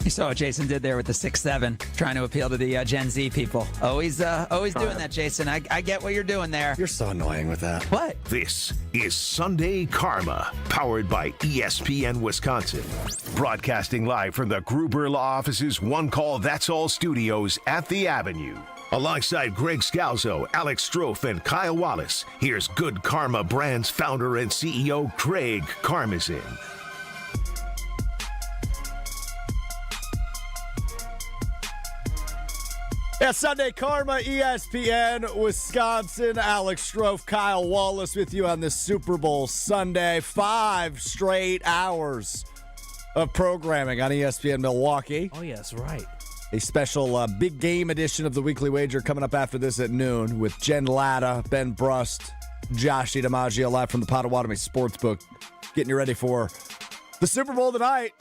You saw what Jason did there with the 6'7", trying to appeal to the Gen Z people. Always doing that, Jason. I get what you're doing there. You're so annoying with that. What? This is Sunday Karma, powered by ESPN Wisconsin. Broadcasting live from the Gruber Law Office's One Call That's All studios at the Avenue. Alongside Greg Scalzo, Alex Strofe, and Kyle Wallace, here's Good Karma Brands founder and CEO Craig Karmazin. Yeah, Sunday Karma, ESPN, Wisconsin. Alex Strofe, Kyle Wallace with you on this Super Bowl Sunday. 5 straight hours of programming on ESPN Milwaukee. Oh, yes, right. A special big game edition of the Weekly Wager coming up after this at noon with Jen Latta, Ben Brust, Josh DiMaggio live from the Potawatomi Sportsbook. Getting you ready for the Super Bowl tonight.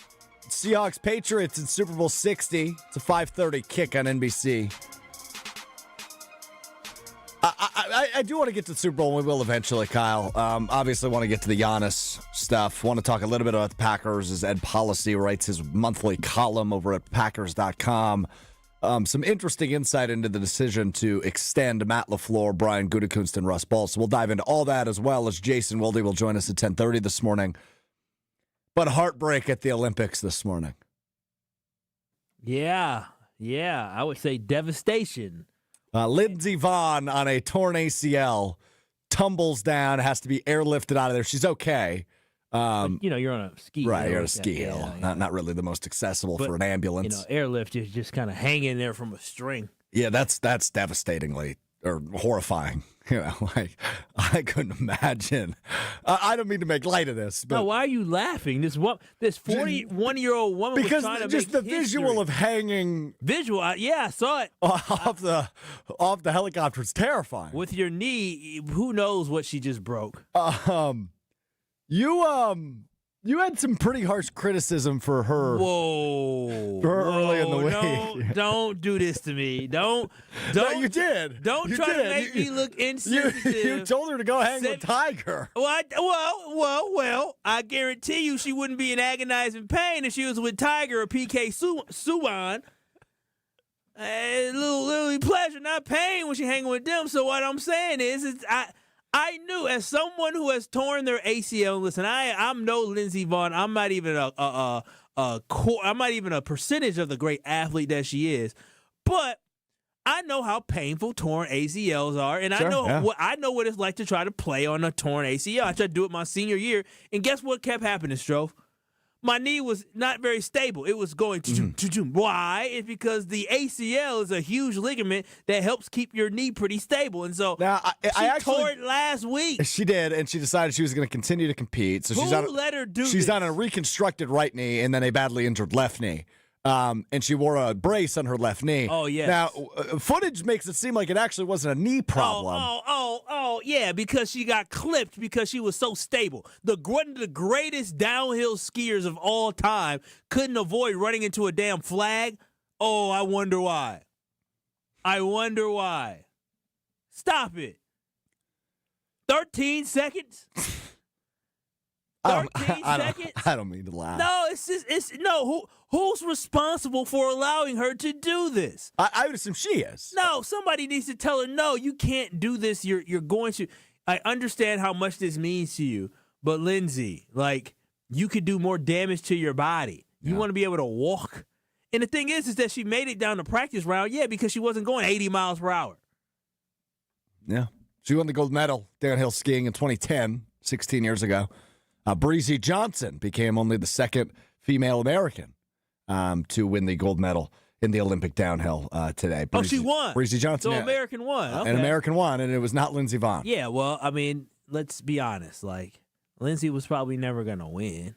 Seahawks Patriots in Super Bowl 60. It's a 5:30 kick on NBC. I do want to get to the Super Bowl, and we will eventually, Kyle. Obviously want to get to the Giannis stuff. Want to talk a little bit about the Packers, as Ed Policy writes his monthly column over at Packers.com. Some interesting insight into the decision to extend Matt LaFleur, Brian Gutekunst, and Russ Ball. So we'll dive into all that, as well as Jason Wilde will join us at 10:30 this morning. But heartbreak at the Olympics this morning. Yeah, I would say devastation. Lindsey Vonn on a torn ACL tumbles down, has to be airlifted out of there. She's okay. You're on a ski hill. Right, you're on a ski hill. Yeah. Not really the most accessible for an ambulance. Airlift is just kind of hanging there from a string. Yeah, that's devastatingly or horrifying. Like, I couldn't imagine. I don't mean to make light of this, but no, why are you laughing? This 41-year-old woman because was trying to just make the history. visual of hanging I saw it off the helicopter is terrifying. with your knee. Who knows what she just broke? You had some pretty harsh criticism for her. Whoa! Early in the week. Don't do this to me. Don't. No, you did. Don't try to make me look insensitive. You told her to go hang with Tiger. Well, I guarantee you she wouldn't be in agonizing pain if she was with Tiger or PK Subban. A little pleasure, not pain when she hanging with them. So what I'm saying is I knew, as someone who has torn their ACL. Listen, I'm no Lindsey Vonn. I'm not even I'm not even a percentage of the great athlete that she is. But I know how painful torn ACLs are, and Sure, I know what it's like to try to play on a torn ACL. I tried to do it my senior year, and guess what kept happening, Strofe? My knee was not very stable. It was going Why? It's because the ACL is a huge ligament that helps keep your knee pretty stable. And so Now, she tore it last week. She did, and she decided she was going to continue to compete. So let her do She's this? on a reconstructed right knee and then a badly injured left knee. And she wore a brace on her left knee. Oh, yes. Now, footage makes it seem like it actually wasn't a knee problem. Yeah, because she got clipped because she was so stable. One of the greatest downhill skiers of all time couldn't avoid running into a damn flag. Oh, I wonder why. Stop it. 13 seconds? 13 seconds? I don't mean to laugh. No, who's responsible for allowing her to do this? I would assume she is. No, somebody needs to tell her, no, you can't do this. You're going to. I understand how much this means to you, but Lindsey, you could do more damage to your body. You want to be able to walk. And the thing is that she made it down the practice round, because she wasn't going 80 miles per hour. Yeah. She won the gold medal downhill skiing in 2010, 16 years ago. Breezy Johnson became only the second female American to win the gold medal in the Olympic downhill today. She won. Breezy Johnson. So American won. Okay. An American won, and it was not Lindsey Vonn. Yeah, well, I mean, let's be honest. Lindsey was probably never going to win.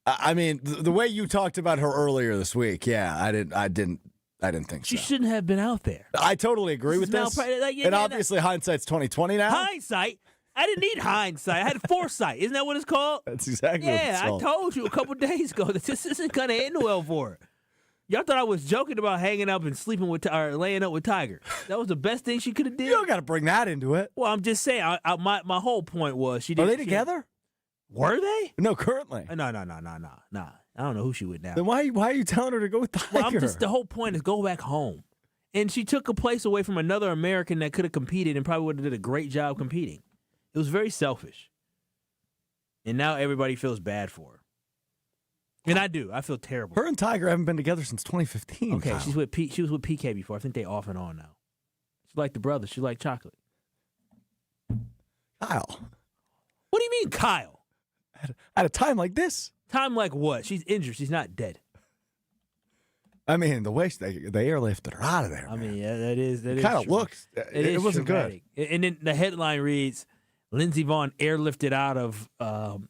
I mean, the way you talked about her earlier this week, I didn't think so. She shouldn't have been out there. I totally agree with this. And obviously, hindsight's 20/20 now. Hindsight? I didn't need hindsight. I had foresight. Isn't that what it's called? That's exactly what it's called. I told you a couple days ago that this isn't going to end well for her. Y'all thought I was joking about hanging up and sleeping with or laying up with Tiger. That was the best thing she could have did. You don't got to bring that into it. Well, I'm just saying. My whole point was she didn't. Are they together? Were they? No, currently. No. I don't know who she with now. Then why are you telling her to go with Tiger? Well, the whole point is go back home. And she took a place away from another American that could have competed and probably would have did a great job competing. It was very selfish. And now everybody feels bad for her. And I do. I feel terrible. Her and Tiger haven't been together since 2015. Okay, Kyle. she was with PK before. I think they off and on now. She like the brothers. She like chocolate. Kyle. What do you mean, Kyle? At a time like this? Time like what? She's injured. She's not dead. I mean, the way they airlifted her out of there. I man. mean, yeah, that is It kind of looks. It wasn't traumatic. Good. And then the headline reads, Lindsey Vonn airlifted out of I'm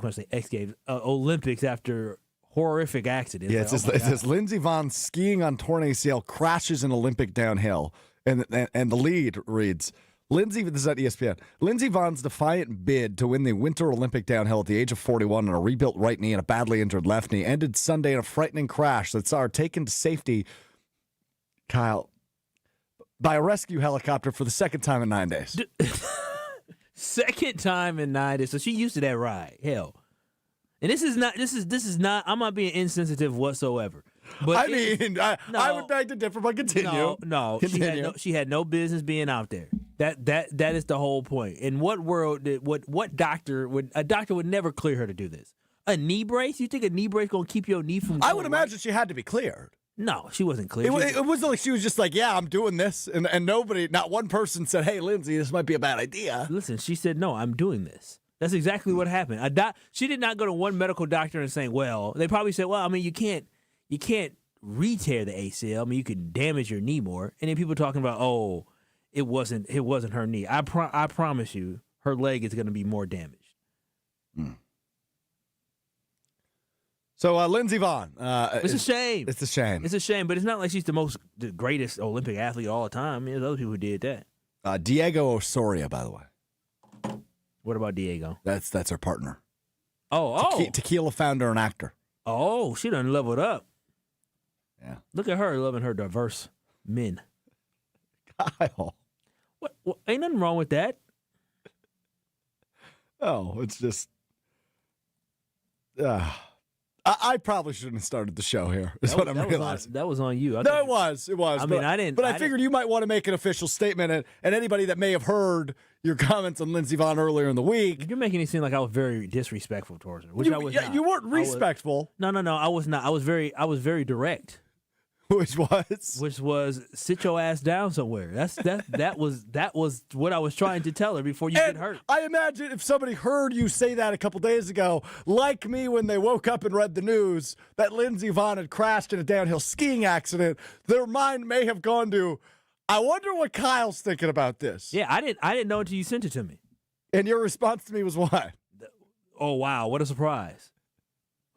going to say X Games Olympics after horrific accident. Yeah, it says Lindsey Vonn skiing on torn ACL crashes in Olympic downhill, and the lead reads. This is at ESPN. Lindsey Vonn's defiant bid to win the Winter Olympic downhill at the age of 41 on a rebuilt right knee and a badly injured left knee ended Sunday in a frightening crash that saw her taken to safety, Kyle, by a rescue helicopter for the second time in 9 days. Second time in 9 days. So she used to that ride. Hell. And this is not, I'm not being insensitive whatsoever. But I would beg to differ, but continue. No, she had no business being out there. That is the whole point. In what world what doctor would never clear her to do this? A knee brace? You think a knee brace gonna keep your knee from? I would imagine she had to be cleared. No, she wasn't cleared. It wasn't like she was just like, yeah, I'm doing this, and nobody, not one person said, hey, Lindsay, this might be a bad idea. Listen, she said, no, I'm doing this. That's exactly what happened. She did not go to one medical doctor and say, well, they probably said, well, I mean, you can't re-tear the ACL. I mean, you can damage your knee more. And then people talking about, oh, it wasn't her knee. I promise you, her leg is going to be more damaged. So Lindsey Vonn, it's a shame. It's a shame. It's a shame, but it's not like she's the greatest Olympic athlete of all time. I mean, there's other people who did that. Diego Osorio, by the way. What about Diego? That's her partner. Oh. Tequila founder and actor. Oh, she done leveled up. Yeah. Look at her loving her diverse men. Kyle. What? Ain't nothing wrong with that. Oh, it's just. I probably shouldn't have started the show here. Is what I'm realizing. That was on you. It was. I mean, I didn't. But I figured you might want to make an official statement, and anybody that may have heard your comments on Lindsey Vonn earlier in the week. You're making it seem like I was very disrespectful towards her, which I was not. You weren't respectful. No, I was not. I was very direct. Which was sit your ass down somewhere. That was what I was trying to tell her before you get hurt. I imagine if somebody heard you say that a couple days ago, like me when they woke up and read the news that Lindsey Vonn had crashed in a downhill skiing accident, their mind may have gone to, I wonder what Kyle's thinking about this. Yeah, I didn't know until you sent it to me. And your response to me was what? Oh wow, what a surprise!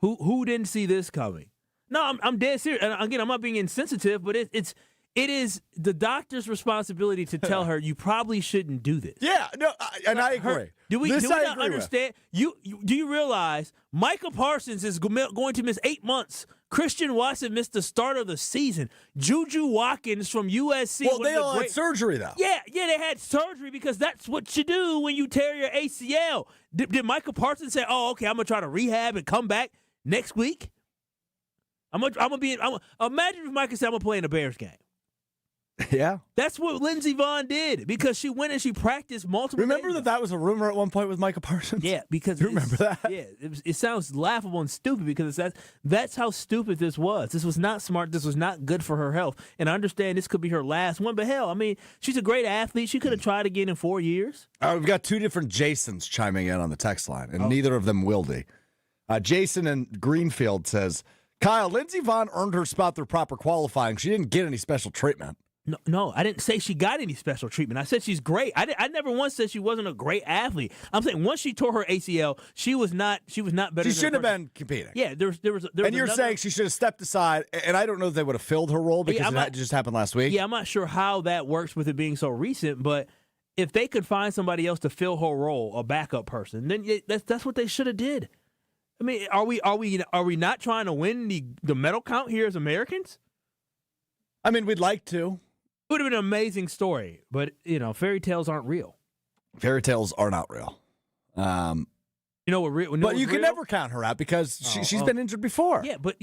Who didn't see this coming? No, I'm dead serious. And again, I'm not being insensitive, but it is the doctor's responsibility to tell her you probably shouldn't do this. Yeah, no, I agree. Do we not understand? Do you realize Micah Parsons is going to miss 8 months? Christian Watson missed the start of the season. Juju Watkins from USC. Well, they all had surgery though. Yeah, they had surgery because that's what you do when you tear your ACL. Did Micah Parsons say, "Oh, okay, I'm gonna try to rehab and come back next week"? Imagine if Micah said, I'm going to play in a Bears game. Yeah. That's what Lindsey Vonn did because she went and she practiced multiple Remember that was a rumor at one point with Micah Parsons? Yeah, because you remember that? Yeah, it sounds laughable and stupid because that's how stupid this was. This was not smart. This was not good for her health. And I understand this could be her last one, but hell, I mean, she's a great athlete. She could have tried again in 4 years. We've got two different Jasons chiming in on the text line, and neither of them Wilde. Jason in Greenfield says, Kyle, Lindsey Vonn earned her spot through proper qualifying. She didn't get any special treatment. No, I didn't say she got any special treatment. I said she's great. I never once said she wasn't a great athlete. I'm saying once she tore her ACL, she was not better. She shouldn't have been competing. Yeah, there was. And you're saying she should have stepped aside. And I don't know if they would have filled her role because it just happened last week. Yeah, I'm not sure how that works with it being so recent, but if they could find somebody else to fill her role, a backup person, then that's what they should have did. I mean, are we not trying to win the medal count here as Americans? I mean, we'd like to. It would have been an amazing story, but fairy tales aren't real. Fairy tales are not real. You know what? But you can never count her out because she's been injured before. But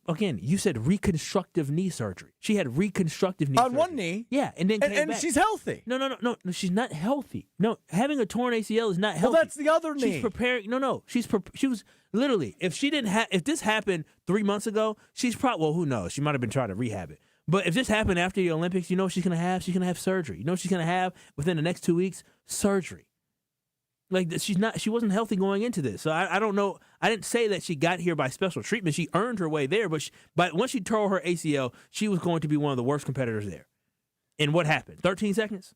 again, you said reconstructive knee surgery. She had reconstructive knee surgery. On one knee. Yeah, and then came back. She's healthy. No, she's not healthy. No, having a torn ACL is not healthy. Well, that's the other knee. She's preparing. No, she was literally. If this happened 3 months ago, she's probably. Well, who knows? She might have been trying to rehab it. But if this happened after the Olympics, you know what she's gonna have? She's gonna have surgery. You know what she's gonna have within the next 2 weeks? Surgery. Like she wasn't healthy going into this. So I don't know. I didn't say that she got here by special treatment. She earned her way there. But once she tore her ACL, she was going to be one of the worst competitors there. And what happened? 13 seconds?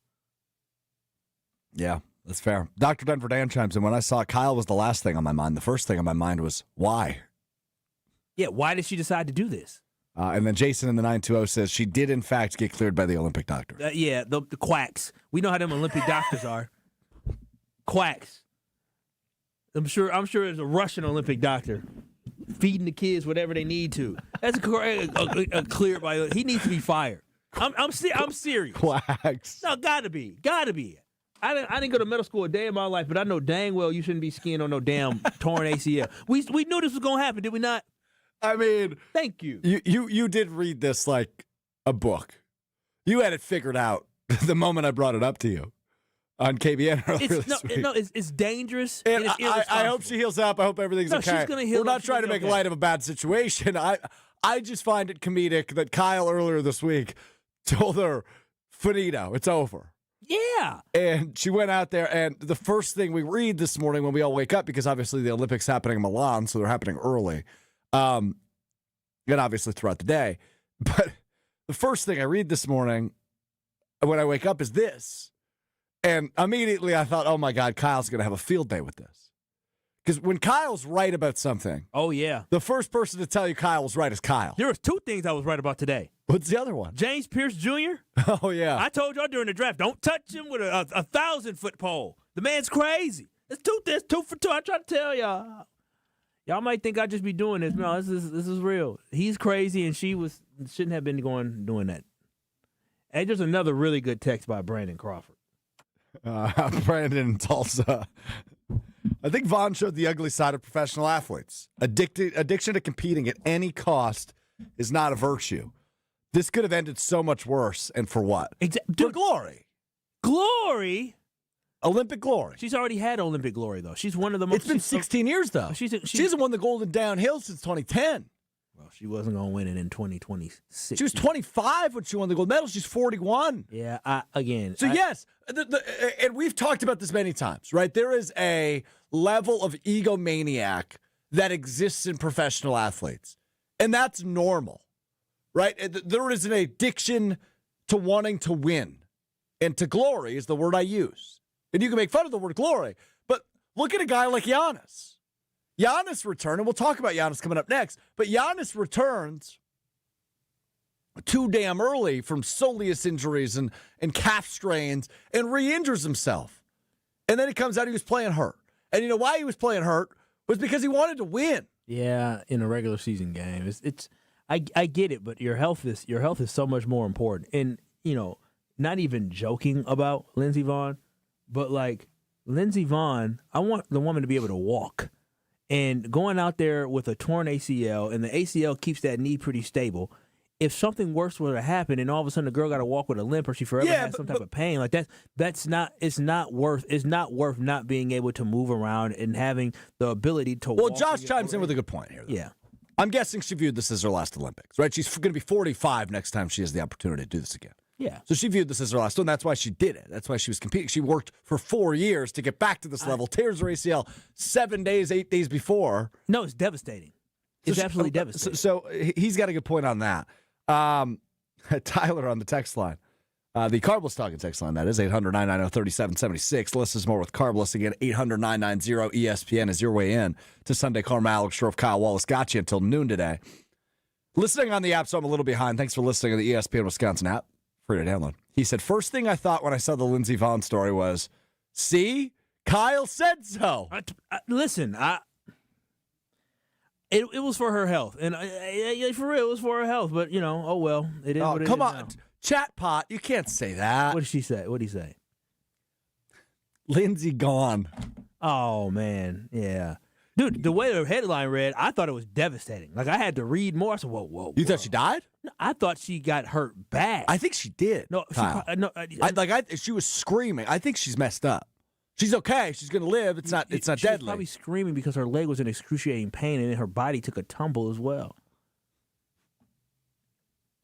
Yeah, that's fair. Dr. Denver Dan chimes in. When I saw Kyle was the last thing on my mind. The first thing on my mind was why? Yeah, why did she decide to do this? And then Jason in the 920 says she did, in fact, get cleared by the Olympic doctor. Yeah, the quacks. We know how them Olympic doctors are. Quacks. I'm sure there's a Russian Olympic doctor feeding the kids whatever they need to. That's a clear by. He needs to be fired. I'm serious. Quacks. No, gotta be. I didn't go to middle school a day in my life, but I know dang well you shouldn't be skiing on no damn torn ACL. We knew this was gonna happen, did we not? I mean, thank you. You did read this like a book. You had it figured out the moment I brought it up to you. On KBN earlier this week. It's dangerous. And it's I hope she heals up. I hope everything's okay. She's gonna heal. We're not trying to make light of a bad situation. I just find it comedic that Kyle earlier this week told her, finito, it's over. Yeah. And she went out there, and the first thing we read this morning when we all wake up, because obviously the Olympics happening in Milan, so they're happening early, and obviously throughout the day. But the first thing I read this morning when I wake up is this. And immediately I thought, oh, my God, Kyle's going to have a field day with this. Because when Kyle's right about something, oh, yeah, the first person to tell you Kyle was right is Kyle. There was two things I was right about today. What's the other one? James Pierce Jr. Oh, yeah. I told y'all during the draft, don't touch him with a 1,000-foot pole. The man's crazy. It's two for two. I try to tell y'all. Y'all might think I just be doing this. No, this is real. He's crazy, and shouldn't have been doing that. And there's another really good text by Brandon Crawford. Brandon in Tulsa. I think Vaughn showed the ugly side of professional athletes. Addiction to competing at any cost is not a virtue. This could have ended so much worse, and for what? For glory. Glory? Olympic glory. She's already had Olympic glory, though. She's one of the most... It's been 16 years, though. She hasn't won the golden downhill since 2010. Well, she wasn't going to win it in 2026. She was 25 when she won the gold medal. She's 41. Yeah, yes, and we've talked about this many times, right? There is a level of egomaniac that exists in professional athletes, and that's normal, right? There is an addiction to wanting to win, and to glory is the word I use. And you can make fun of the word glory, but look at a guy like Giannis. Giannis returned, and we'll talk about Giannis coming up next, but Giannis returns too damn early from soleus injuries and calf strains and re-injures himself. And then he comes out, he was playing hurt. And you know why he was playing hurt? Was because he wanted to win. Yeah, in a regular season game. I get it, but your health is so much more important. And, not even joking about Lindsey Vonn, but like Lindsey Vonn, I want the woman to be able to walk. And going out there with a torn ACL, and the ACL keeps that knee pretty stable. If something worse were to happen, and all of a sudden the girl got to walk with a limp, or she forever has some type of pain like that, it's not worth not being able to move around and having the ability to. Well, walk. Josh chimes in with a good point here, though. Yeah, I'm guessing she viewed this as her last Olympics, right? She's going to be 45 next time she has the opportunity to do this again. Yeah. So she viewed this as her last one. That's why she did it. That's why she was competing. She worked for 4 years to get back to this level. Tears her ACL 8 days before. No, it's devastating. It's absolutely devastating. So he's got a good point on that. Tyler on the text line. The Carbless Talking text line, that is 800-990-3776. Listen more with Carbless again, 800-990-ESPN is your way in to Sunday Karma. Alex Shroff, Kyle Wallace got you until noon today. Listening on the app, so I'm a little behind. Thanks for listening to the ESPN Wisconsin app. Free to download. He said, first thing I thought when I saw the Lindsey Vonn story was, see, Kyle said so. Listen, It was for her health, and for real, it was for her health. But oh well, it is. What it come is on, now. Chatbot, you can't say that. What did she say? What did he say? Lindsey gone. Oh, man. Yeah. Dude, the way the headline read, I thought it was devastating. Like, I had to read more. I said, whoa. You thought she died? No, I thought she got hurt bad. I think she did. No, Kyle. She was screaming. I think she's messed up. She's okay. She's going to live. It's not she deadly. Was probably screaming because her leg was in excruciating pain, and then her body took a tumble as well.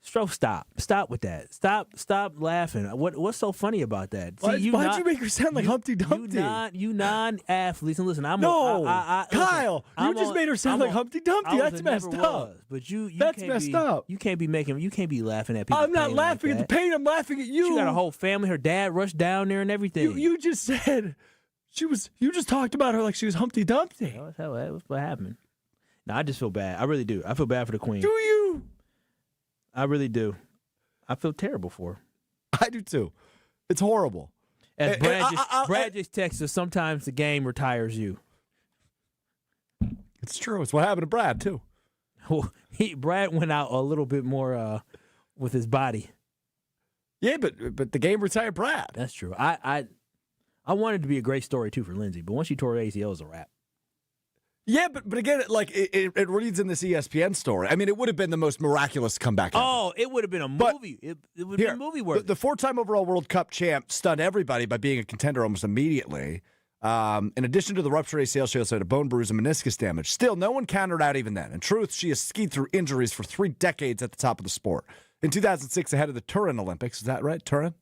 Stroh, stop with that. Stop laughing. What's so funny about that? Why'd you make her sound like Humpty Dumpty? You non-athletes, and listen, Kyle, you just made her sound like Humpty Dumpty. That's messed up. But that's messed up. You can't be laughing at people. I'm not laughing at the pain. I'm laughing at you. She got a whole family. Her dad rushed down there and everything. You just said you just talked about her like she was Humpty Dumpty. That was what happened. No, I just feel bad. I really do. I feel bad for the queen. Do you? I really do. I feel terrible for her. I do too. It's horrible. As Brad just texted us, sometimes the game retires you. It's true. It's what happened to Brad too. Well, Brad went out a little bit more with his body. Yeah, but the game retired Brad. That's true. I wanted it to be a great story too for Lindsay, but once she tore her ACL, it was a wrap. Yeah, but again, it reads in this ESPN story. I mean, it would have been the most miraculous comeback ever. Oh, it would have been a movie. It would have been movie worthy. The four-time overall World Cup champ stunned everybody by being a contender almost immediately. In addition to the ruptured ACL, she also had a bone bruise and meniscus damage. Still, no one counted out even then. In truth, she has skied through injuries for 3 decades at the top of the sport. In 2006, ahead of the Turin Olympics, is that right? Turin?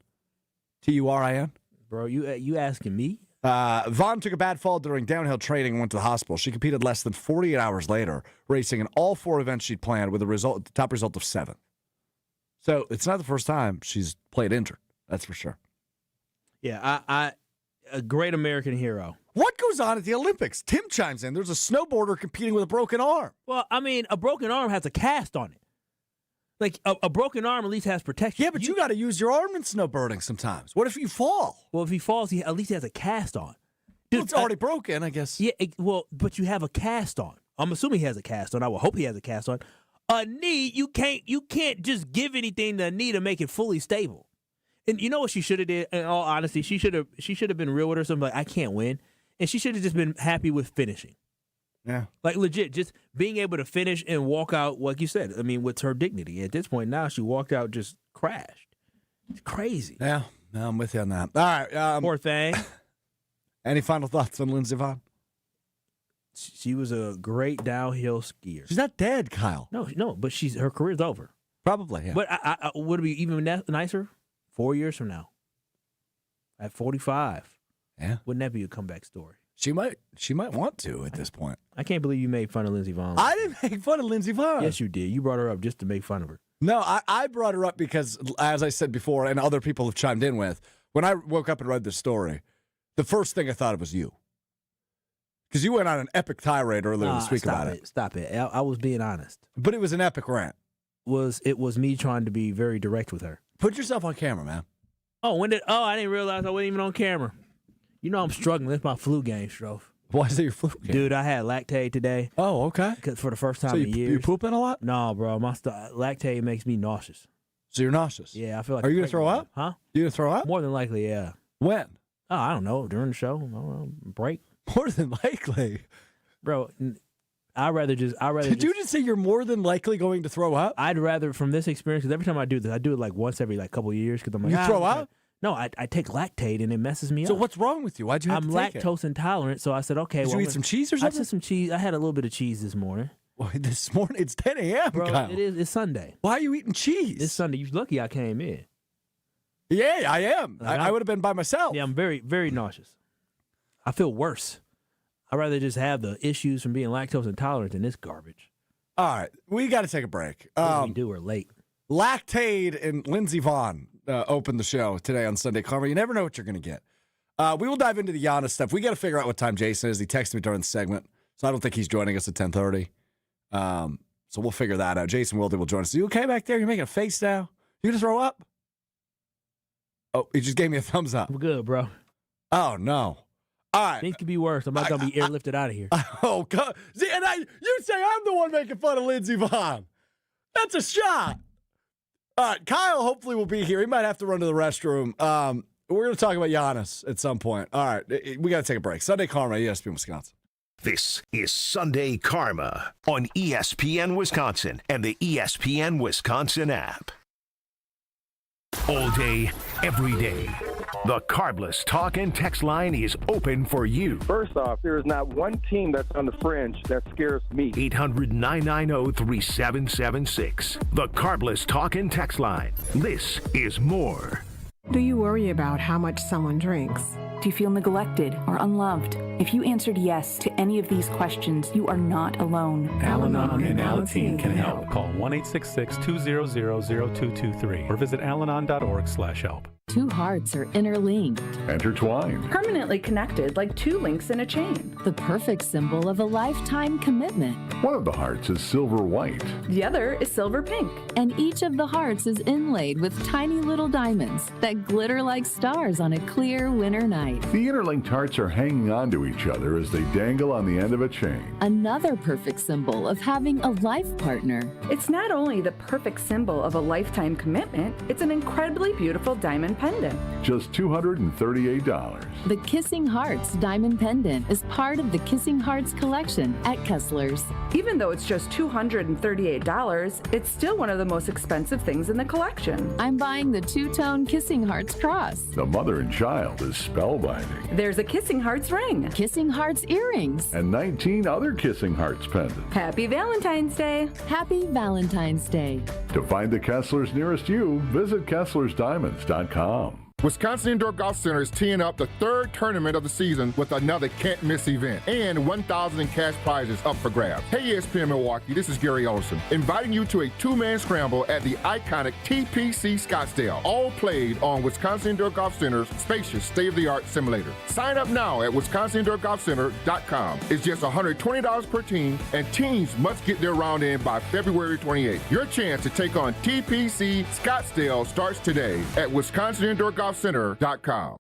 Turin? Bro, you asking me? Vaughn took a bad fall during downhill training and went to the hospital. She competed less than 48 hours later, racing in all 4 events she'd planned with the top result of 7th. So it's not the first time she's played injured. That's for sure. Yeah, a great American hero. What goes on at the Olympics? Tim chimes in. There's a snowboarder competing with a broken arm. Well, I mean, a broken arm has a cast on it. Like, a broken arm at least has protection. Yeah, but you got to use your arm in snowboarding sometimes. What if you fall? Well, if he falls, he at least has a cast on. Dude, well, it's already broken, I guess. Yeah, but you have a cast on. I'm assuming he has a cast on. I would hope he has a cast on. A knee, you can't just give anything to a knee to make it fully stable. And you know what she should have did? In all honesty, she should have been real with herself. Like, I can't win, and she should have just been happy with finishing. Yeah. Like, legit, just being able to finish and walk out, like you said, I mean, with her dignity. At this point now, she walked out just crashed. It's crazy. Yeah, no, I'm with you on that. All right. Poor thing. Any final thoughts on Lindsey Vonn? She was a great downhill skier. She's not dead, Kyle. No, but her career's over. Probably, yeah. But I would it be even nicer? 4 years from now, at 45. Yeah. Wouldn't that be a comeback story? She might want to at this point. I can't believe you made fun of Lindsey Vonn. I didn't make fun of Lindsey Vonn. Yes, you did. You brought her up just to make fun of her. No, I brought her up because, as I said before, and other people have chimed in with, when I woke up and read this story, the first thing I thought of was you. Because you went on an epic tirade earlier this week about it. Stop it. I was being honest. But it was an epic rant. It was me trying to be very direct with her. Put yourself on camera, man. I didn't realize I wasn't even on camera. You know I'm struggling. It's my flu game, Stroh. Why is it your flu game? Dude, I had lactate today. Oh, okay. For the first time in years. You pooping a lot? No, bro. My lactate makes me nauseous. So you're nauseous? Yeah, I feel like. Are you going to throw up? Huh? You going to throw up? More than likely, yeah. When? Oh, I don't know. During the show. I don't know. Break. More than likely. Bro, I'd rather Did you just say you're more than likely going to throw up? I'd rather, from this experience, because every time I do this, I do it like once every couple of years. Cause I'm like, you throw up? No, I take lactate and it messes me up. So what's wrong with you? Why'd you have to take it? I'm lactose intolerant, so I said, okay. Did you eat some cheese or something? I took some cheese. I had a little bit of cheese this morning. Well, this morning? It's 10 a.m., Bro, Kyle. it's Sunday. Why are you eating cheese? It's Sunday. You're lucky I came in. Yeah, I am. I would have been by myself. Yeah, I'm very, very nauseous. I feel worse. I'd rather just have the issues from being lactose intolerant than this garbage. All right, we got to take a break. What we do, we're late. Lactate and Lindsey Vonn opened the show today on Sunday Karma. You never know what you're going to get. We will dive into the Giannis stuff. We got to figure out what time Jason is. He texted me during the segment, so I don't think he's joining us at 10:30. So we'll figure that out. Jason Wilde will join us. Are you okay back there? You're making a face now. You gonna throw up? Oh, he just gave me a thumbs up. We're good, bro. Oh no. All right. Things could be worse. I'm not gonna be airlifted out of here. Oh God! See, and you say I'm the one making fun of Lindsey Vonn. That's a shot. All right, Kyle hopefully will be here. He might have to run to the restroom. We're going to talk about Giannis at some point. All right, we got to take a break. Sunday Karma, ESPN Wisconsin. This is Sunday Karma on ESPN Wisconsin and the ESPN Wisconsin app. All day, every day. The Carbless talk and text line is open for you. First off, there is not one team that's on the fringe that scares me. 800-990-3776. The Carbless talk and text line. This is more. Do you worry about how much someone drinks? Do you feel neglected or unloved? If you answered yes to any of these questions, you are not alone. Al-Anon and Alateen can help. Call 1-866-200-0223 or visit alanon.org/help. Two hearts are interlinked, intertwined, permanently connected like two links in a chain. The perfect symbol of a lifetime commitment. One of the hearts is silver white. The other is silver pink. And each of the hearts is inlaid with tiny little diamonds that glitter like stars on a clear winter night. The interlinked hearts are hanging on to each other as they dangle on the end of a chain. Another perfect symbol of having a life partner. It's not only the perfect symbol of a lifetime commitment, it's an incredibly beautiful diamond pendant. Just $238. The Kissing Hearts diamond pendant is part of the Kissing Hearts collection at Kessler's. Even though it's just $238, it's still one of the most expensive things in the collection. I'm buying the two-tone Kissing Hearts cross. The mother and child is spellbinding. There's a Kissing Hearts ring. Kissing Hearts earrings. And 19 other Kissing Hearts pendants. Happy Valentine's Day. Happy Valentine's Day. To find the Kesslers nearest you, visit KesslersDiamonds.com. Wisconsin Indoor Golf Center is teeing up the third tournament of the season with another can't-miss event and $1,000 in cash prizes up for grabs. Hey, ESPN Milwaukee, this is Gary Olson, inviting you to a two-man scramble at the iconic TPC Scottsdale, all played on Wisconsin Indoor Golf Center's spacious state-of-the-art simulator. Sign up now at wisconsindoorgolfcenter.com. It's just $120 per team, and teams must get their round in by February 28th. Your chance to take on TPC Scottsdale starts today at wisconsindoorgolfcenter.com.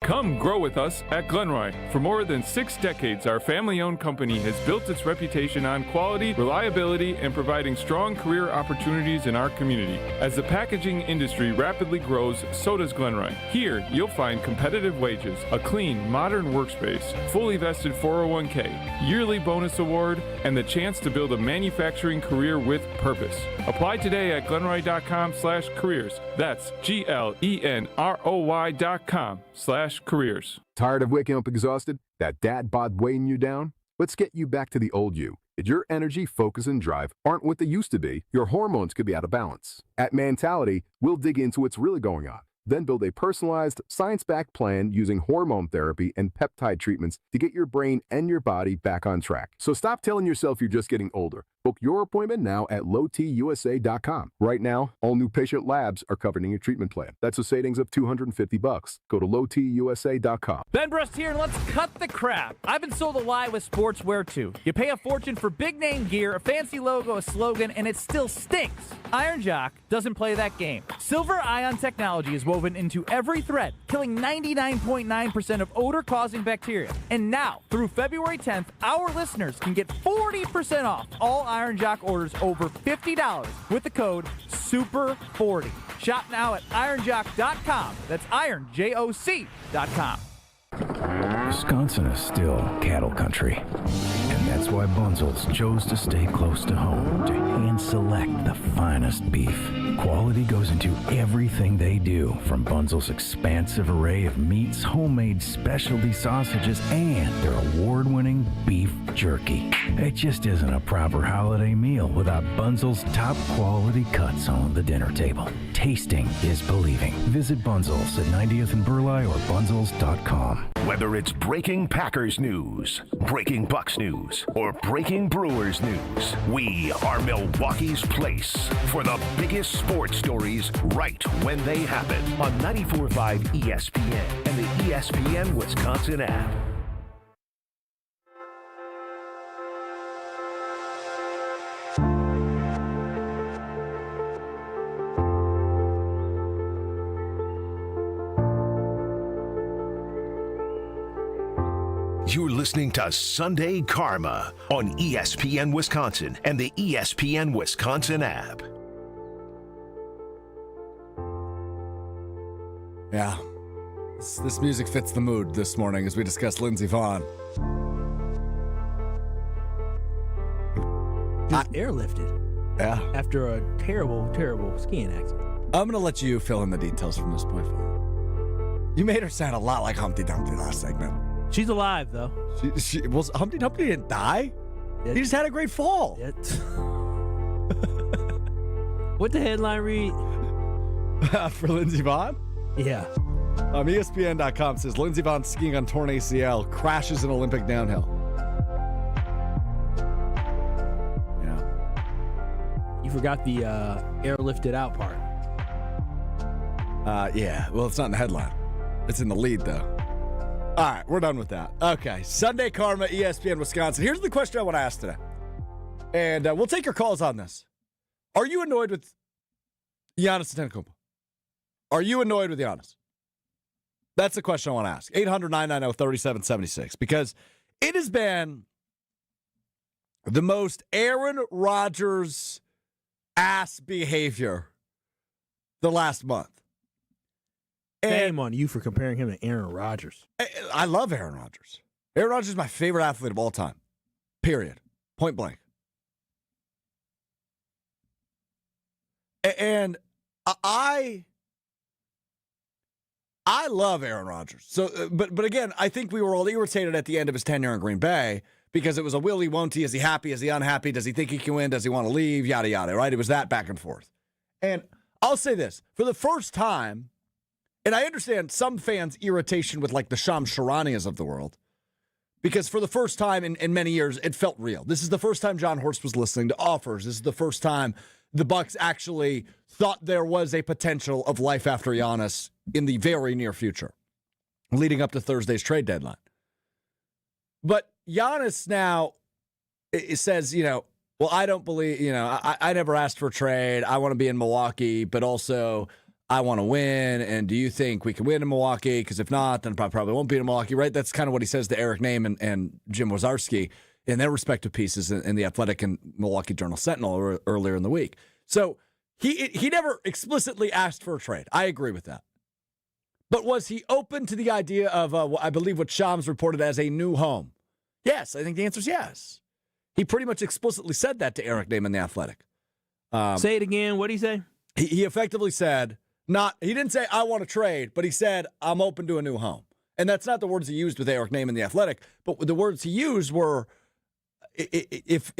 Come grow with us at Glenroy. For more than 6 decades, our family-owned company has built its reputation on quality, reliability, and providing strong career opportunities in our community. As the packaging industry rapidly grows, so does Glenroy. Here, you'll find competitive wages, a clean, modern workspace, fully vested 401k, yearly bonus award, and the chance to build a manufacturing career with purpose. Apply today at glenroy.com/careers. That's GLENROY.com/careers. Tired of waking up exhausted? That dad bod weighing you down? Let's get you back to the old you. If your energy, focus, and drive aren't what they used to be, your hormones could be out of balance. At Mentality, we'll dig into what's really going on, then build a personalized, science-backed plan using hormone therapy and peptide treatments to get your brain and your body back on track. So stop telling yourself you're just getting older. Book your appointment now at lowtusa.com. Right now, all new patient labs are covered in your treatment plan. That's a savings of $250. Go to lowtusa.com. Ben Brust here, and let's cut the crap. I've been sold a lie with sportswear too. You pay a fortune for big name gear, a fancy logo, a slogan, and it still stinks. Iron Jock doesn't play that game. Silver ion technology is woven into every thread, killing 99.9% of odor-causing bacteria. And now, through February 10th, our listeners can get 40% off all Iron Jock orders over $50 with the code SUPER40. Shop now at ironjock.com. That's ironjoc.com. Wisconsin is still cattle country, and that's why Bunzel's chose to stay close to home to hand select the finest beef. Quality goes into everything they do, from Bunzel's expansive array of meats, homemade specialty sausages, and their award-winning beef jerky. It just isn't a proper holiday meal without Bunzel's top quality cuts on the dinner table. Tasting is believing. Visit Bunzel's at 90th and Burleigh or bunzels.com. Whether it's breaking Packers news, breaking Bucks news, or breaking Brewers news, we are Milwaukee's place for the biggest sports stories right when they happen on 94.5 ESPN and the ESPN Wisconsin app. You're listening to Sunday Karma on ESPN Wisconsin and the ESPN Wisconsin app. Yeah. This music fits the mood this morning as we discuss Lindsey Vonn. Just airlifted. Yeah. After a terrible, terrible skiing accident. I'm going to let you fill in the details from this point forward. You made her sound a lot like Humpty Dumpty last segment. She's alive, though. Was Humpty Dumpty didn't die? He just had a great fall. What the headline read? For Lindsey Vonn? Yeah. ESPN.com says Lindsey Vonn skiing on torn ACL, crashes in Olympic downhill. Yeah. You forgot the airlifted out part. Yeah. Well, it's not in the headline. It's in the lead, though. All right, we're done with that. Okay, Sunday Karma, ESPN Wisconsin. Here's the question I want to ask today. And we'll take your calls on this. Are you annoyed with Giannis Antetokounmpo? Are you annoyed with Giannis? That's the question I want to ask. 800-990-3776. Because it has been the most Aaron Rodgers ass behavior the last month. Shame on you for comparing him to Aaron Rodgers. I love Aaron Rodgers. Aaron Rodgers is my favorite athlete of all time. Period. Point blank. And I love Aaron Rodgers. So, but again, I think we were all irritated at the end of his tenure in Green Bay because it was a will he, won't he? Is he happy? Is he unhappy? Does he think he can win? Does he want to leave? Yada, yada, right? It was that back and forth. And I'll say this. For the first time, and I understand some fans' irritation with like the Shams Charanias of the world, because for the first time in many years, it felt real. This is the first time John Horst was listening to offers. This is the first time the Bucks actually thought there was a potential of life after Giannis in the very near future, leading up to Thursday's trade deadline. But Giannis now it says, well, I don't believe, I never asked for a trade. I want to be in Milwaukee, but also I want to win. And do you think we can win in Milwaukee? Because if not, then I probably won't be in Milwaukee, right? That's kind of what he says to Eric Name and Jim Wazarski in their respective pieces in the Athletic and Milwaukee Journal-Sentinel earlier in the week. So he never explicitly asked for a trade. I agree with that. But was he open to the idea of, I believe what Shams reported as a new home? Yes, I think the answer is yes. He pretty much explicitly said that to Eric Name in the Athletic. Say it again. What did he say? He effectively said, he didn't say, I want to trade, but he said, I'm open to a new home. And that's not the words he used with Eric Name in the Athletic, but the words he used were, if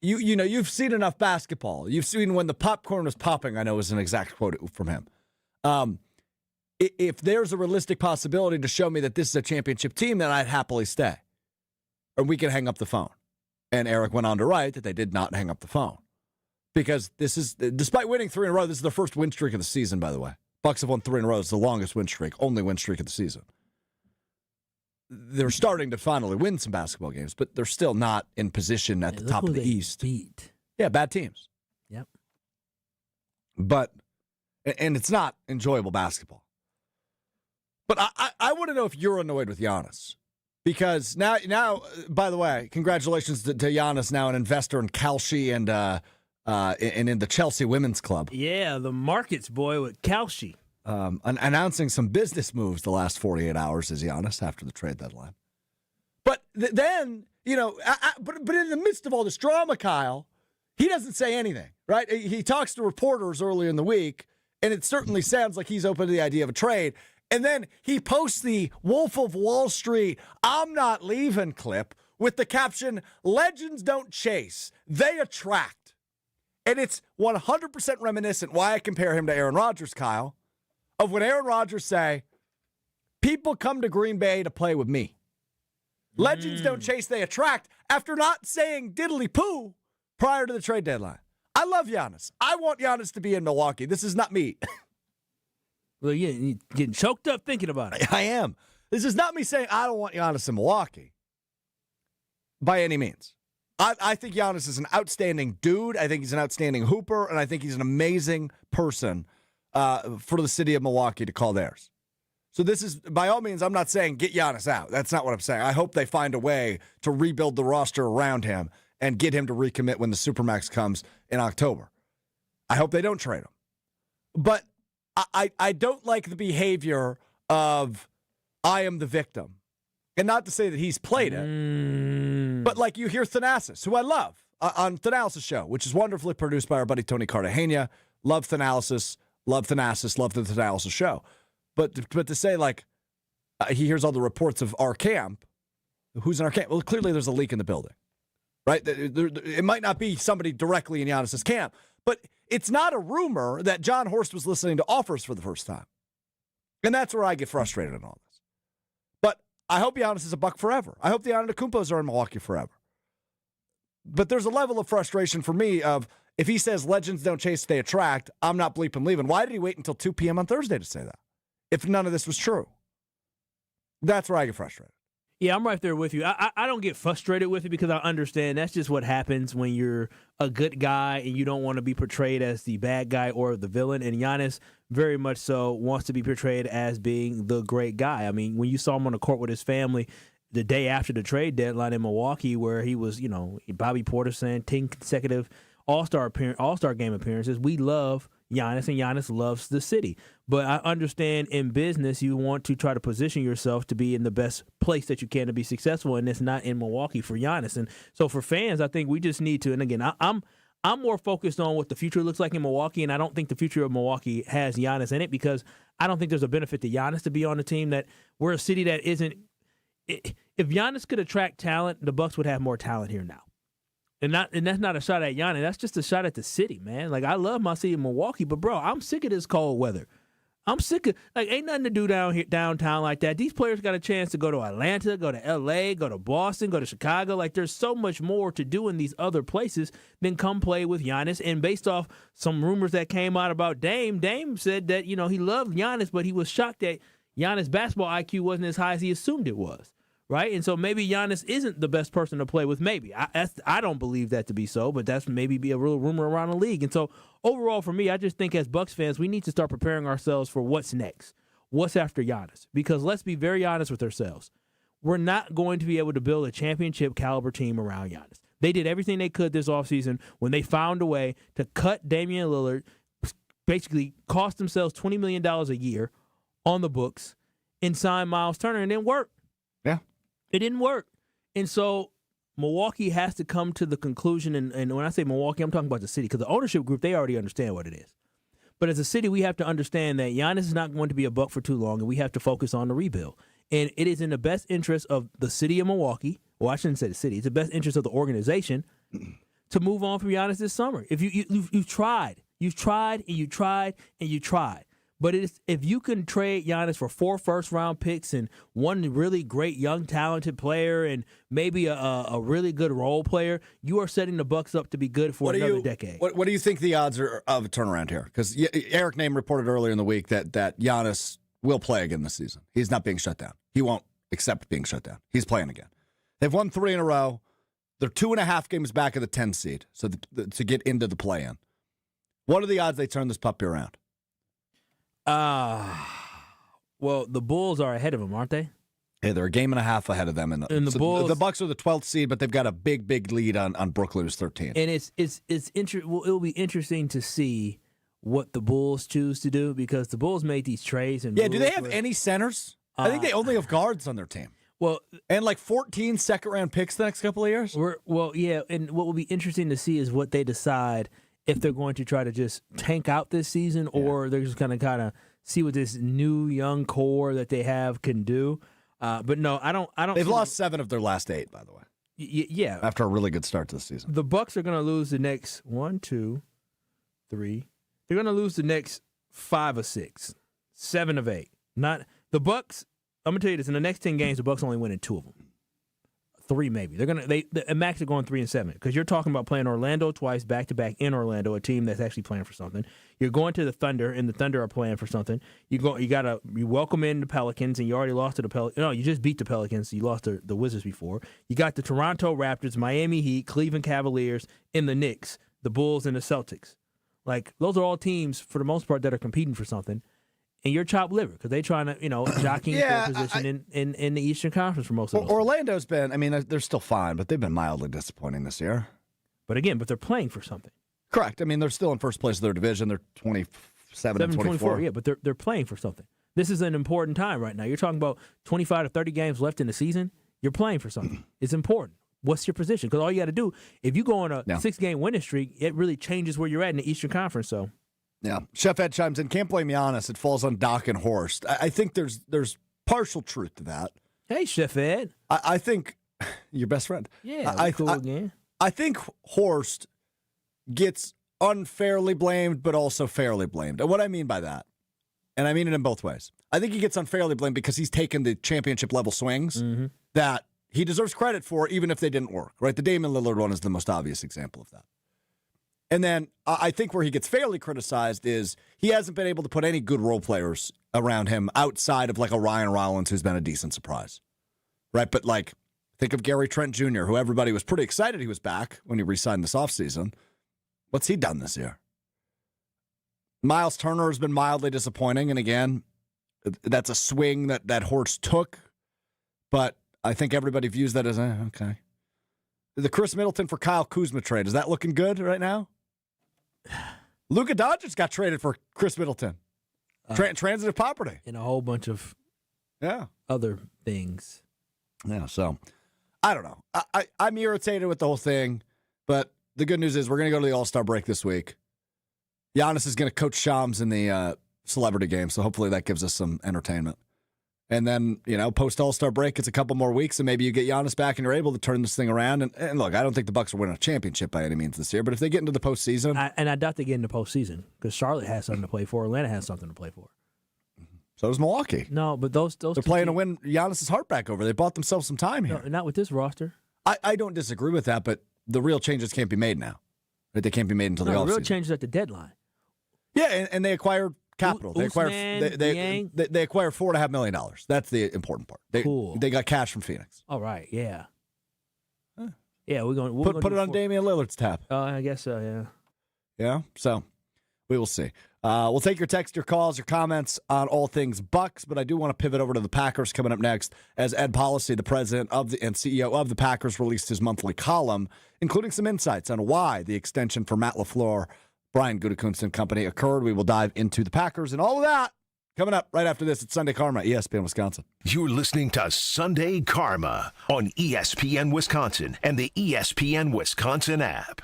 you've seen enough basketball, you've seen when the popcorn is popping, I know is an exact quote from him. If there's a realistic possibility to show me that this is a championship team, then I'd happily stay. Or we can hang up the phone. And Eric went on to write that they did not hang up the phone. Because this is, despite winning 3 in a row, this is their first win streak of the season, by the way. Bucks have won 3 in a row. It's the longest win streak, only win streak of the season. They're starting to finally win some basketball games, but they're still not in position at the top of the East. Beat. Yeah, bad teams. Yep. But, and it's not enjoyable basketball. But I want to know if you're annoyed with Giannis. Because now, by the way, congratulations to Giannis, now an investor in Kalshi and in the Chelsea Women's Club. Yeah, the markets boy with Kalshi. Announcing some business moves the last 48 hours is Giannis after the trade deadline. But then, but in the midst of all this drama, Kyle, he doesn't say anything, right? He talks to reporters earlier in the week, and it certainly sounds like he's open to the idea of a trade. And then he posts the Wolf of Wall Street, I'm not leaving clip with the caption, legends don't chase, they attract. And it's 100% reminiscent why I compare him to Aaron Rodgers, Kyle, of when Aaron Rodgers say, people come to Green Bay to play with me. Legends don't chase, they attract, after not saying diddly poo prior to the trade deadline. I love Giannis. I want Giannis to be in Milwaukee. This is not me. Well, you're getting choked up thinking about it. I am. This is not me saying I don't want Giannis in Milwaukee by any means. I think Giannis is an outstanding dude. I think he's an outstanding hooper, and I think he's an amazing person for the city of Milwaukee to call theirs. So this is, by all means, I'm not saying get Giannis out. That's not what I'm saying. I hope they find a way to rebuild the roster around him and get him to recommit when the Supermax comes in October. I hope they don't trade him. But I don't like the behavior of I am the victim. And not to say that he's played it, but like you hear Thanasis, who I love, on Thanasis' show, which is wonderfully produced by our buddy Tony Cartagena. Love Thanasis, love Thanasis, love the Thanasis show. But to say, like, he hears all the reports of our camp. Who's in our camp? Well, clearly there's a leak in the building, right? It might not be somebody directly in Giannis' camp, but it's not a rumor that John Horst was listening to offers for the first time. And that's where I get frustrated in all this. But I hope Giannis is a Buck forever. I hope the Antetokounmpos are in Milwaukee forever. But there's a level of frustration for me of, if he says legends don't chase, they attract, I'm not bleeping leaving. Why did he wait until 2 p.m. on Thursday to say that, if none of this was true? That's where I get frustrated. Yeah, I'm right there with you. I don't get frustrated with it because I understand that's just what happens when you're a good guy and you don't want to be portrayed as the bad guy or the villain. And Giannis very much so wants to be portrayed as being the great guy. I mean, when you saw him on the court with his family the day after the trade deadline in Milwaukee, where he was, Bobby Porter saying 10 consecutive All-Star game appearances. We love Giannis, and Giannis loves the city. But I understand in business you want to try to position yourself to be in the best place that you can to be successful, and it's not in Milwaukee for Giannis. And so for fans, I think we just need to, and again, I'm more focused on what the future looks like in Milwaukee, and I don't think the future of Milwaukee has Giannis in it because I don't think there's a benefit to Giannis to be on a team that we're a city that isn't. If Giannis could attract talent, the Bucks would have more talent here now. And that's not a shot at Giannis. That's just a shot at the city, man. Like, I love my city of Milwaukee, but, bro, I'm sick of this cold weather. I'm sick of, ain't nothing to do downtown like that. These players got a chance to go to Atlanta, go to L.A., go to Boston, go to Chicago. Like, there's so much more to do in these other places than come play with Giannis. And based off some rumors that came out about Dame said that, he loved Giannis, but he was shocked that Giannis' basketball IQ wasn't as high as he assumed it was. Right? And so maybe Giannis isn't the best person to play with. Maybe. I don't believe that to be so, but that's maybe be a real rumor around the league. And so overall for me, I just think as Bucks fans, we need to start preparing ourselves for what's next. What's after Giannis? Because let's be very honest with ourselves. We're not going to be able to build a championship caliber team around Giannis. They did everything they could this offseason when they found a way to cut Damian Lillard, basically cost themselves $20 million a year on the books, and sign Miles Turner, and it didn't work. Yeah. It didn't work. And so Milwaukee has to come to the conclusion, and when I say Milwaukee, I'm talking about the city, because the ownership group, they already understand what it is. But as a city, we have to understand that Giannis is not going to be a Buck for too long, and we have to focus on the rebuild. And it is in the best interest of the city of Milwaukee, well, I shouldn't say the city, it's the best interest of the organization to move on from Giannis this summer. If you've tried, and you tried. But if you can trade Giannis for 4 first-round picks and one really great young talented player and maybe a really good role player, you are setting the Bucks up to be good for another decade. What do you think the odds are of a turnaround here? Because Eric Name reported earlier in the week that Giannis will play again this season. He's not being shut down. He won't accept being shut down. He's playing again. They've won 3 in a row. They're 2.5 games back of the 10 seed, so to get into the play-in. What are the odds they turn this puppy around? Well, the Bulls are ahead of them, aren't they? Yeah, they're a game and a half ahead of them. And the Bulls, the Bucks are the 12th seed, but they've got a big lead on Brooklyn, who's 13. And it'll be interesting to see what the Bulls choose to do because the Bulls made these trades. And do they have any centers? I think they only have guards on their team. Well, and like 14 second-round picks the next couple of years. And what will be interesting to see is what they decide. If they're going to try to just tank out this season, or they're just going to kind of see what this new young core that they have can do. But no, I don't. They've lost 7 of their last 8, by the way. Yeah, after a really good start to the season. The Bucks are going to lose the next 1, 2, 3. They're going to lose the next 5 of 6, 7 of 8. Not the Bucks. I'm going to tell you this: in the next 10 games, the Bucks only win in 2 of them. 3 maybe. They max are going 3-7 because you're talking about playing Orlando twice back to back in Orlando, a team that's actually playing for something. You're going to the Thunder, and the Thunder are playing for something. You welcome in the Pelicans, and you already lost to the Pelicans. No, you just beat the Pelicans. So you lost to the Wizards before. You got the Toronto Raptors, Miami Heat, Cleveland Cavaliers, and the Knicks, the Bulls, and the Celtics. Like those are all teams for the most part that are competing for something. And you're chopped liver because they're trying to, jockeying for a position in the Eastern Conference for most of them. Orlando's been, they're still fine, but they've been mildly disappointing this year. But they're playing for something. Correct. They're still in first place of their division. They're 27 and 24. Yeah, but they're playing for something. This is an important time right now. You're talking about 25 to 30 games left in the season. You're playing for something. It's important. What's your position? Because all you got to do, if you go on a 6-game winning streak, it really changes where you're at in the Eastern Conference. So, yeah. Chef Ed chimes in, can't blame Giannis. It falls on Doc and Horst. I think there's partial truth to that. Hey, Chef Ed. I think your best friend. Yeah, cool again. I think Horst gets unfairly blamed, but also fairly blamed. And what I mean by that, and I mean it in both ways, I think he gets unfairly blamed because he's taken the championship level swings that he deserves credit for, even if they didn't work, right? The Damian Lillard one is the most obvious example of that. And then I think where he gets fairly criticized is he hasn't been able to put any good role players around him outside of like a Ryan Rollins, who's been a decent surprise, right? But like, think of Gary Trent Jr., who everybody was pretty excited he was back when he re-signed this offseason. What's he done this year? Miles Turner has been mildly disappointing, and again, that's a swing that Horst took, but I think everybody views that as, okay. The Chris Middleton for Kyle Kuzma trade, is that looking good right now? Luka Doncic got traded for Chris Middleton. Transitive property. And a whole bunch of other things. Yeah, so I don't know. I'm irritated with the whole thing, but the good news is we're going to go to the All-Star break this week. Giannis is going to coach Shams in the celebrity game, so hopefully that gives us some entertainment. And then, post All-Star break, it's a couple more weeks, and maybe you get Giannis back and you're able to turn this thing around. And look, I don't think the Bucks will win a championship by any means this year, but if they get into the postseason. I doubt they get into postseason because Charlotte has something to play for. Atlanta has something to play for. So does Milwaukee. No, but those they're playing to win Giannis' heart back over. They bought themselves some time here. No, not with this roster. I don't disagree with that, but the real changes can't be made now. Right? They can't be made until the offseason. The real changes at the deadline. Yeah, and they acquired capital. They acquired $4.5 million. That's the important part. They got cash from Phoenix. All right, yeah. Yeah, we're going to put it on Damian Lillard's tab. I guess so, yeah. Yeah, so we will see. We'll take your text, your calls, your comments on all things Bucks, but I do want to pivot over to the Packers coming up next as Ed Policy, the president and CEO of the Packers, released his monthly column, including some insights on why the extension for Matt LaFleur, Brian Gutekunst and company occurred. We will dive into the Packers and all of that coming up right after this. It's Sunday Karma, ESPN Wisconsin. You're listening to Sunday Karma on ESPN Wisconsin and the ESPN Wisconsin app.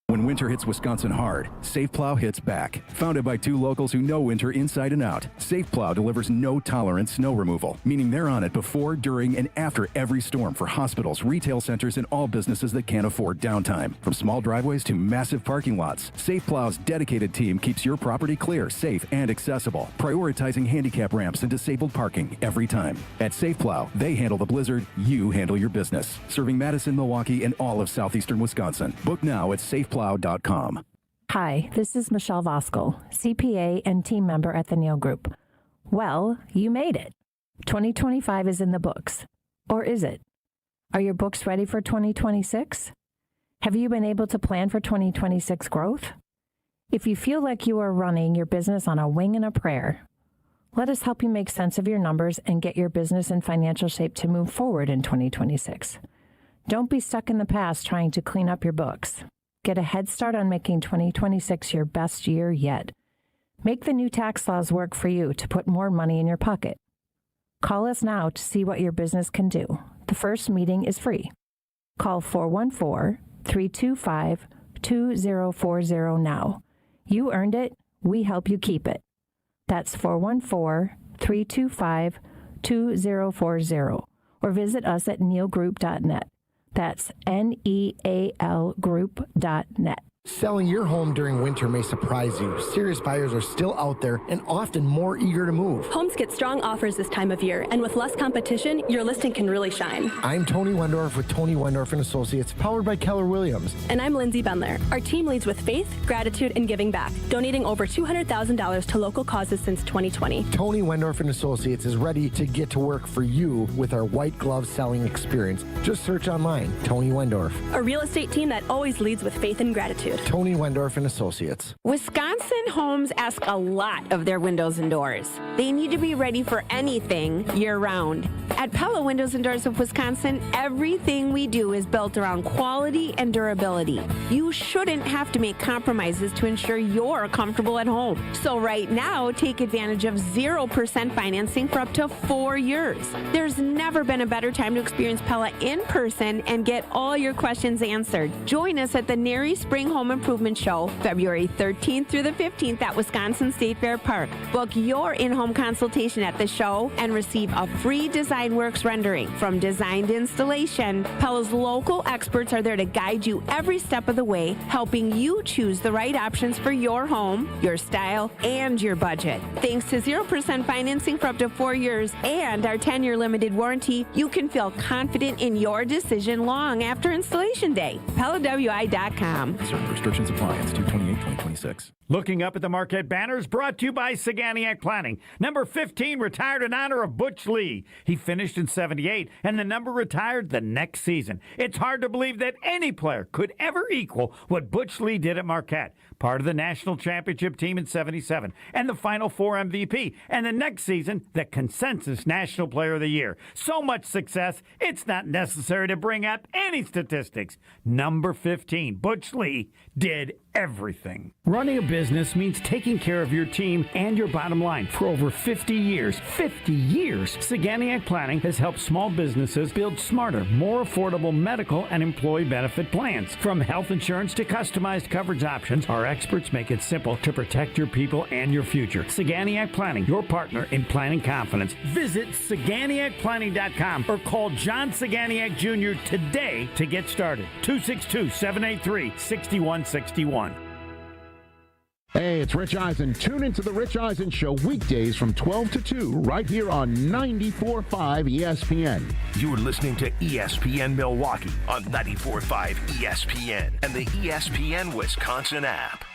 When winter hits Wisconsin hard, Safe Plow hits back. Founded by two locals who know winter inside and out, Safe Plow delivers no-tolerance snow removal, meaning they're on it before, during, and after every storm for hospitals, retail centers, and all businesses that can't afford downtime. From small driveways to massive parking lots, Safe Plow's dedicated team keeps your property clear, safe, and accessible, prioritizing handicap ramps and disabled parking every time. At Safe Plow, they handle the blizzard, you handle your business. Serving Madison, Milwaukee, and all of southeastern Wisconsin. Book now at safeplow.com. Hi, this is Michelle Voskel, CPA and team member at the Neal Group. Well, you made it. 2025 is in the books. Or is it? Are your books ready for 2026? Have you been able to plan for 2026 growth? If you feel like you are running your business on a wing and a prayer, let us help you make sense of your numbers and get your business in financial shape to move forward in 2026. Don't be stuck in the past trying to clean up your books. Get a head start on making 2026 your best year yet. Make the new tax laws work for you to put more money in your pocket. Call us now to see what your business can do. The first meeting is free. Call 414-325-2040 now. You earned it. We help you keep it. That's 414-325-2040. Or visit us at nealgroup.net. That's NEAL Group.net. Selling your home during winter may surprise you. Serious buyers are still out there and often more eager to move. Homes get strong offers this time of year, and with less competition, your listing can really shine. I'm Tony Wendorf with Tony Wendorf & Associates, powered by Keller Williams. And I'm Lindsay Bendler. Our team leads with faith, gratitude, and giving back, donating over $200,000 to local causes since 2020. Tony Wendorf & Associates is ready to get to work for you with our white glove selling experience. Just search online, Tony Wendorf. A real estate team that always leads with faith and gratitude. Tony Wendorf and Associates. Wisconsin homes ask a lot of their windows and doors. They need to be ready for anything year-round. At Pella Windows and Doors of Wisconsin, everything we do is built around quality and durability. You shouldn't have to make compromises to ensure you're comfortable at home. So right now, take advantage of 0% financing for up to 4 years. There's never been a better time to experience Pella in person and get all your questions answered. Join us at the NARI Spring Home Improvement Show, February 13th through the 15th at Wisconsin State Fair Park. Book your in-home consultation at the show and receive a free Design Works rendering. From design to installation, Pella's local experts are there to guide you every step of the way, helping you choose the right options for your home, your style, and your budget. Thanks to 0% financing for up to 4 years and our 10-year limited warranty, you can feel confident in your decision long after installation day. PellaWI.com. Certain restrictions apply. It's 2/28/2026. Looking up at the Marquette banners, brought to you by Saganiac Planning. Number 15 retired in honor of Butch Lee. He finished in 78, and the number retired the next season. It's hard to believe that any player could ever equal what Butch Lee did at Marquette. Part of the national championship team in 77, and the Final Four MVP, and the next season, the consensus National Player of the Year. So much success, it's not necessary to bring up any statistics. Number 15, Butch Lee, did everything. Running a business means taking care of your team and your bottom line. For over 50 years, Saganiac Planning has helped small businesses build smarter, more affordable medical and employee benefit plans. From health insurance to customized coverage options, our experts make it simple to protect your people and your future. Saganiac Planning, your partner in planning confidence. Visit SaganiacPlanning.com or call John Saganiac Jr. today to get started. 262-783-6161. Hey, it's Rich Eisen. Tune into The Rich Eisen Show weekdays from 12 to 2 right here on 94.5 ESPN. You're listening to ESPN Milwaukee on 94.5 ESPN and the ESPN Wisconsin app.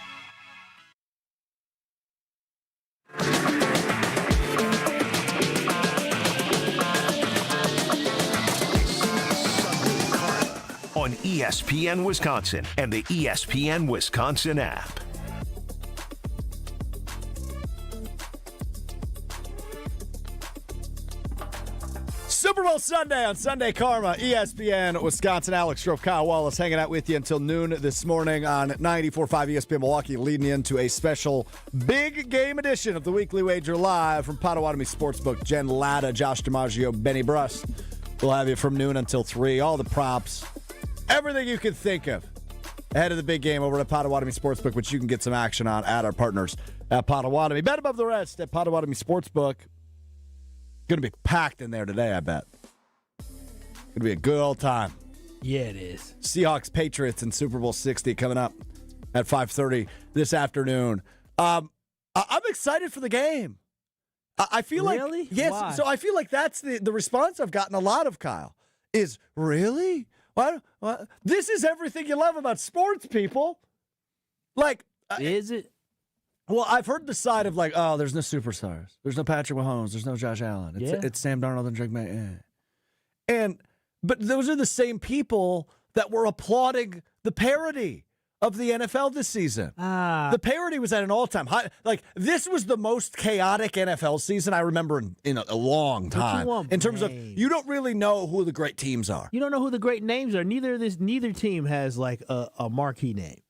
On ESPN Wisconsin and the ESPN Wisconsin app. Super Bowl Sunday on Sunday Karma, ESPN Wisconsin. Alex Strofe, Kyle Wallace hanging out with you until noon this morning on 94.5 ESPN Milwaukee, leading you into a special big game edition of the Weekly Wager live from Potawatomi Sportsbook. Jen Latta, Josh DiMaggio, Benny Bruss. We'll have you from noon until 3. All the props, everything you can think of ahead of the big game over at Potawatomi Sportsbook, which you can get some action on at our partners at Potawatomi. Bet above the rest at Potawatomi Sportsbook. Going to be packed in there today, I bet. Going to be a good old time. Yeah, it is. Seahawks Patriots in Super Bowl 60 coming up at 5:30 this afternoon. I'm excited for the game. I feel really? like yes. Why? So I feel like that's the response I've gotten a lot of, Kyle. Is really what? This is everything you love about sports, people. Like, is it? Well, I've heard the side of like, oh, there's no superstars. There's no Patrick Mahomes. There's no Josh Allen. It's Sam Darnold and Drake May. But those are the same people that were applauding the parody of the NFL this season. The parody was at an all-time high. Like, this was the most chaotic NFL season I remember in a long time. In terms of, you don't really know who the great teams are. You don't know who the great names are. Neither team has like a marquee name.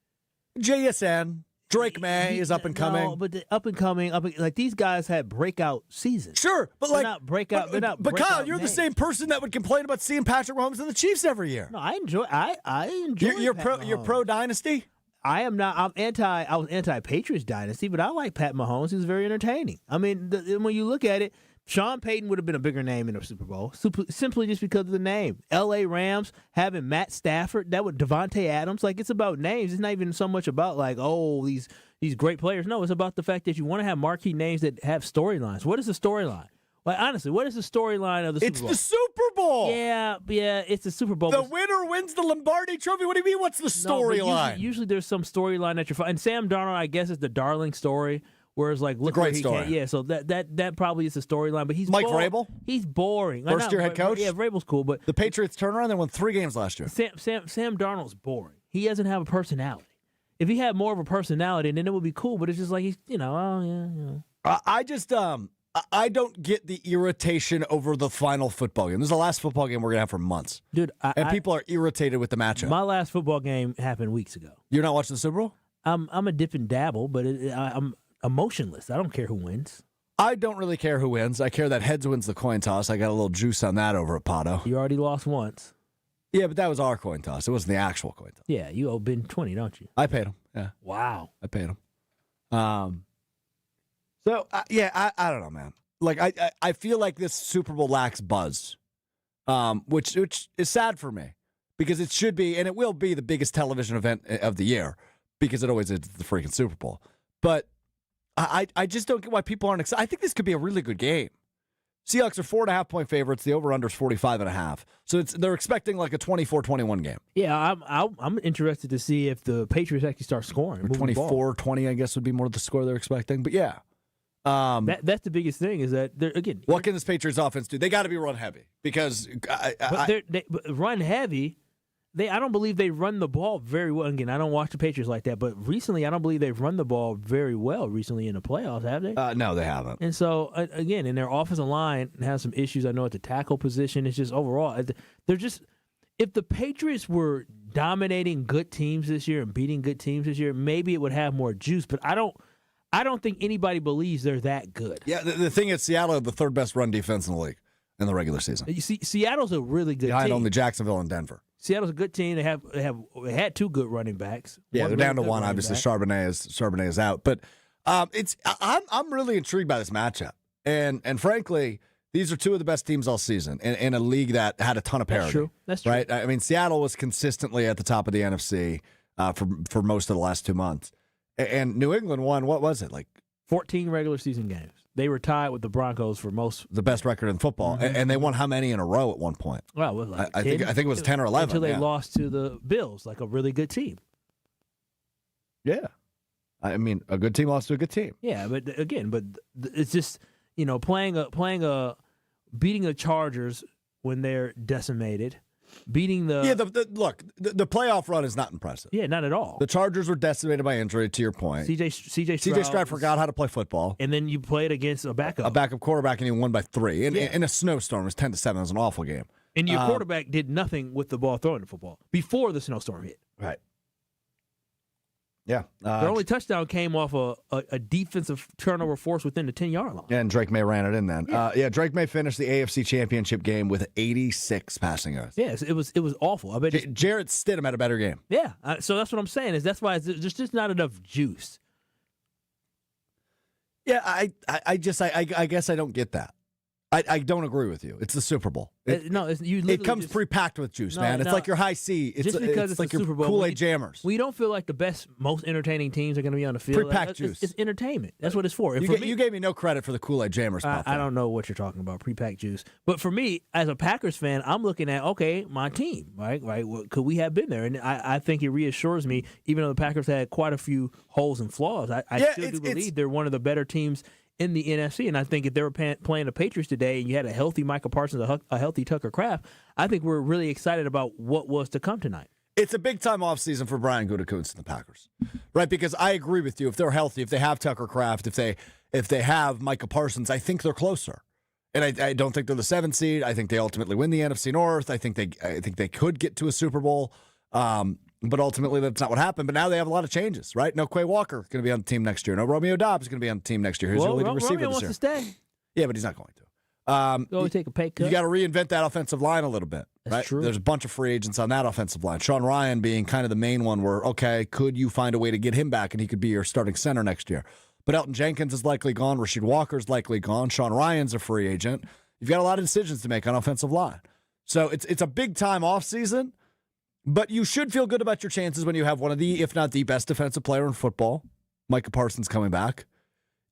JSN. Drake May is up and coming. No, but the up and coming, like these guys had breakout seasons. Sure, but they're not breakout. But Kyle, you're the same person that would complain about seeing Patrick Mahomes and the Chiefs every year. No, I enjoy. I enjoy. You're pro dynasty. I am not. I was anti Patriots dynasty, but I like Pat Mahomes. He was very entertaining. I mean, when you look at it, Sean Payton would have been a bigger name in the Super Bowl, simply just because of the name. L.A. Rams having Matt Stafford, that with Devontae Adams, like it's about names. It's not even so much about like, oh, these great players. No, it's about the fact that you want to have marquee names that have storylines. What is the storyline? Like honestly, what is the storyline of the Super Bowl? It's the Super Bowl. Yeah, it's the Super Bowl. The winner wins the Lombardi Trophy. What do you mean? What's the storyline? Usually there's some storyline that you're. And Sam Darnold, I guess, is the darling story. Whereas, like, look, great story. Yeah, so that probably is the storyline. But he's Mike Vrabel. He's boring. First-year head coach. Yeah, Vrabel's cool, but the Patriots turnaround. They won 3 games last year. Sam Darnold's boring. He doesn't have a personality. If he had more of a personality, then it would be cool. But it's just like he's, I just I don't get the irritation over the final football game. This is the last football game we're gonna have for months, dude. People are irritated with the matchup. My last football game happened weeks ago. You're not watching the Super Bowl? I'm a dip and dabble, but I'm emotionless. I don't care who wins. I don't really care who wins. I care that heads wins the coin toss. I got a little juice on that over at Pato. You already lost once. Yeah, but that was our coin toss. It wasn't the actual coin toss. Yeah, you owe Ben 20, don't you? I paid him. Yeah. Wow. I paid him. So I don't know, man. Like I feel like this Super Bowl lacks buzz, which is sad for me because it should be and it will be the biggest television event of the year because it always is the freaking Super Bowl. But I just don't get why people aren't excited. I think this could be a really good game. Seahawks are 4.5-point favorites. The over/under is 45.5. So they're expecting like a 24-21 game. Yeah, I'm interested to see if the Patriots actually start scoring. 24-20, I guess, would be more the score they're expecting. But yeah. That's the biggest thing is that what can this Patriots offense do? They got to be run heavy because they run heavy. I don't believe they run the ball very well. Again, I don't watch the Patriots like that, but recently I don't believe they've run the ball very well recently in the playoffs, have they? No, they haven't. And so again, in their offensive line has some issues. I know at the tackle position, it's just overall they're just. If the Patriots were dominating good teams this year and beating good teams this year, maybe it would have more juice. But I don't think anybody believes they're that good. Yeah, the thing is, Seattle had the third best run defense in the league in the regular season. You see, Seattle's a really good behind team. only Jacksonville and Denver. Seattle's a good team. They had two good running backs. Yeah, they're down to one. Obviously, Charbonnet is out, but I'm really intrigued by this matchup, and frankly, these are two of the best teams all season in a league that had a ton of parity. That's true. Right? I mean, Seattle was consistently at the top of the NFC for most of the last 2 months. And New England won, what was it, like 14 regular season games. They were tied with the Broncos for the best record in football. Mm-hmm. And they won how many in a row at one point? Well, it was like I think it was 10 or 11. Until they lost to the Bills, like a really good team. Yeah. I mean, a good team lost to a good team. Yeah, but it's just, beating the Chargers when they're decimated. Beating the the playoff run is not impressive. Yeah, not at all. The Chargers were decimated by injury. To your point, CJ Stroud forgot how to play football, and then you played against a backup quarterback, and he won by 3. And in a snowstorm, it was 10-7. It was an awful game. And your quarterback did nothing with the ball throwing the football before the snowstorm hit. Right. Yeah. Their only touchdown came off a defensive turnover force within the 10-yard line. And Drake May ran it in then. Yeah. Drake May finished the AFC Championship game with 86 passing yards. Yes, it was awful. I bet Jarrett Stidham had a better game. Yeah. So that's what I'm saying is that's why there's just not enough juice. Yeah, I guess I don't get that. I don't agree with you. It's the Super Bowl. It comes pre-packed with juice, man. It's like your high C. It's like your Super Bowl, Kool-Aid jammers. We don't feel like the best, most entertaining teams are going to be on the field. Pre-packed juice. It's entertainment. That's what it's for. You gave me no credit for the Kool-Aid jammers. I don't know what you're talking about, pre-packed juice. But for me, as a Packers fan, I'm looking at, okay, my team, right? Well, could we have been there? And I think it reassures me, even though the Packers had quite a few holes and flaws, I still do believe they're one of the better teams in the NFC, and I think if they were playing the Patriots today and you had a healthy Micah Parsons, a healthy Tucker Kraft, I think we're really excited about what was to come tonight. It's a big-time offseason for Brian Gutekunst and the Packers, right? Because I agree with you. If they're healthy, if they have Tucker Kraft, if they have Micah Parsons, I think they're closer. And I don't think they're the 7th seed. I think they ultimately win the NFC North. I think they could get to a Super Bowl. But ultimately, that's not what happened. But now they have a lot of changes, right? No Quay Walker going to be on the team next year. No Romeo Doubs is going to be on the team next year. Who's your leading receiver Romeo this wants year? To stay. Yeah, but he's not going to. Go take a pay cut. You got to reinvent that offensive line a little bit. That's right? true. There's a bunch of free agents on that offensive line. Sean Ryan being kind of the main one where, okay, could you find a way to get him back and he could be your starting center next year? But Elton Jenkins is likely gone. Rasheed Walker's likely gone. Sean Ryan's a free agent. You've got a lot of decisions to make on offensive line. So it's a big-time offseason. But you should feel good about your chances when you have one of the, if not the best defensive player in football, Micah Parsons coming back.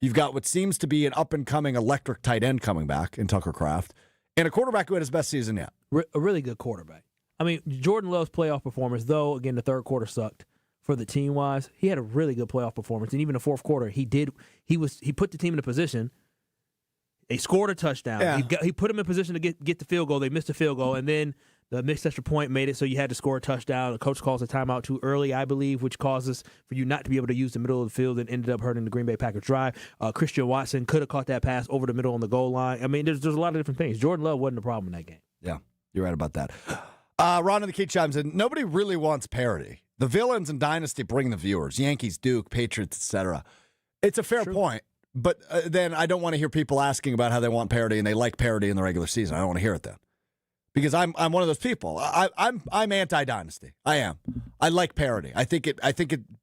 You've got what seems to be an up-and-coming electric tight end coming back in Tucker Kraft, and a quarterback who had his best season yet. A really good quarterback. I mean, Jordan Love's playoff performance, though, again, the third quarter sucked for the team-wise. He had a really good playoff performance, and even the fourth quarter, he put the team in a position. They scored a touchdown. Yeah. He put them in position to get the field goal. They missed the field goal, and then The missed extra point made it so you had to score a touchdown. The coach calls a timeout too early, I believe, which causes for you not to be able to use the middle of the field and ended up hurting the Green Bay Packers drive. Christian Watson could have caught that pass over the middle on the goal line. I mean, there's a lot of different things. Jordan Love wasn't a problem in that game. Yeah, you're right about that. Ron in the Key chimes in. Nobody really wants parity. The villains in Dynasty bring the viewers. Yankees, Duke, Patriots, etc. It's a fair point, but then I don't want to hear people asking about how they want parity and they like parity in the regular season. I don't want to hear it then. Because I'm one of those people. I'm anti-dynasty. I am. I like parity. I think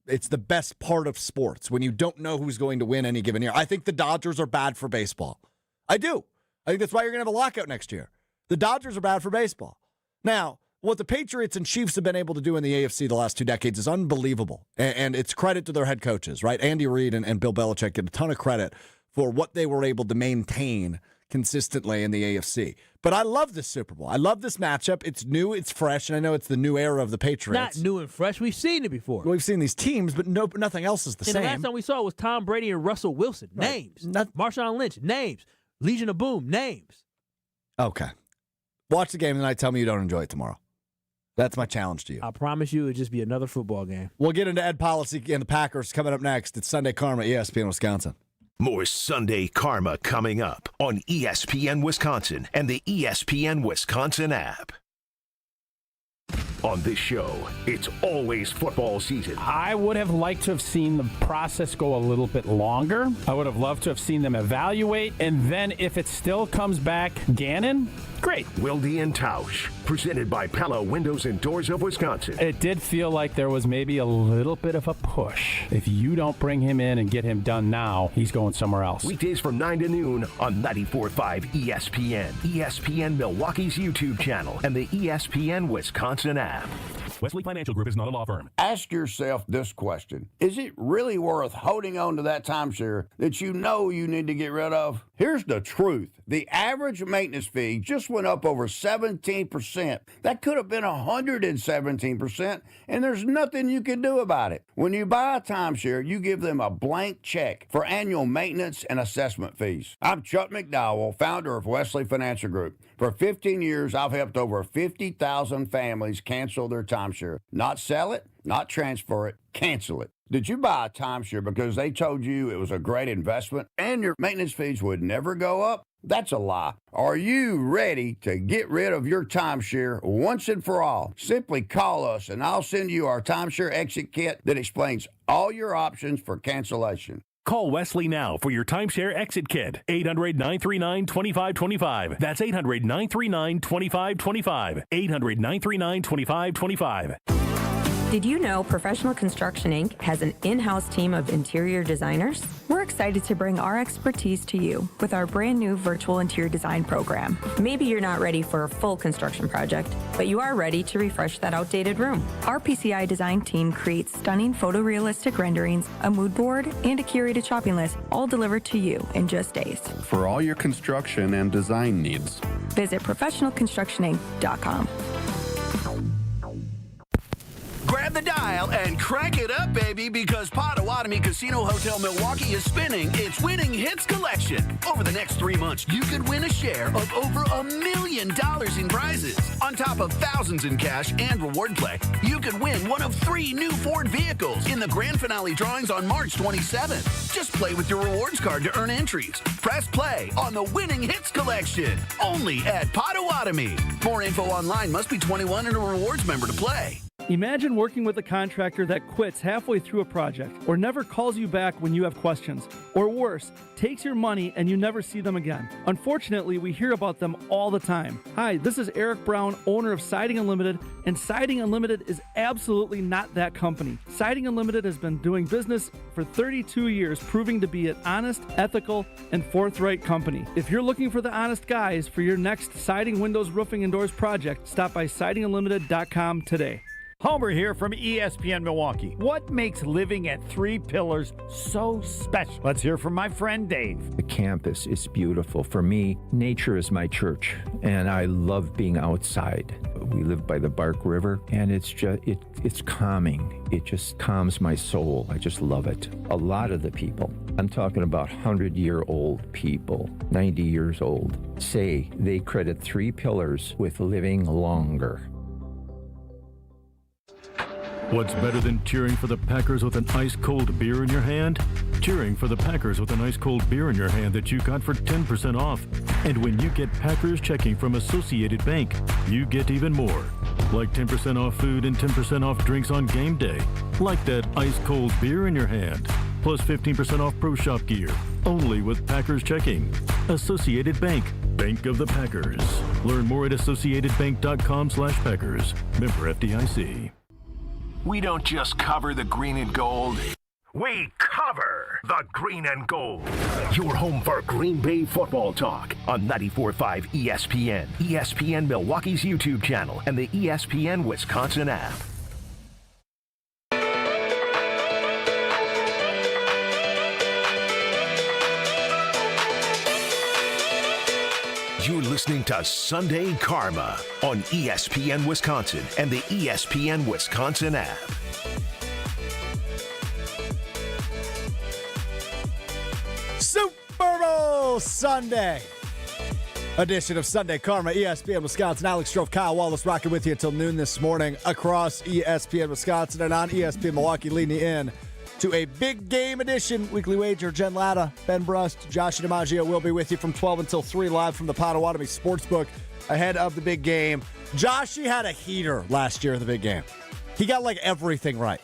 it's the best part of sports when you don't know who's going to win any given year. I think the Dodgers are bad for baseball. I do. I think that's why you're going to have a lockout next year. The Dodgers are bad for baseball. Now, what the Patriots and Chiefs have been able to do in the AFC the last 2 decades is unbelievable. And it's credit to their head coaches, right? Andy Reid and Bill Belichick get a ton of credit for what they were able to maintain consistently in the AFC. But I love this Super Bowl. I love this matchup. It's new, it's fresh, and I know it's the new era of the Patriots. Not new and fresh. We've seen it before. We've seen these teams, but nothing else is the same. The last time we saw it was Tom Brady and Russell Wilson. Right. Names. Marshawn Lynch. Names. Legion of Boom. Names. Okay. Watch the game tonight. Tell me you don't enjoy it tomorrow. That's my challenge to you. I promise you it'll just be another football game. We'll get into Ed Policy and the Packers coming up next. It's Sunday Karma, ESPN Wisconsin. More Sunday Karma coming up on ESPN Wisconsin and the ESPN Wisconsin app. On this show, it's always football season. I would have liked to have seen the process go a little bit longer. I would have loved to have seen them evaluate. And then if it still comes back Gannon, great. Wilde and Tausch, presented by Pella Windows and Doors of Wisconsin. It did feel like there was maybe a little bit of a push. If you don't bring him in and get him done now, he's going somewhere else. Weekdays from 9 to noon on 94.5 ESPN, ESPN Milwaukee's YouTube channel, and the ESPN Wisconsin app. Wesley Financial Group is not a law firm. Ask yourself this question. Is it really worth holding on to that timeshare that you know you need to get rid of? Here's the truth. The average maintenance fee just went up over 17%. That could have been 117%, and there's nothing you can do about it. When you buy a timeshare, you give them a blank check for annual maintenance and assessment fees. I'm Chuck McDowell, founder of Wesley Financial Group. For 15 years, I've helped over 50,000 families cancel their timeshare. Not sell it, not transfer it, cancel it. Did you buy a timeshare because they told you it was a great investment and your maintenance fees would never go up? That's a lie. Are you ready to get rid of your timeshare once and for all? Simply call us and I'll send you our timeshare exit kit that explains all your options for cancellation. Call Wesley now for your timeshare exit kit. 800-939-2525. That's 800-939-2525. 800-939-2525. Did you know Professional Construction Inc. has an in-house team of interior designers? We're excited to bring our expertise to you with our brand new virtual interior design program. Maybe you're not ready for a full construction project, but you are ready to refresh that outdated room. Our PCI design team creates stunning photorealistic renderings, a mood board, and a curated shopping list, all delivered to you in just days. For all your construction and design needs, visit professionalconstructioninc.com. Grab the dial and crank it up, baby, because Potawatomi Casino Hotel Milwaukee is spinning its Winning Hits collection. Over the next 3 months, you could win a share of over $1 million in prizes. On top of thousands in cash and reward play, you could win one of 3 new Ford vehicles in the grand finale drawings on March 27th. Just play with your rewards card to earn entries. Press play on the Winning Hits collection, only at Potawatomi. More info online. Must be 21 and a rewards member to play. Imagine working with a contractor that quits halfway through a project or never calls you back when you have questions, or worse, takes your money and you never see them again. Unfortunately, we hear about them all the time. Hi, this is Eric Brown, owner of Siding Unlimited, and Siding Unlimited is absolutely not that company. Siding Unlimited has been doing business for 32 years, proving to be an honest, ethical, and forthright company. If you're looking for the honest guys for your next siding, windows, roofing, and doors project, stop by sidingunlimited.com today. Homer here from ESPN Milwaukee. What makes living at Three Pillars so special? Let's hear from my friend Dave. The campus is beautiful. For me, nature is my church, and I love being outside. We live by the Bark River, and it's calming. It just calms my soul. I just love it. A lot of the people I'm talking about 100-year-old people, 90 years old, say they credit 3 pillars with living longer. What's better than cheering for the Packers with an ice-cold beer in your hand? Cheering for the Packers with an ice-cold beer in your hand that you got for 10% off. And when you get Packers checking from Associated Bank, you get even more. Like 10% off food and 10% off drinks on game day. Like that ice-cold beer in your hand. Plus 15% off Pro Shop gear. Only with Packers checking. Associated Bank. Bank of the Packers. Learn more at associatedbank.com/Packers. Member FDIC. We don't just cover the green and gold. We cover the green and gold. Your home for Green Bay football talk on 94.5 ESPN, ESPN Milwaukee's YouTube channel, and the ESPN Wisconsin app. You're listening to Sunday Karma on ESPN Wisconsin and the ESPN Wisconsin app. Super Bowl Sunday edition of Sunday Karma, ESPN Wisconsin. Alex Strofe, Kyle Wallace rocking with you until noon this morning across ESPN Wisconsin and on ESPN Milwaukee, leading you in to a big game edition. Weekly Wager, Jen Latta, Ben Brust, Josh DiMaggio will be with you from 12 until 3 live from the Potawatomi Sportsbook ahead of the big game. Joshy had a heater last year in the big game. He got like everything right.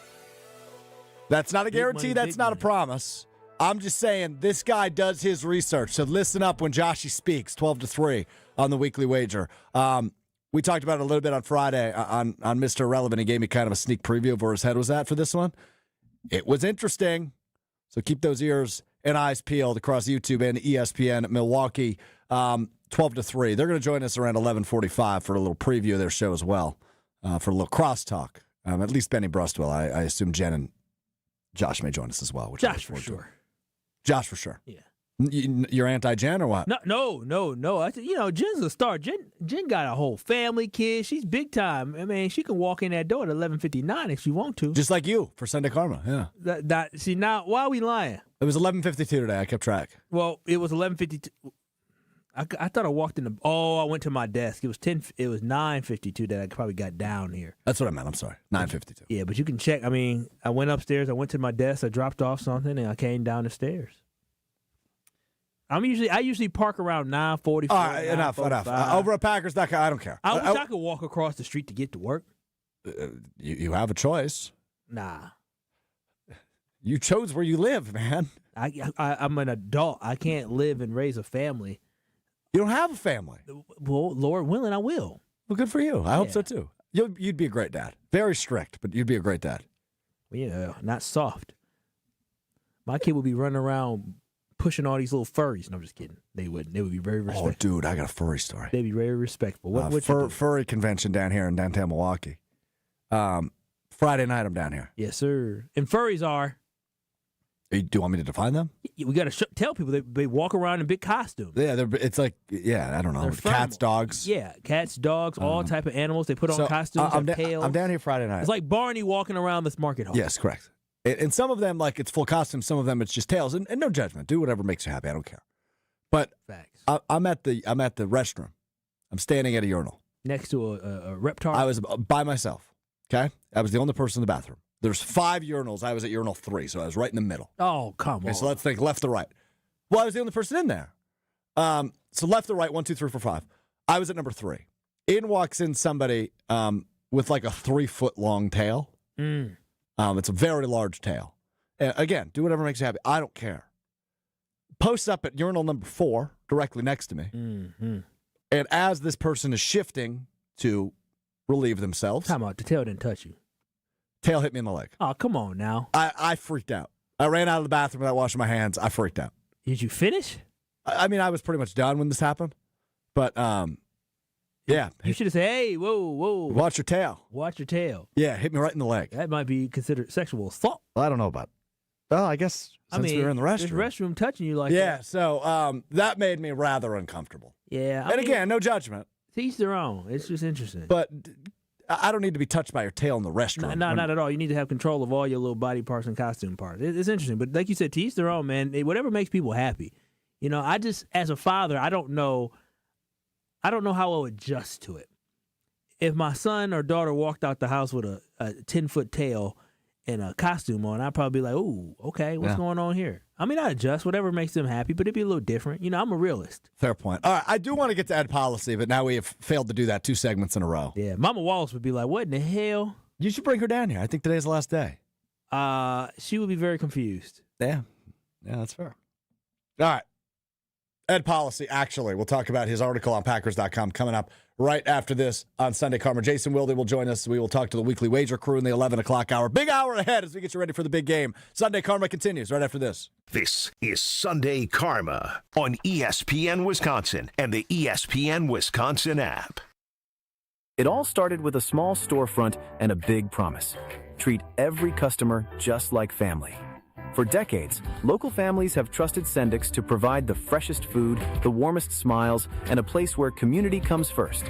That's not a guarantee. That's not a promise. I'm just saying this guy does his research. So listen up when Joshy speaks, 12 to 3 on the Weekly Wager. We talked about it a little bit on Friday on Mr. Irrelevant. He gave me kind of a sneak preview of where his head was at for this one. It was interesting, so keep those ears and eyes peeled across YouTube and ESPN Milwaukee, 12 to 3. They're going to join us around 11:45 for a little preview of their show as well, for a little crosstalk. At least Benny Brust will. I assume Jen and Josh may join us as well. Which Josh for sure. Josh for sure. Yeah. You're anti-Jen or what? No. I said, Jen's a star. Jen got a whole family, kids. She's big time. I mean, she can walk in that door at 11:59 if she want to. Just like you for Sunday Karma, yeah. See, now, why are we lying? It was 11:52 today. I kept track. Well, it was 11:52. I thought I walked in I went to my desk. It was 9:52 that I probably got down here. That's what I meant. I'm sorry. 9:52. Yeah, but you can check. I mean, I went upstairs. I went to my desk. I dropped off something, and I came down the stairs. I usually park around 9:40. All right, enough. Over at Packers.com, I don't care. I wish I could walk across the street to get to work. You have a choice. Nah. You chose where you live, man. I'm an adult. I can't live and raise a family. You don't have a family. Well, Lord willing, I will. Well, good for you. I hope so, too. You'd be a great dad. Very strict, but you'd be a great dad. Yeah, not soft. My kid would be running around pushing all these little furries. No, I'm just kidding. They wouldn't. They would be very respectful. Oh, dude, I got a furry story. They'd be very respectful. What furry convention down here in downtown Milwaukee. Friday night, I'm down here. Yes, sir. And furries are. Do you want me to define them? We got to tell people they walk around in big costumes. Yeah, it's like, I don't know. Cats, dogs. Yeah, cats, dogs, all type of animals. They put on costumes and tails. I'm down here Friday night. It's like Barney walking around this market hall. Yes, correct. And some of them, like, it's full costumes. Some of them, it's just tails. And no judgment. Do whatever makes you happy. I don't care. But facts. I'm at the restroom. I'm standing at a urinal. Next to a reptile? I was by myself, okay? I was the only person in the bathroom. There's 5 urinals. I was at urinal 3, so I was right in the middle. Oh, come on. Okay, so let's think left to right. Well, I was the only person in there. So left to right, 1, 2, 3, 4, 5. I was at number 3. In walks in somebody with like a 3-foot-long tail. It's a very large tail. Again, do whatever makes you happy. I don't care. Posts up at urinal number 4, directly next to me. Mm-hmm. And as this person is shifting to relieve themselves. Time out. The tail didn't touch you. Tail hit me in the leg. Oh, come on now. I freaked out. I ran out of the bathroom without washing my hands. I freaked out. Did you finish? I mean, I was pretty much done when this happened. But, yeah. You should have said, hey, whoa. Watch your tail. Watch your tail. Yeah, hit me right in the leg. That might be considered sexual assault. Well, I don't know about it. Well, I guess since we were in the restroom. There's restroom touching you like that. Yeah, so that made me rather uncomfortable. Yeah. And again, no judgment. Teach their own. It's just interesting. But I don't need to be touched by your tail in the restroom. No, not at all. You need to have control of all your little body parts and costume parts. It's interesting, but like you said, to each their own, man. Whatever makes people happy. I just, as a father, I don't know how I'll adjust to it. If my son or daughter walked out the house with a 10-foot tail and a costume on, I'd probably be like, "Ooh, okay, what's going on here?" I mean, I adjust whatever makes them happy, but it'd be a little different. I'm a realist. Fair point. All right, I do want to get to Ed Policy, but now we have failed to do that 2 segments in a row. Yeah, Mama Wallace would be like, "What in the hell?" You should bring her down here. I think today's the last day. She would be very confused. Yeah, that's fair. All right. Ed Policy, actually. We'll talk about his article on Packers.com coming up right after this on Sunday Karma. Jason Wilde will join us. We will talk to the Weekly Wager crew in the 11 o'clock hour. Big hour ahead as we get you ready for the big game. Sunday Karma continues right after this. This is Sunday Karma on ESPN Wisconsin and the ESPN Wisconsin app. It all started with a small storefront and a big promise. Treat every customer just like family. For decades, local families have trusted Sendix to provide the freshest food, the warmest smiles, and a place where community comes first.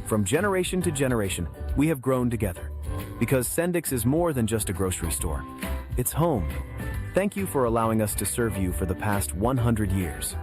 From generation to generation, we have grown together. Because Sendix is more than just a grocery store. It's home. Thank you for allowing us to serve you for the past 100 years.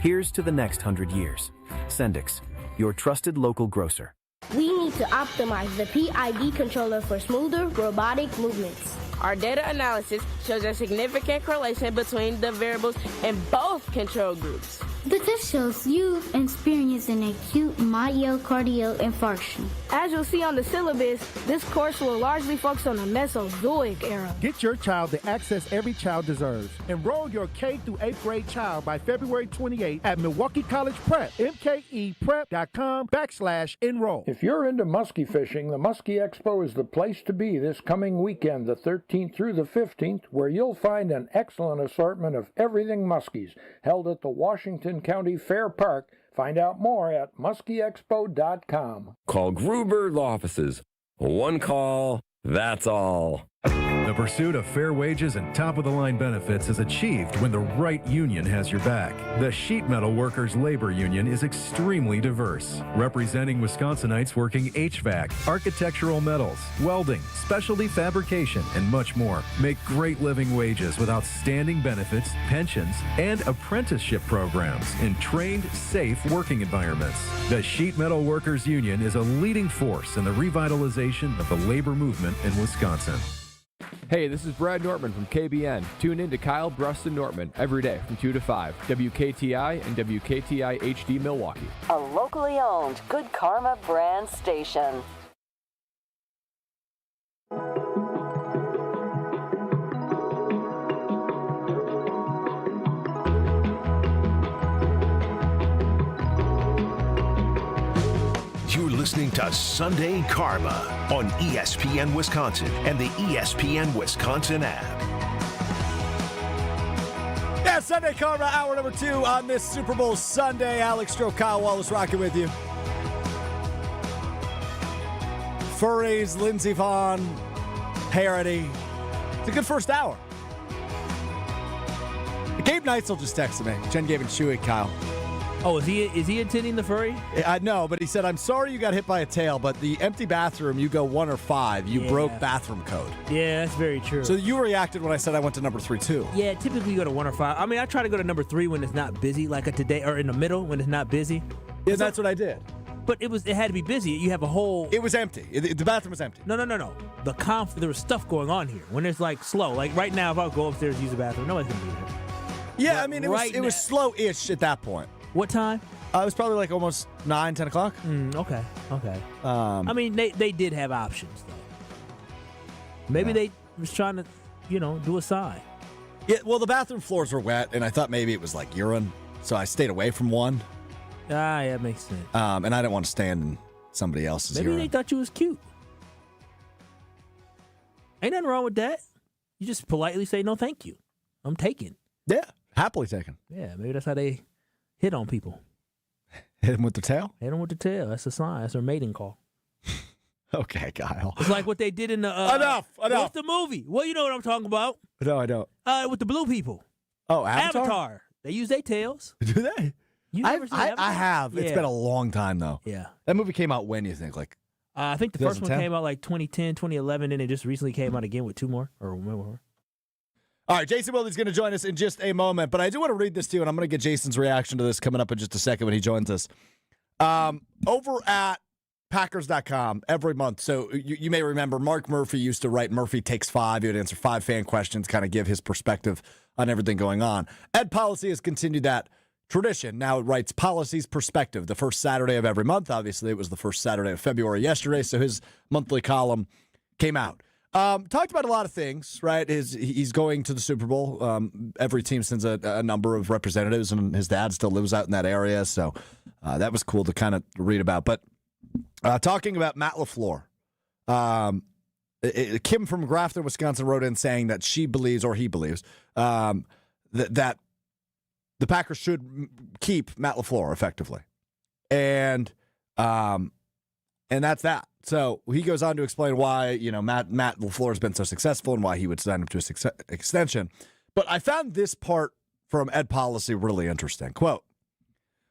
Here's to the next 100 years. Sendix, your trusted local grocer. We need to optimize the PID controller for smoother robotic movements. Our data analysis shows a significant correlation between the variables in both control groups. The test shows you've experienced an acute myocardial infarction. As you'll see on the syllabus, this course will largely focus on the Mesozoic era. Get your child the access every child deserves. Enroll your K through 8th grade child by February 28 at Milwaukee College Prep, mkeprep.com/enroll. If you're into muskie fishing, the Muskie Expo is the place to be this coming weekend, the 13th through the 15th, where you'll find an excellent assortment of everything muskies, held at the Washington County Fair Park. Find out more at muskieexpo.com. Call Gruber Law Offices. One call, that's all. The pursuit of fair wages and top-of-the-line benefits is achieved when the right union has your back. The Sheet Metal Workers Labor Union is extremely diverse, representing Wisconsinites working HVAC, architectural metals, welding, specialty fabrication, and much more. Make great living wages with outstanding benefits, pensions, and apprenticeship programs in trained, safe working environments. The Sheet Metal Workers Union is a leading force in the revitalization of the labor movement in Wisconsin. Hey, this is Brad Nortman from KBN. Tune in to Kyle Bruston Nortman every day from 2 to 5. WKTI and WKTI HD Milwaukee. A locally owned Good Karma brand station. You're listening to Sunday Karma on ESPN Wisconsin and the ESPN Wisconsin app. Yeah, Sunday Karma, hour number 2 on this Super Bowl Sunday. Alex Stroh, Kyle Wallace rocking with you. Furries, Lindsey Vaughn, parody. It's a good first hour. Gabe Neitzel just texted me. Jen, Gabe, and Chewy, Kyle. Oh, is he attending the furry? No, but he said, I'm sorry you got hit by a tail, but the empty bathroom, you go 1 or 5. You broke bathroom code. Yeah, that's very true. So you reacted when I said I went to number 3, too. Yeah, typically you go to 1 or 5. I mean, I try to go to number 3 when it's not busy, like a today, or in the middle when it's not busy. Yeah, that's what I did. But it had to be busy. You have a whole... It was empty. The bathroom was empty. No. There was stuff going on here. When it's like slow. Like right now, if I go upstairs and use the bathroom, nobody's going to be there. Yeah, but I mean, it was slow-ish at that point. What time? It was probably like almost 9, 10 o'clock. Okay. I mean, they did have options, though. Maybe they was trying to, do a sign. Yeah, well, the bathroom floors were wet, and I thought maybe it was like urine, so I stayed away from one. Ah, yeah, makes sense. And I didn't want to stand in somebody else's urine. Maybe they thought you was cute. Ain't nothing wrong with that. You just politely say, no, thank you. I'm taken. Yeah, happily taken. Yeah, maybe that's how they hit on people. Hit him with the tail? Hit him with the tail. That's a sign. That's their mating call. Okay, Kyle. It's like what they did in the... Enough. What's the movie? Well, you know what I'm talking about. No, I don't. With the blue people. Oh, Avatar? They use their tails. Do they? You never seen Avatar? I have. Yeah. It's been a long time, though. Yeah. That movie came out when, you think? Like I think the first one 2010? came out like 2010, 2011, and it just recently came out again with 2 more or more. All right, Jason Wilde's going to join us in just a moment, but I do want to read this to you, and I'm going to get Jason's reaction to this coming up in just a second when he joins us. Over at Packers.com every month, so you may remember Mark Murphy used to write Murphy Takes 5. He would answer 5 fan questions, kind of give his perspective on everything going on. Ed Policy has continued that tradition. Now it writes Policy's Perspective the first Saturday of every month. Obviously, it was the first Saturday of February yesterday, so his monthly column came out. Talked about a lot of things, right? He's going to the Super Bowl. Every team sends a number of representatives, and his dad still lives out in that area, so that was cool to kind of read about. But talking about Matt LaFleur, Kim from Grafton, Wisconsin, wrote in saying that she believes, or he believes, that the Packers should keep Matt LaFleur effectively, and that's that. So he goes on to explain why, Matt LaFleur has been so successful and why he would sign him to an extension. But I found this part from Ed Policy really interesting. Quote,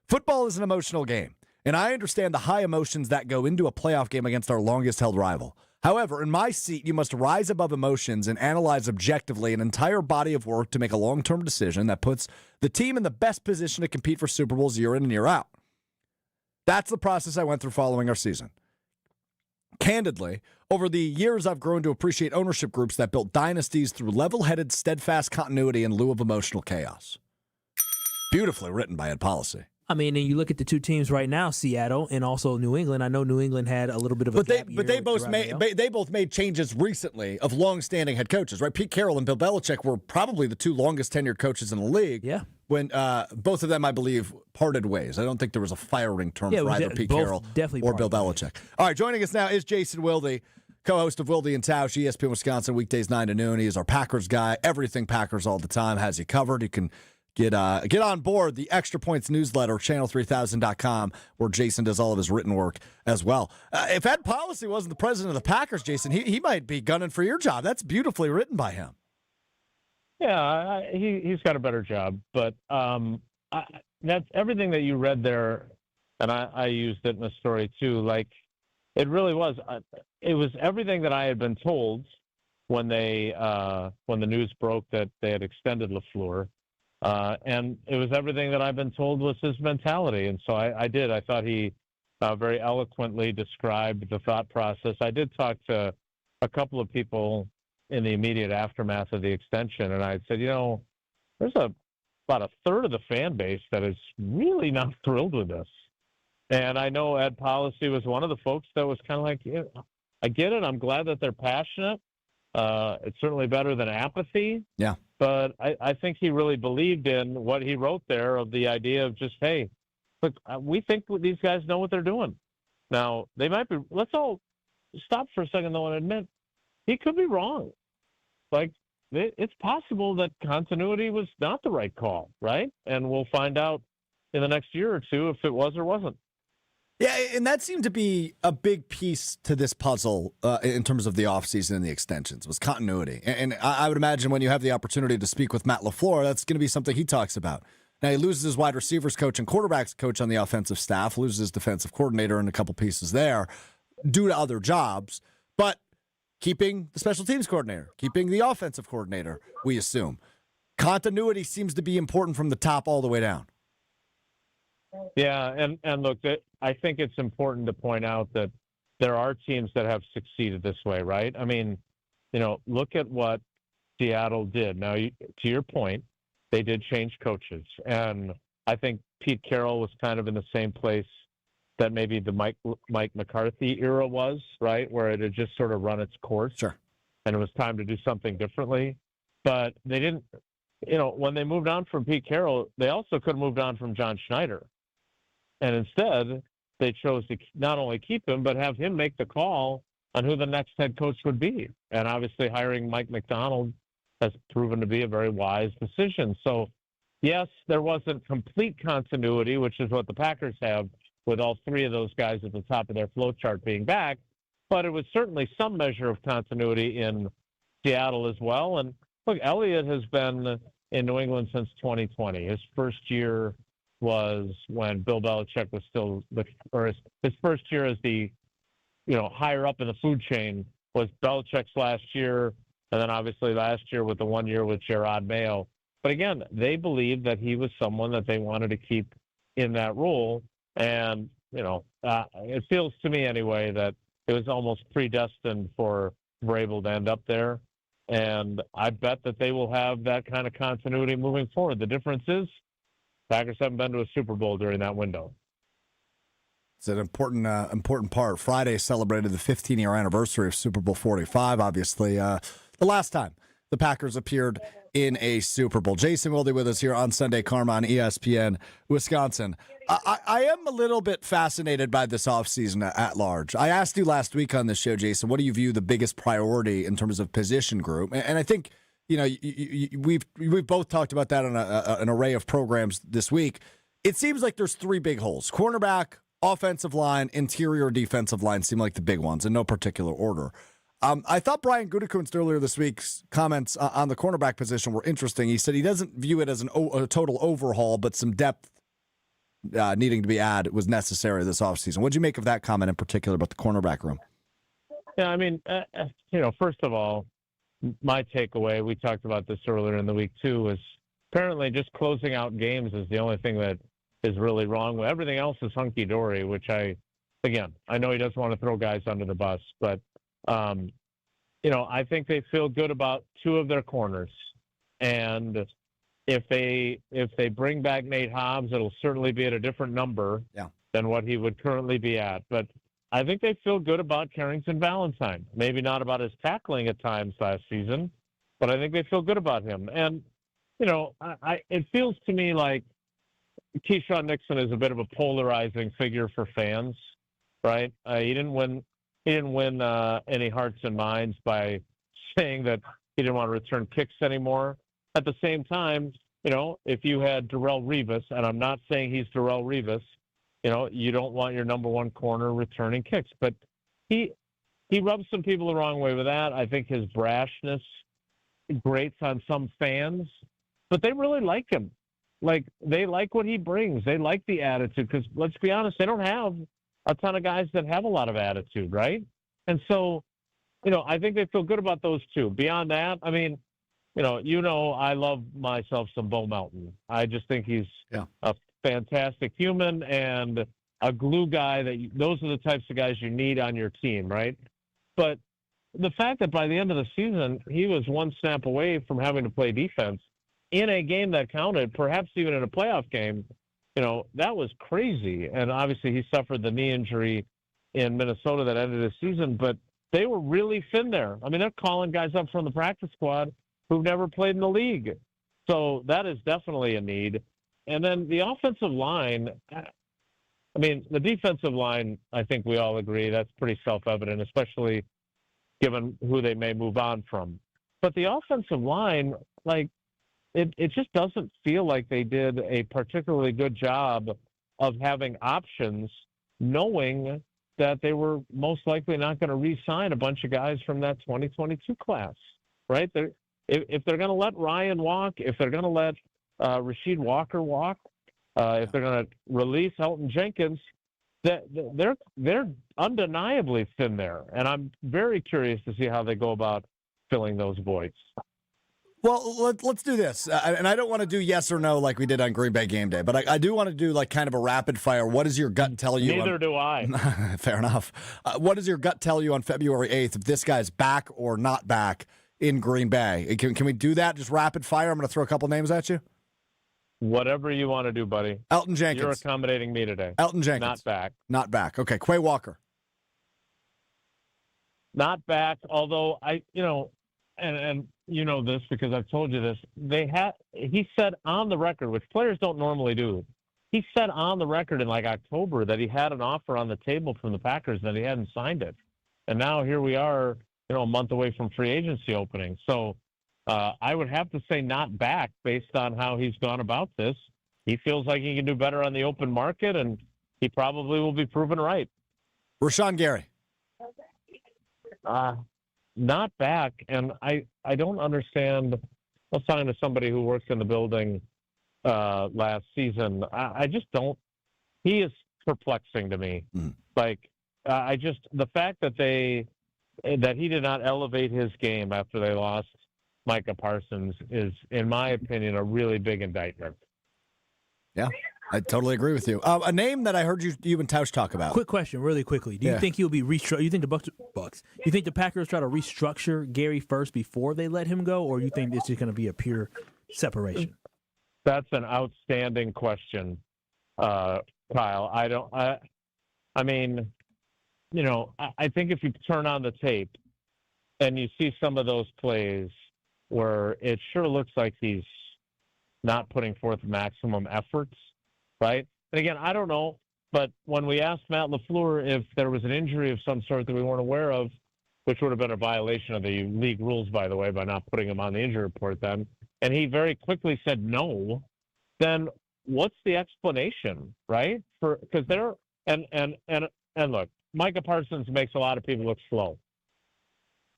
"Football is an emotional game, and I understand the high emotions that go into a playoff game against our longest-held rival. However, in my seat, you must rise above emotions and analyze objectively an entire body of work to make a long-term decision that puts the team in the best position to compete for Super Bowls year in and year out. That's the process I went through following our season. Candidly, over the years, I've grown to appreciate ownership groups that built dynasties through level-headed, steadfast continuity in lieu of emotional chaos." Beautifully written by Ed Policy. I mean, and you look at the two teams right now, Seattle and also New England. I know New England had a little bit of a gap year. But they both made changes recently of long-standing head coaches, right? Pete Carroll and Bill Belichick were probably the 2 longest tenured coaches in the league. Yeah. When both of them, I believe, parted ways. I don't think there was a firing term for either Pete Carroll or Bill Belichick. All right, joining us now is Jason Wilde, co-host of Wilde and Tausch, ESPN Wisconsin, weekdays 9 to noon. He is our Packers guy. Everything Packers all the time, has you covered. You can get on board the Extra Points newsletter, channel3000.com, where Jason does all of his written work as well. If Ed Policy wasn't the president of the Packers, Jason, he might be gunning for your job. That's beautifully written by him. Yeah, he's got a better job, but that's everything that you read there, and I used it in the story too. Like, it really was. It was everything that I had been told when the news broke that they had extended LaFleur, and it was everything that I've been told was his mentality. And so I did. I thought he very eloquently described the thought process. I did talk to a couple of people in the immediate aftermath of the extension, and I said, there's about a third of the fan base that is really not thrilled with this. And I know Ed Policy was one of the folks that was kind of like, I get it. I'm glad that they're passionate. It's certainly better than apathy. Yeah. But I think he really believed in what he wrote there of the idea of just, hey, look, we think these guys know what they're doing. Now, they might be – let's all stop for a second, though, and admit he could be wrong. Like, it's possible that continuity was not the right call, right? And we'll find out in the next year or two if it was or wasn't. Yeah, and that seemed to be a big piece to this puzzle in terms of the offseason and the extensions, was continuity. And I would imagine when you have the opportunity to speak with Matt LaFleur, that's going to be something he talks about. Now, he loses his wide receivers coach and quarterbacks coach on the offensive staff, loses his defensive coordinator and a couple pieces there due to other jobs, but keeping the special teams coordinator, keeping the offensive coordinator, we assume. Continuity seems to be important from the top all the way down. Yeah, and look, I think it's important to point out that there are teams that have succeeded this way, right? I mean, look at what Seattle did. Now, to your point, they did change coaches, and I think Pete Carroll was kind of in the same place that maybe the Mike McCarthy era was, right, where it had just sort of run its course. Sure. And it was time to do something differently. But they didn't, when they moved on from Pete Carroll, they also could have moved on from John Schneider. And instead, they chose to not only keep him, but have him make the call on who the next head coach would be. And obviously hiring Mike McDonald has proven to be a very wise decision. So, yes, there wasn't complete continuity, which is what the Packers have, with all 3 of those guys at the top of their flow chart being back. But it was certainly some measure of continuity in Seattle as well. And look, Elliott has been in New England since 2020. His first year was when Bill Belichick was still his first year as the higher up in the food chain was Belichick's last year, and then obviously last year with the 1 year with Gerard Mayo. But again, they believed that he was someone that they wanted to keep in that role. And, it feels to me anyway that it was almost predestined for Vrabel to end up there. And I bet that they will have that kind of continuity moving forward. The difference is Packers haven't been to a Super Bowl during that window. It's an important part. Friday celebrated the 15-year anniversary of Super Bowl 45, obviously. The last time the Packers appeared in a Super Bowl. Jason Wilde with us here on Sunday Karma on ESPN Wisconsin. I am a little bit fascinated by this offseason at large. I asked you last week on this show, Jason, what do you view the biggest priority in terms of position group? And I think, we've both talked about that on an array of programs this week. It seems like there's three big holes. Cornerback, offensive line, interior defensive line seem like the big ones in no particular order. I thought Brian Gutekunst earlier this week's comments on the cornerback position were interesting. He said he doesn't view it as a total overhaul, but some depth needing to be added was necessary this offseason. What did you make of that comment in particular about the cornerback room? Yeah, I mean, first of all, my takeaway, we talked about this earlier in the week too, is apparently just closing out games is the only thing that is really wrong. Everything else is hunky-dory, which I know he doesn't want to throw guys under the bus, but I think they feel good about two of their corners. And if they bring back Nate Hobbs, it'll certainly be at a different number than what he would currently be at. But I think they feel good about Carrington Valentine. Maybe not about his tackling at times last season, but I think they feel good about him. And, it feels to me like Keyshawn Nixon is a bit of a polarizing figure for fans, right? He didn't win any hearts and minds by saying that he didn't want to return kicks anymore. At the same time, if you had Darrelle Revis, and I'm not saying he's Darrelle Revis, you don't want your number one corner returning kicks. But he rubs some people the wrong way with that. I think his brashness grates on some fans, but they really like him. Like, they like what he brings. They like the attitude because, let's be honest, they don't have a ton of guys that have a lot of attitude, right? And so, I think they feel good about those two. Beyond that, I mean, I love myself some Bo Melton. I just think he's a fantastic human and a glue guy. Those are the types of guys you need on your team, right? But the fact that by the end of the season, he was one snap away from having to play defense in a game that counted, perhaps even in a playoff game, that was crazy. And obviously he suffered the knee injury in Minnesota that ended his season, but they were really thin there. I mean, they're calling guys up from the practice squad who've never played in the league. So that is definitely a need. And then the offensive line, the defensive line, I think we all agree that's pretty self-evident, especially given who they may move on from. But the offensive line, it just doesn't feel like they did a particularly good job of having options, knowing that they were most likely not going to re-sign a bunch of guys from that 2022 class, right? If they're going to let Ryan walk, if they're going to let Rasheed Walker walk, if they're going to release Elton Jenkins, they're undeniably thin there. And I'm very curious to see how they go about filling those voids. Well, let's do this. And I don't want to do yes or no like we did on Green Bay game day, but I do want to do kind of a rapid fire. What does your gut tell you? Neither do I. Fair enough. What does your gut tell you on February 8th if this guy's back or not back in Green Bay? Can we do that? Just rapid fire? I'm going to throw a couple names at you. Whatever you want to do, buddy. Elton Jenkins. You're accommodating me today. Elton Jenkins. Not back. Not back. Okay. Quay Walker. Not back, although and you know this because I've told you this, he said on the record, which players don't normally do, he said on the record in October that he had an offer on the table from the Packers that he hadn't signed it. And now here we are, a month away from free agency opening. So I would have to say not back based on how he's gone about this. He feels like he can do better on the open market, and he probably will be proven right. Rashawn Gary. Not back, and I don't understand. I was talking to somebody who works in the building last season. I just don't. He is perplexing to me. the fact that he did not elevate his game after they lost Micah Parsons is, in my opinion, a really big indictment. Yeah, I totally agree with you. A name that I heard you and Tausch talk about. Quick question, really quickly. Do you think he'll be restructured? You think the Bucks? You think the Packers try to restructure Gary first before they let him go, or you think this is going to be a pure separation? That's an outstanding question, Kyle. I mean, I think if you turn on the tape and you see some of those plays where it sure looks like he's not putting forth maximum efforts, right? And again, I don't know, but when we asked Matt LaFleur if there was an injury of some sort that we weren't aware of, which would have been a violation of the league rules, by the way, by not putting him on the injury report then, and he very quickly said no, then what's the explanation, right? Because they're and look, Micah Parsons makes a lot of people look slow,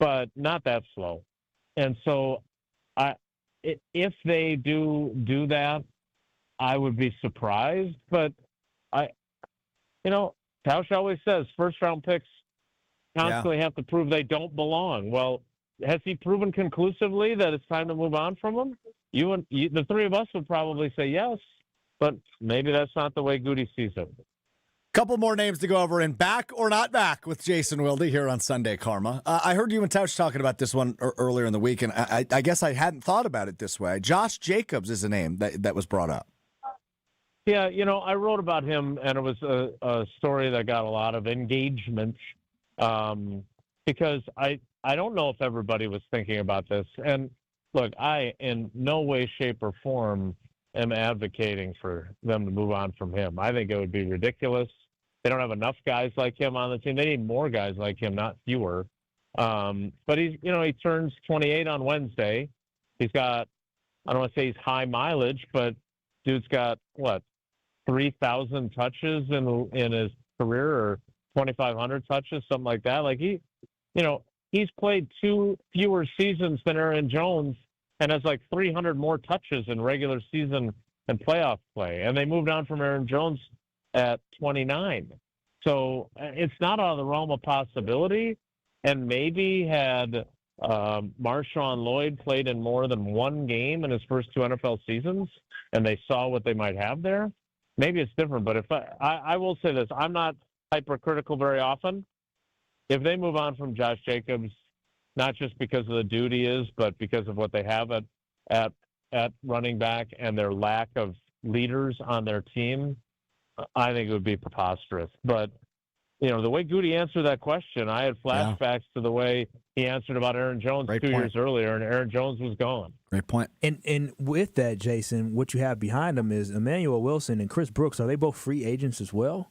but not that slow. And so if they do that, I would be surprised. But Tausch always says first-round picks constantly have to prove they don't belong. Well, has he proven conclusively that it's time to move on from him? The three of us would probably say yes, but maybe that's not the way Goody sees it. Couple more names to go over in Back or Not Back with Jason Wilde here on Sunday Karma. I heard you and Tausch talking about this one earlier in the week, and I guess I hadn't thought about it this way. Josh Jacobs is a name that was brought up. Yeah, I wrote about him, and it was a story that got a lot of engagement because I don't know if everybody was thinking about this. And look, I in no way, shape, or form am advocating for them to move on from him. I think it would be ridiculous. They don't have enough guys like him on the team. They need more guys like him, not fewer. But he turns 28 on Wednesday. He's got, I don't want to say he's high mileage, but dude's got 3,000 touches in his career, or 2,500 touches, something like that. Like he's played 2 fewer seasons than Aaron Jones and has 300 more touches in regular season and playoff play. And they moved on from Aaron Jones at 29. So it's not out of the realm of possibility. And maybe had Marshawn Lloyd played in more than one game in his first 2 NFL seasons and they saw what they might have there, maybe it's different. But if I will say this, I'm not hypercritical very often. If they move on from Josh Jacobs, not just because of the dude he is, but because of what they have at running back and their lack of leaders on their team, I think it would be preposterous. But, the way Goody answered that question, I had flashbacks to the way he answered about Aaron Jones 2 years earlier, and Aaron Jones was gone. Great point. And with that, Jason, what you have behind them is Emmanuel Wilson and Chris Brooks. Are they both free agents as well?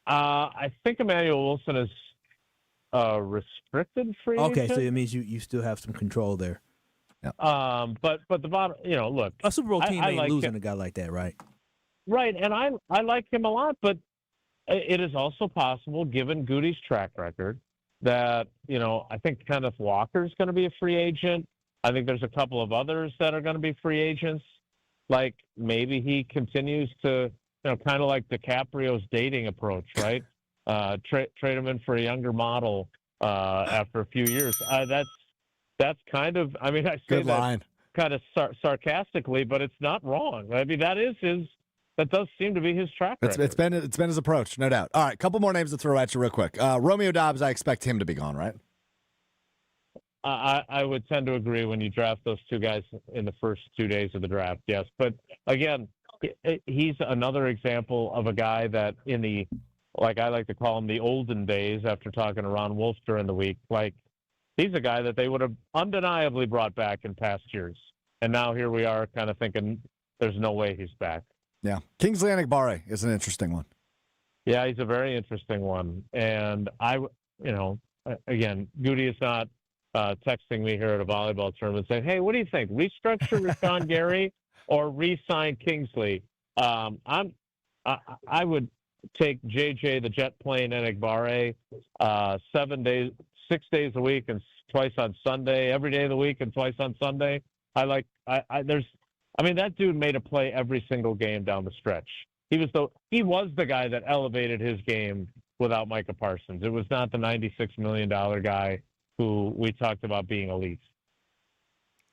I think Emmanuel Wilson is restricted free agent. Okay, so it means you still have some control there. Yeah. But the bottom, look, a Super Bowl team ain't like losing a guy like that, right? Right, and I like him a lot, but it is also possible, given Goody's track record, that I think Kenneth Walker's going to be a free agent. I think there's a couple of others that are going to be free agents. Like maybe he continues to, kind of like DiCaprio's dating approach, right? Trade him in for a younger model after a few years. That's kind of, I mean, I say Good that line. kind of sarcastically, but it's not wrong. I mean, that does seem to be his track record. It's been his approach, no doubt. All right, couple more names to throw at you real quick. Romeo Doubs, I expect him to be gone, right? I would tend to agree when you draft those two guys in the first 2 days of the draft, yes. But again, he's another example of a guy that in the, like I like to call him, the olden days, after talking to Ron Wolf during the week, he's a guy that they would have undeniably brought back in past years. And now here we are kind of thinking there's no way he's back. Yeah. Kingsley Enagbare is an interesting one. Yeah, he's a very interesting one. And again, Goody is not texting me here at a volleyball tournament saying, hey, what do you think? Restructure Rashawn Gary or re-sign Kingsley? I would take JJ, the jet plane, Enagbare 6 days a week and twice on Sunday, every day of the week and twice on Sunday. That dude made a play every single game down the stretch. He was the guy that elevated his game without Micah Parsons. It was not the $96 million guy who we talked about being elite.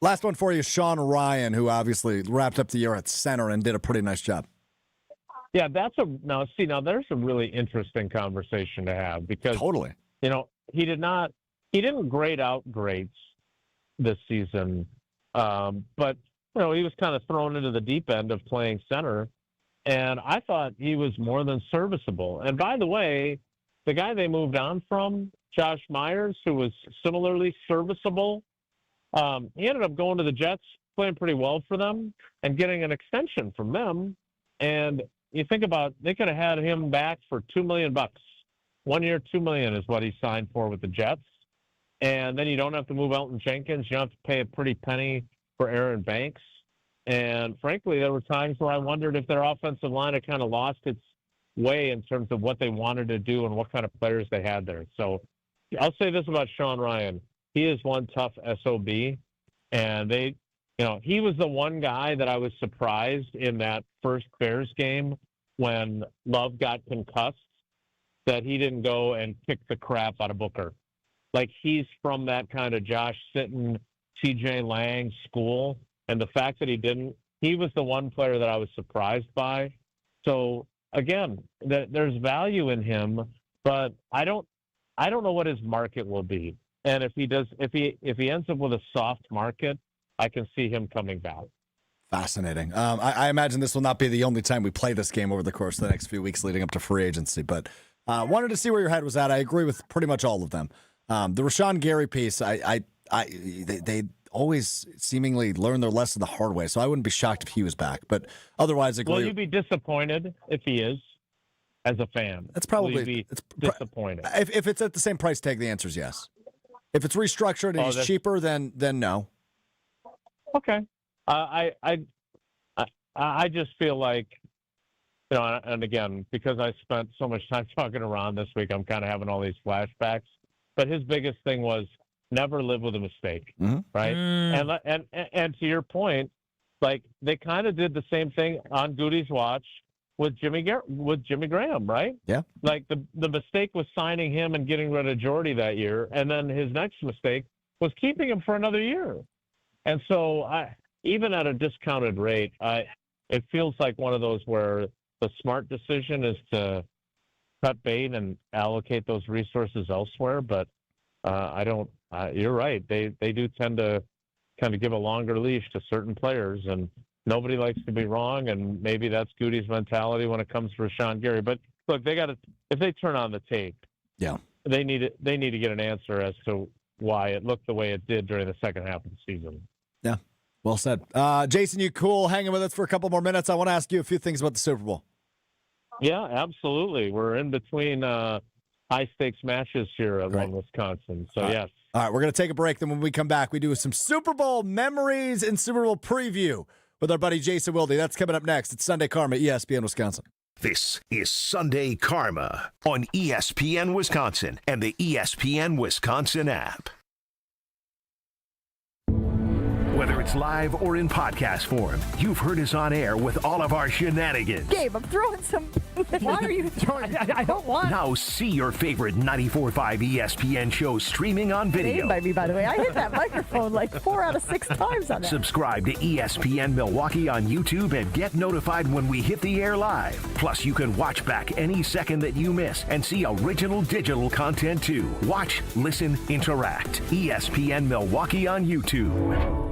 Last one for you, Sean Ryan, who obviously wrapped up the year at center and did a pretty nice job. Yeah, now there's a really interesting conversation to have because totally, he didn't grade out greats this season, but he was kind of thrown into the deep end of playing center, and I thought he was more than serviceable. And by the way, the guy they moved on from, Josh Myers, who was similarly serviceable, he ended up going to the Jets, playing pretty well for them, and getting an extension from them. And you think about, they could have had him back for $2 million. 1 year, $2 million is what he signed for with the Jets. And then you don't have to move Elton Jenkins. You don't have to pay a pretty penny for Aaron Banks. And frankly, there were times where I wondered if their offensive line had kind of lost its way in terms of what they wanted to do and what kind of players they had there. So I'll say this about Sean Ryan. He is one tough SOB. And he was the one guy that I was surprised in that first Bears game when Love got concussed that he didn't go and kick the crap out of Booker. Like, he's from that kind of Josh Sitton, TJ Lang school. And the fact that he didn't, he was the one player that I was surprised by. So again, there's value in him, but I don't know what his market will be. And if he ends up with a soft market, I can see him coming back. Fascinating. I imagine this will not be the only time we play this game over the course of the next few weeks leading up to free agency, but wanted to see where your head was at. I agree with pretty much all of them. The Rashawn Gary piece, they always seemingly learn their lesson the hard way, so I wouldn't be shocked if he was back. But otherwise, agree. Will you be disappointed if he is, as a fan? That's probably Will you be disappointed. If it's at the same price tag, the answer is yes. If it's restructured and he's cheaper, then no. Okay. I just feel like, and again, because I spent so much time talking to Ron this week, I'm kind of having all these flashbacks. But his biggest thing was never live with a mistake, right? And to your point, like, they kind of did the same thing on Goody's watch with Jimmy Graham, right? Yeah. Like, the mistake was signing him and getting rid of Jordy that year, and then his next mistake was keeping him for another year. And so, even at a discounted rate, it feels like one of those where the smart decision is to cut bait and allocate those resources elsewhere. But you're right. They do tend to kind of give a longer leash to certain players, and nobody likes to be wrong. And maybe that's Goody's mentality when it comes to Rashawn Gary. But look, if they turn on the tape, they need to get an answer as to why it looked the way it did during the second half of the season. Yeah, well said. Jason, you cool hanging with us for a couple more minutes? I want to ask you a few things about the Super Bowl. Yeah, absolutely. We're in between high-stakes matches here at One Wisconsin. So, yes. All right, we're going to take a break. Then when we come back, we do some Super Bowl memories and Super Bowl preview with our buddy Jason Wilde. That's coming up next. It's Sunday Karma, ESPN Wisconsin. This is Sunday Karma on ESPN Wisconsin and the ESPN Wisconsin app. Whether it's live or in podcast form, you've heard us on air with all of our shenanigans. Gabe, I'm throwing some. Why are you throwing? I don't want. Now see your favorite 94.5 ESPN shows streaming on video. By me, by the way. I hit that microphone like 4 out of 6 times on that. Subscribe to ESPN Milwaukee on YouTube and get notified when we hit the air live. Plus, you can watch back any second that you miss and see original digital content too. Watch, listen, interact. ESPN Milwaukee on YouTube.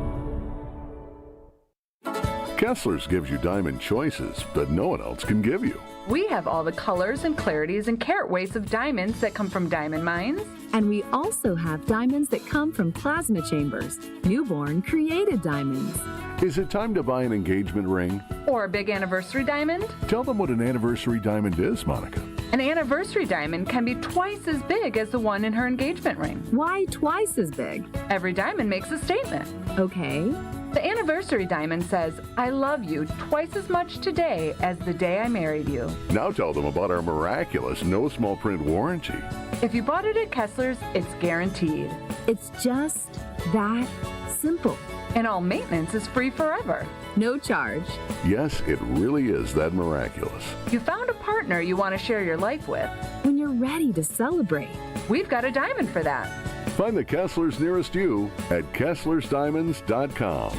Kessler's gives you diamond choices that no one else can give you. We have all the colors and clarities and carat weights of diamonds that come from diamond mines. And we also have diamonds that come from plasma chambers, newborn created diamonds. Is it time to buy an engagement ring? Or a big anniversary diamond? Tell them what an anniversary diamond is, Monica. An anniversary diamond can be twice as big as the one in her engagement ring. Why twice as big? Every diamond makes a statement. Okay. The anniversary diamond says, I love you twice as much today as the day I married you. Now tell them about our miraculous no small print warranty. If you bought it at Kessler's, it's guaranteed. It's just that simple. And all maintenance is free forever. No charge. Yes, it really is that miraculous. You found a partner you want to share your life with. When you're ready to celebrate, we've got a diamond for that. Find the Kesslers nearest you at KesslersDiamonds.com.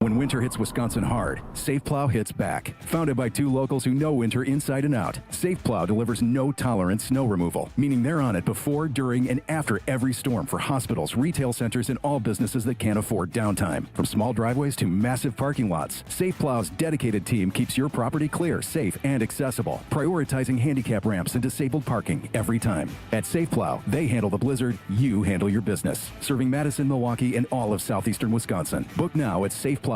When winter hits Wisconsin hard, Safe Plow hits back. Founded by two locals who know winter inside and out, Safe Plow delivers no-tolerance snow removal, meaning they're on it before, during, and after every storm for hospitals, retail centers, and all businesses that can't afford downtime. From small driveways to massive parking lots, Safe Plow's dedicated team keeps your property clear, safe, and accessible, prioritizing handicap ramps and disabled parking every time. At Safe Plow, they handle the blizzard, you handle your business. Serving Madison, Milwaukee, and all of southeastern Wisconsin. Book now at safeplow.com.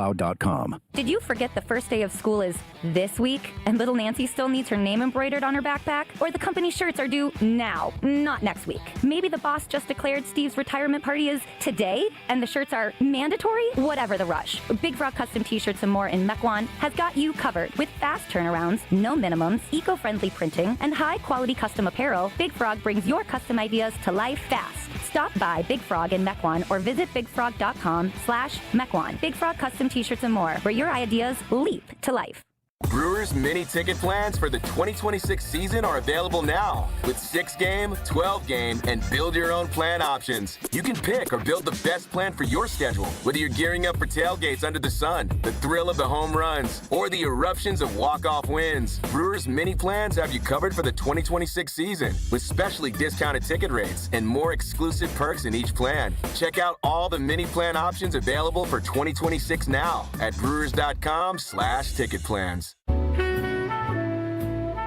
Did you forget the first day of school is this week and little Nancy still needs her name embroidered on her backpack? Or the company shirts are due now, not next week? Maybe the boss just declared Steve's retirement party is today and the shirts are mandatory? Whatever the rush, Big Frog Custom T-shirts and more in Mequon has got you covered with fast turnarounds, no minimums, eco-friendly printing, and high-quality custom apparel. Big Frog brings your custom ideas to life fast. Stop by Big Frog in Mequon or visit bigfrog.com/Mequon. Big Frog Custom T-shirts and more, where your ideas leap to life. Brewers mini ticket plans for the 2026 season are available now with 6-game, 12-game, and build your own plan options. You can pick or build the best plan for your schedule, whether you're gearing up for tailgates under the sun, the thrill of the home runs, or the eruptions of walk-off wins. Brewers mini plans have you covered for the 2026 season with specially discounted ticket rates and more exclusive perks in each plan. Check out all the mini plan options available for 2026 now at brewers.com/ticket plans.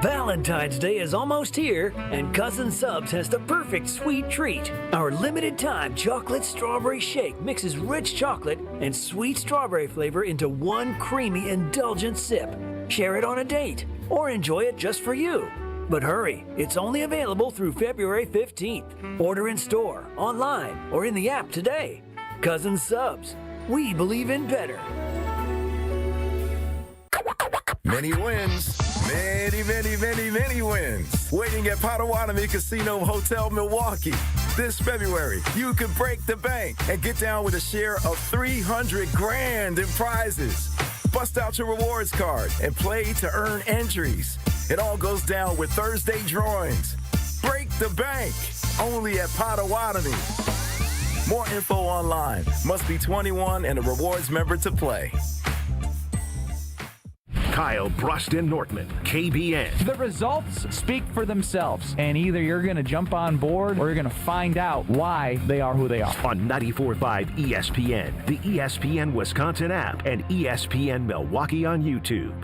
Valentine's Day is almost here, and Cousin Subs has the perfect sweet treat. Our limited-time chocolate strawberry shake mixes rich chocolate and sweet strawberry flavor into one creamy, indulgent sip. Share it on a date, or enjoy it just for you. But hurry, it's only available through February 15th. Order in store, online, or in the app today. Cousin Subs, we believe in better. Many wins. Many wins. Waiting at Potawatomi Casino Hotel, Milwaukee. This February, you can break the bank and get down with a share of $300 grand in prizes. Bust out your rewards card and play to earn entries. It all goes down with Thursday drawings. Break the bank. Only at Potawatomi. More info online. Must be 21 and a rewards member to play. Kyle Bruston Nortman, KBN. The results speak for themselves, and either you're going to jump on board or you're going to find out why they are who they are. On 94.5 ESPN, the ESPN Wisconsin app, and ESPN Milwaukee on YouTube.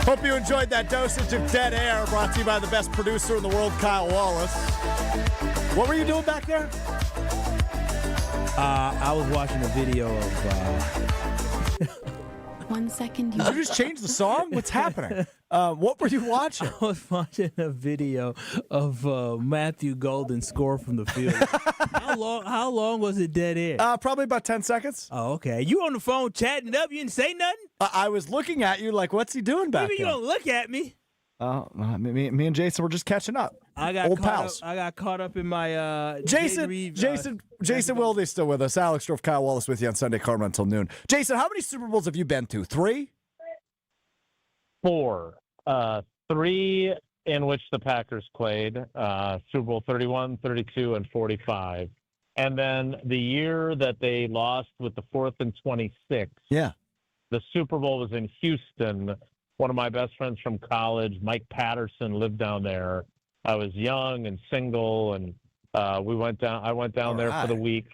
Hope you enjoyed that dosage of dead air brought to you by the best producer in the world, Kyle Wallace. What were you doing back there? I was watching a video of... 1 second. Did you just change the song? What's happening? What were you watching? I was watching a video of Matthew Golden score from the field. How long was it dead air? Probably about 10 seconds. Oh, okay. You on the phone chatting it up? You didn't say nothing? I was looking at you like, what's he doing back Maybe there? you don't look at me. Me and Jason were just catching up. Old pals. I got caught up in my Jason Wilde still with us. Alex Stroff, Kyle Wallace with you on Sunday Karma until noon. Jason, how many Super Bowls have you been to? 3? 4. 3 in which the Packers played, Super Bowl 31, 32, and 45. And then the year that they lost with the 4th and 26. Yeah. The Super Bowl was in Houston. One of my best friends from college, Mike Patterson, lived down there. I was young and single, and I went down there for the week.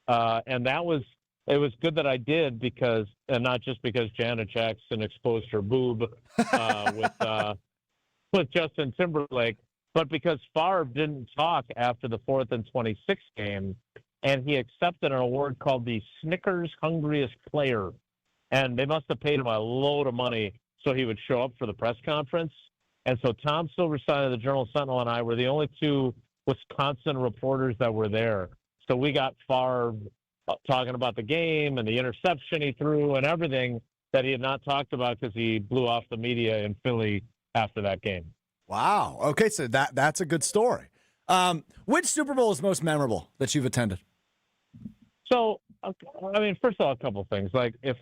And it was good that I did because, and not just because Janet Jackson exposed her boob with Justin Timberlake, but because Favre didn't talk after the 4th and 26 game, and he accepted an award called the Snickers Hungriest Player and they must have paid him a load of money so he would show up for the press conference. And so Tom Silverstein of the Journal-Sentinel and I were the only two Wisconsin reporters that were there. So we got far talking about the game and the interception he threw and everything that he had not talked about because he blew off the media in Philly after that game. Wow. Okay, so that's a good story. Which Super Bowl is most memorable that you've attended? So, I mean, first of all, a couple things. Like, if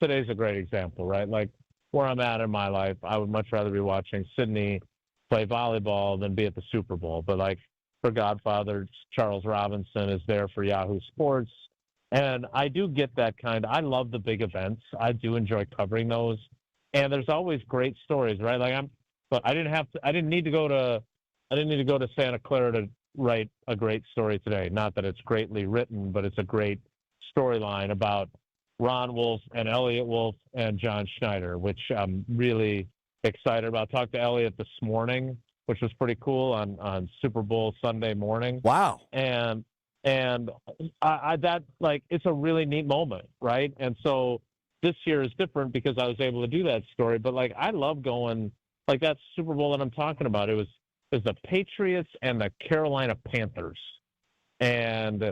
today's a great example, right? Like, where I'm at in my life, I would much rather be watching Sydney play volleyball than be at the Super Bowl. But, like, for Godfather, Charles Robinson is there for Yahoo Sports. And I do get that I love the big events. I do enjoy covering those. And there's always great stories, right? Like, I didn't need to go to Santa Clara to write a great story today. Not that it's greatly written, but it's a great storyline about Ron Wolf and Elliot Wolf and John Schneider, which I'm really excited about. Talked to Elliot this morning, which was pretty cool on Super Bowl Sunday morning. Wow. And that, like, it's a really neat moment, right? And so this year is different because I was able to do that story. But, like, I love going, like, that Super Bowl that I'm talking about. It was the Patriots and the Carolina Panthers. And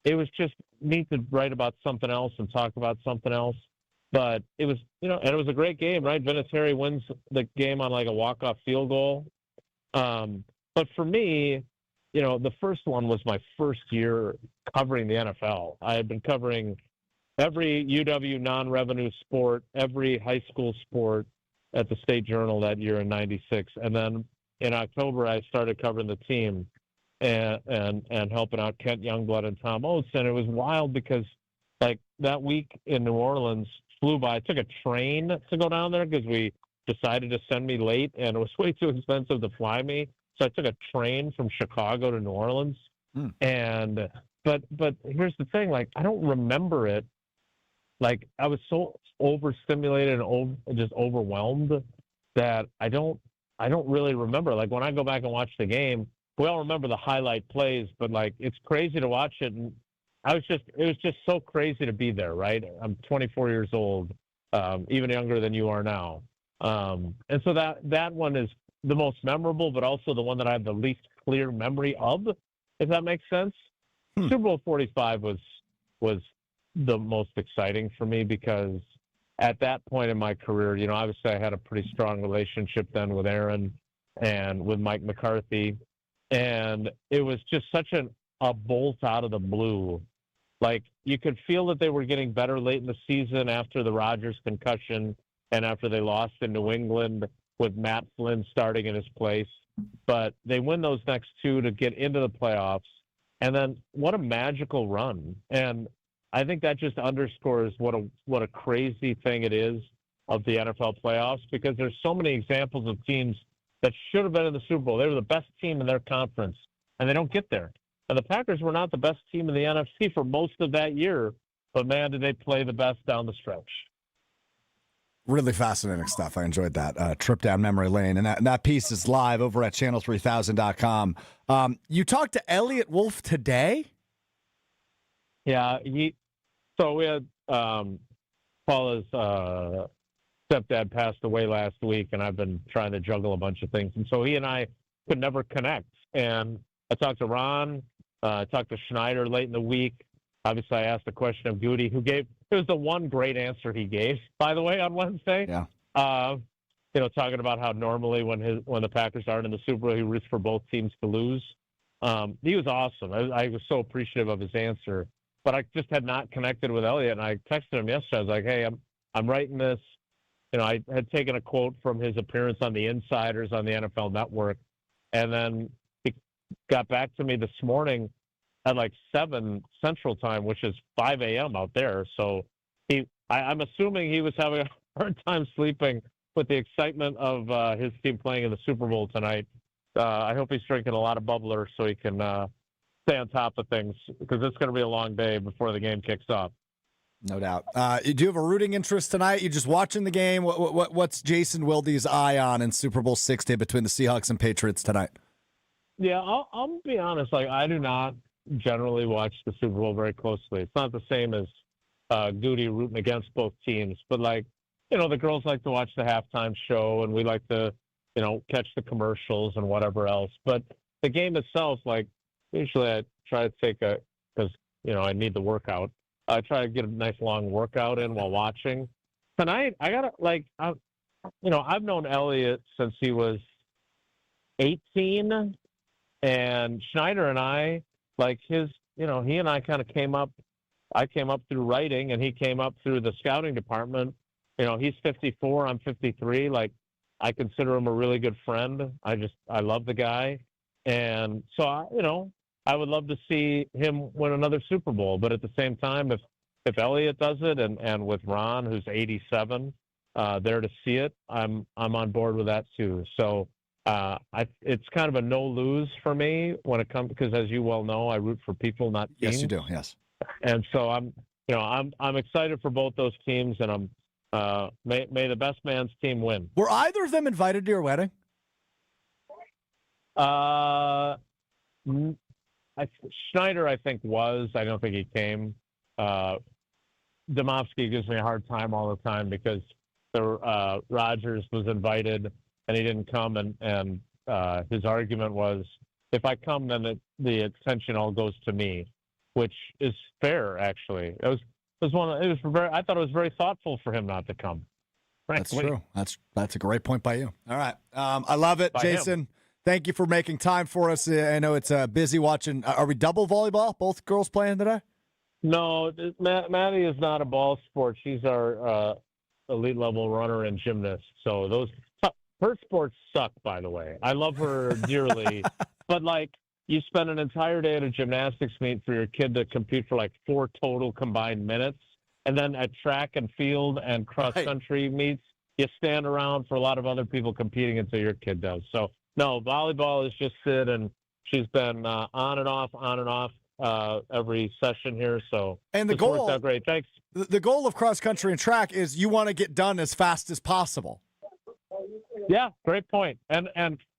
it was just neat to write about something else and talk about something else. But it was, and it was a great game, right? Vinatieri wins the game on, like, a walk-off field goal. But for me, the first one was my first year covering the NFL. I had been covering every UW non-revenue sport, every high school sport at the State Journal that year in '96. And then in October, I started covering the team and helping out Kent Youngblood and Tom Oates. And it was wild because, like, that week in New Orleans flew by. I took a train to go down there because we decided to send me late, and it was way too expensive to fly me. So I took a train from Chicago to New Orleans. And but here's the thing, like, I don't remember it. Like, I was so overstimulated and just overwhelmed that I don't really remember. Like, when I go back and watch the game, we all remember the highlight plays, but, like, it's crazy to watch it. And it was just so crazy to be there, right? I'm 24 years old, even younger than you are now. And so that one is the most memorable, but also the one that I have the least clear memory of, if that makes sense. Super Bowl 45 was the most exciting for me because at that point in my career, obviously I had a pretty strong relationship then with Aaron and with Mike McCarthy. And it was just such a bolt out of the blue. Like, you could feel that they were getting better late in the season after the Rodgers concussion and after they lost in New England with Matt Flynn starting in his place. But they win those next two to get into the playoffs. And then what a magical run. And I think that just underscores what a crazy thing it is of the NFL playoffs, because there's so many examples of teams that should have been in the Super Bowl. They were the best team in their conference, and they don't get there. And the Packers were not the best team in the NFC for most of that year, but, man, did they play the best down the stretch. Really fascinating stuff. I enjoyed that trip down memory lane. And that piece is live over at channel3000.com. You talked to Elliot Wolf today? Yeah. So we had Paula's stepdad passed away last week, and I've been trying to juggle a bunch of things. And so he and I could never connect. And I talked to Ron. I talked to Schneider late in the week. Obviously, I asked a question of Goody, who it was the one great answer he gave, by the way, on Wednesday. Yeah. Talking about how normally when the Packers aren't in the Super Bowl, he roots for both teams to lose. He was awesome. I was so appreciative of his answer, but I just had not connected with Elliot. And I texted him yesterday. I was like, hey, I'm writing this. I had taken a quote from his appearance on the Insiders on the NFL Network, and then he got back to me this morning at like 7 Central Time, which is 5 a.m. out there. So I'm assuming he was having a hard time sleeping with the excitement of his team playing in the Super Bowl tonight. I hope he's drinking a lot of bubbler so he can stay on top of things, because it's going to be a long day before the game kicks off. No doubt. Do you have a rooting interest tonight? You just watching the game? What's Jason Wilde's eye on in Super Bowl 60 between the Seahawks and Patriots tonight? Yeah, I'll be honest. Like, I do not generally watch the Super Bowl very closely. It's not the same as Goody rooting against both teams. But, like, you know, the girls like to watch the halftime show, and we like to, you know, catch the commercials and whatever else. But the game itself, like, usually I try to take because, you know, I need the workout. I try to get a nice long workout in while watching. Tonight, I got to, like, you know, I've known Elliot since he was 18, and Schneider and I, like, you know, he and I kind of came up. I came up through writing, and he came up through the scouting department. You know, he's 54, I'm 53. Like, I consider him a really good friend. I love the guy. And so, you know, I would love to see him win another Super Bowl. But at the same time, if Elliott does it, and with Ron, who's 87, there to see it, I'm on board with that too. So it's kind of a no lose for me when it comes, because as you well know, I root for people, not teams. Yes, you do. Yes. And so I'm excited for both those teams, and may the best man's team win. Were either of them invited to your wedding? Schneider, I think, was. I don't think he came. Domofsky gives me a hard time all the time because Rogers was invited and he didn't come, and his argument was, if I come, then the attention all goes to me, which is fair, actually. I thought it was very thoughtful for him not to come. Frankly. That's true. That's a great point by you. All right. I love it. Jason, him. Thank you for making time for us. I know it's busy watching. Are we double volleyball? Both girls playing today? No, Maddie is not a ball sport. She's our elite level runner and gymnast. So her sports suck, by the way. I love her dearly. But, like, you spend an entire day at a gymnastics meet for your kid to compete for, like, 4 total combined minutes. And then at track and field and cross-country meets, you stand around for a lot of other people competing until your kid does. So, no, volleyball is just Sid, and she's been on and off every session here. So, and the goal, worked out great. Thanks. The goal of cross-country and track is you want to get done as fast as possible. Yeah, great point. And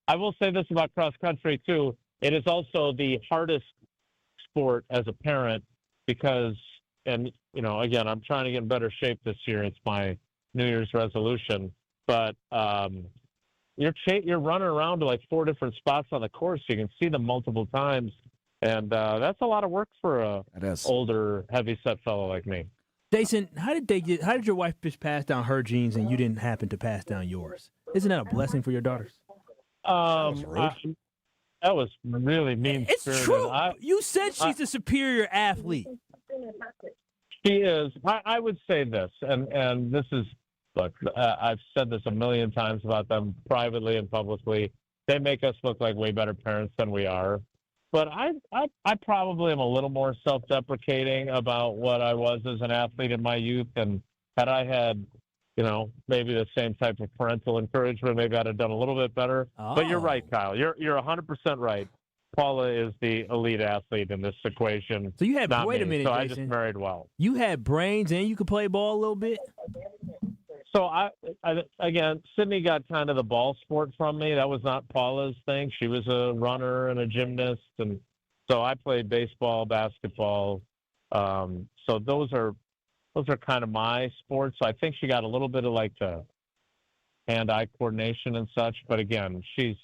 I will say this about cross-country, too. It is also the hardest sport as a parent because, and, you know, again, I'm trying to get in better shape this year. It's my New Year's resolution. But you're running around to like 4 different spots on the course. You can see them multiple times. And that's a lot of work for a older, heavy-set fellow like me. Jason, how did your wife just pass down her genes and you didn't happen to pass down yours? Isn't that a blessing for your daughters? That was really mean-spirited. It's true. You said she's a superior athlete. She is. I would say this, and this is, look, I've said this a million times about them privately and publicly. They make us look like way better parents than we are. But I probably am a little more self-deprecating about what I was as an athlete in my youth. And had I had, you know, maybe the same type of parental encouragement, maybe I'd have done a little bit better. Oh. But you're right, Kyle. You're 100% right. Paula is the elite athlete in this equation. So you had, wait a minute, so Jason. I just married well. You had brains and you could play ball a little bit? So again, Sydney got kind of the ball sport from me. That was not Paula's thing. She was a runner and a gymnast, and so I played baseball, basketball. So those are kind of my sports. So I think she got a little bit of like the hand-eye coordination and such. But again, she's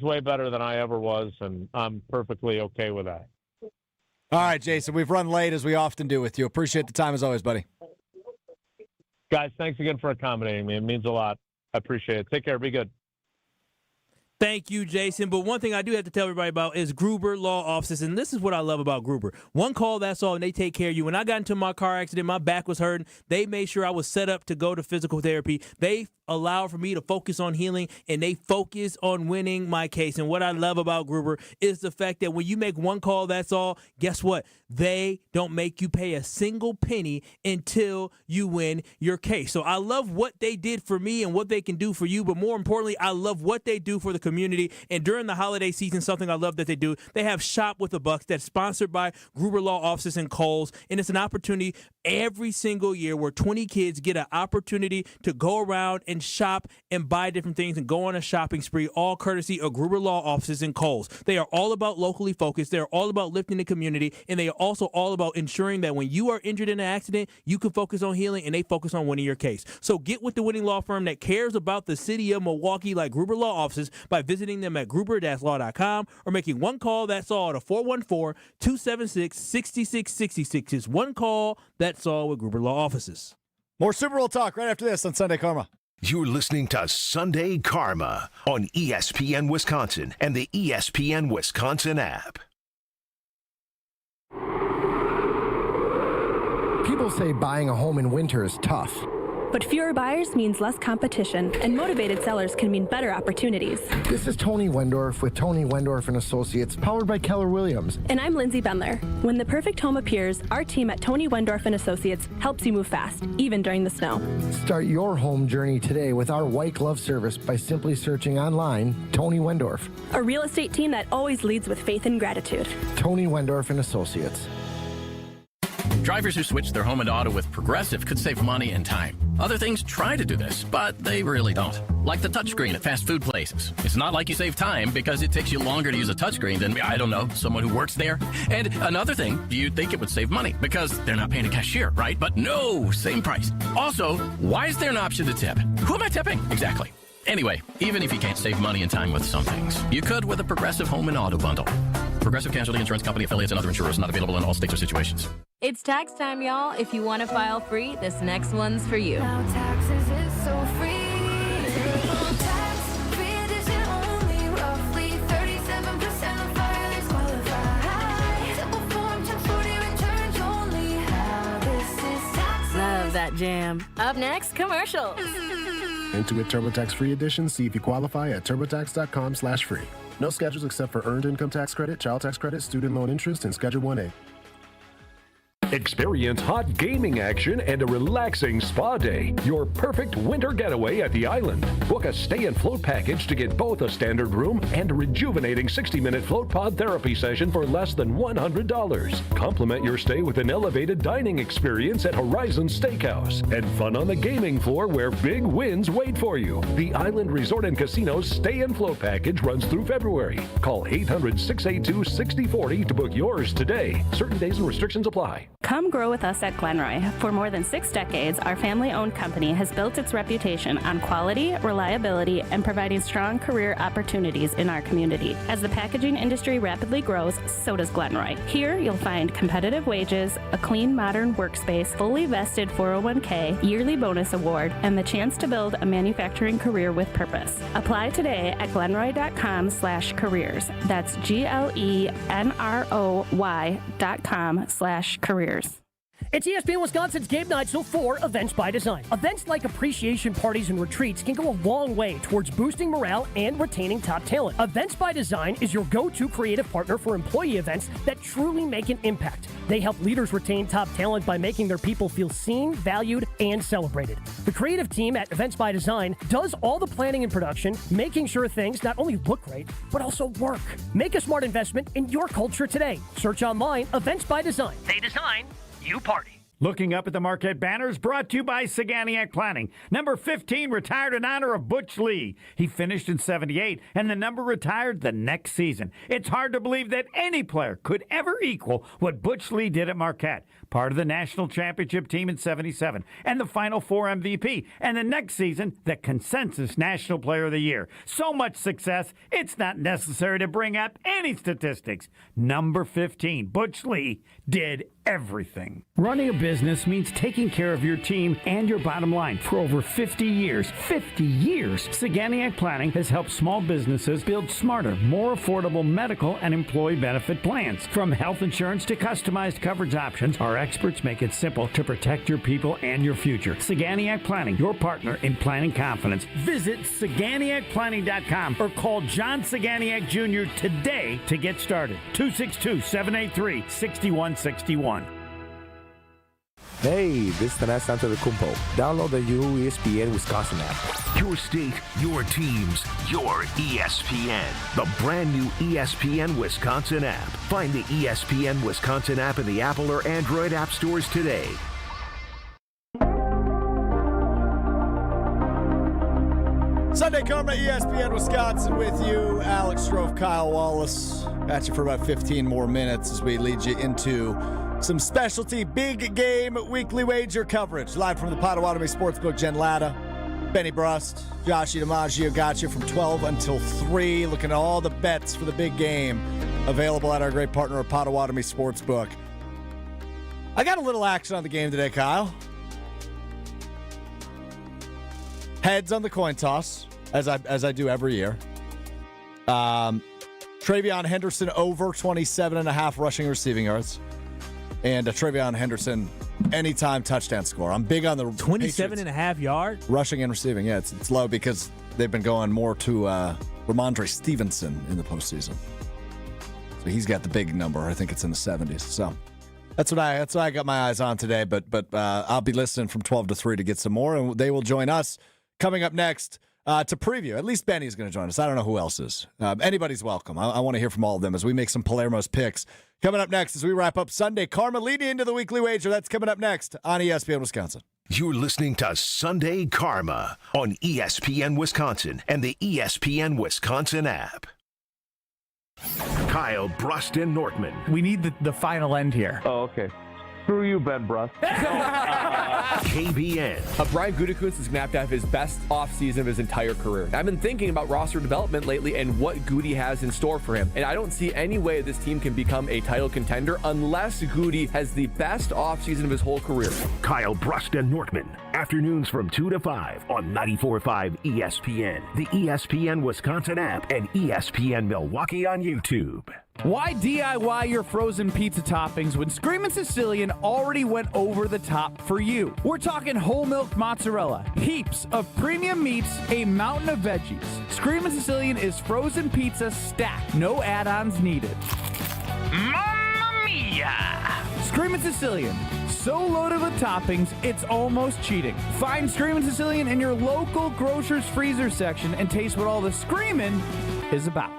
way better than I ever was, and I'm perfectly okay with that. All right, Jason, we've run late as we often do with you. Appreciate the time as always, buddy. Guys, thanks again for accommodating me. It means a lot. I appreciate it. Take care. Be good. Thank you, Jason. But one thing I do have to tell everybody about is Gruber Law Offices, and this is what I love about Gruber. One call, that's all, and they take care of you. When I got into my car accident, my back was hurting. They made sure I was set up to go to physical therapy. They allowed for me to focus on healing, and they focus on winning my case. And what I love about Gruber is the fact that when you make one call, that's all, guess what? They don't make you pay a single penny until you win your case. So I love what they did for me and what they can do for you, but more importantly, I love what they do for the community. And during the holiday season, something I love that they do, they have Shop with the Bucks that's sponsored by Gruber Law Offices and Kohl's, and it's an opportunity every single year where 20 kids get an opportunity to go around and shop and buy different things and go on a shopping spree, all courtesy of Gruber Law Offices and Kohl's. They are all about locally focused. They're all about lifting the community, and they are also all about ensuring that when you are injured in an accident, you can focus on healing, and they focus on winning your case. So get with the winning law firm that cares about the city of Milwaukee like Gruber Law Offices by visiting them at gruber-law.com or making one call, that's all, to 414-276-6666. It's one call, that's all, with Gruber Law Offices. More Super Bowl talk right after this on Sunday Karma. You're listening to Sunday Karma on ESPN Wisconsin and the ESPN Wisconsin app. People say buying a home in winter is tough. But fewer buyers means less competition, and motivated sellers can mean better opportunities. This is Tony Wendorf with Tony Wendorf & Associates, powered by Keller Williams. And I'm Lindsay Bendler. When the perfect home appears, our team at Tony Wendorf & Associates helps you move fast, even during the snow. Start your home journey today with our white glove service by simply searching online Tony Wendorf. A real estate team that always leads with faith and gratitude. Tony Wendorf & Associates. Drivers who switch their home and auto with Progressive could save money and time. Other things try to do this, but they really don't. Like the touchscreen at fast food places. It's not like you save time because it takes you longer to use a touchscreen than, I don't know, someone who works there. And another thing, you'd think it would save money because they're not paying a cashier, right? But no, same price. Also, why is there an option to tip? Who am I tipping? Exactly. Anyway, even if you can't save money and time with some things, you could with a Progressive home and auto bundle. Progressive Casualty Insurance Company affiliates and other insurers not available in all states or situations. It's tax time, y'all. If you want to file free, this next one's for you. Now taxes is so free. Tax-free edition only. Roughly 37% of filers qualify. Simple form, 1040 returns only. How this is taxes. Love that jam. Up next, commercials. Intuit TurboTax Free Edition. See if you qualify at turbotax.com/free. No schedules except for earned income tax credit, child tax credit, student loan interest, and Schedule 1A. Experience hot gaming action and a relaxing spa day. Your perfect winter getaway at the island. Book a stay and float package to get both a standard room and a rejuvenating 60-minute float pod therapy session for less than $100. Complement your stay with an elevated dining experience at Horizon Steakhouse and fun on the gaming floor where big wins wait for you. The Island Resort and Casino's stay and float package runs through February. Call 800-682-6040 to book yours today. Certain days and restrictions apply. Come grow with us at Glenroy. For more than 6 decades, our family-owned company has built its reputation on quality, reliability, and providing strong career opportunities in our community. As the packaging industry rapidly grows, so does Glenroy. Here, you'll find competitive wages, a clean, modern workspace, fully vested 401k, yearly bonus award, and the chance to build a manufacturing career with purpose. Apply today at glenroy.com/careers. That's GLENROY.com/careers. It's ESPN Wisconsin's Game Night, so for Events by Design. Events like appreciation parties and retreats can go a long way towards boosting morale and retaining top talent. Events by Design is your go-to creative partner for employee events that truly make an impact. They help leaders retain top talent by making their people feel seen, valued, and celebrated. The creative team at Events by Design does all the planning and production, making sure things not only look great, but also work. Make a smart investment in your culture today. Search online, Events by Design. They design, you party. Looking up at the Marquette banners, brought to you by Saganiac Planning. Number 15 retired in honor of Butch Lee. He finished in 78, and the number retired the next season. It's hard to believe that any player could ever equal what Butch Lee did at Marquette. Part of the national championship team in 77, and the Final Four MVP, and the next season, the consensus National Player of the Year. So much success, it's not necessary to bring up any statistics. Number 15, Butch Lee, did everything. Running a business means taking care of your team and your bottom line. For over 50 years, Saganiac Planning has helped small businesses build smarter, more affordable medical and employee benefit plans. From health insurance to customized coverage options, our experts make it simple to protect your people and your future. Saganiac Planning, your partner in planning confidence. Visit SaganiacPlanning.com or call John Saganiac Jr. today to get started. 262-783-6161. Hey, this is Tanas Antetokounmpo. Download the new ESPN Wisconsin app. Your state, your teams, your ESPN. The brand new ESPN Wisconsin app. Find the ESPN Wisconsin app in the Apple or Android app stores today. Karma, ESPN Wisconsin with you. Alex Strofe, Kyle Wallace. Got you for about 15 more minutes as we lead you into some specialty big game weekly wager coverage. Live from the Potawatomi Sportsbook, Jen Latta, Benny Brust, Josh DiMaggio got you from 12 until 3. Looking at all the bets for the big game available at our great partner at Potawatomi Sportsbook. I got a little action on the game today, Kyle. Heads on the coin toss, as I do every year. Travion Henderson over 27.5 rushing and receiving yards. And Travion Henderson anytime touchdown score. I'm big on the 27.5 yards? Rushing and receiving. Yeah, it's low because they've been going more to Ramondre Stevenson in the postseason. So he's got the big number. I think it's in the 70s. So that's what I got my eyes on today. But I'll be listening from 12 to 3 to get some more, and they will join us coming up next to preview. At least Benny's going to join us. I don't know who else is. Anybody's welcome. I want to hear from all of them as we make some Palermo's picks. Coming up next as we wrap up Sunday Karma leading into the weekly wager. That's coming up next on ESPN Wisconsin. You're listening to Sunday Karma on ESPN Wisconsin and the ESPN Wisconsin app. Kyle Brust and Nortman. We need the final end here. Oh, okay. Screw you, Ben Brust. KBN. Brian Gutekunst is going to have his best offseason of his entire career. I've been thinking about roster development lately and what Goody has in store for him. And I don't see any way this team can become a title contender unless Goody has the best offseason of his whole career. Kyle Brust and Nortman. Afternoons from 2 to 5 on 94.5 ESPN, the ESPN Wisconsin app, and ESPN Milwaukee on YouTube. Why DIY your frozen pizza toppings when Screamin' Sicilian already went over the top for you? We're talking whole milk mozzarella, heaps of premium meats, a mountain of veggies. Screamin' Sicilian is frozen pizza stacked, no add-ons needed. Mamma mia! Screamin' Sicilian, so loaded with toppings, it's almost cheating. Find Screamin' Sicilian in your local grocer's freezer section and taste what all the screamin' is about.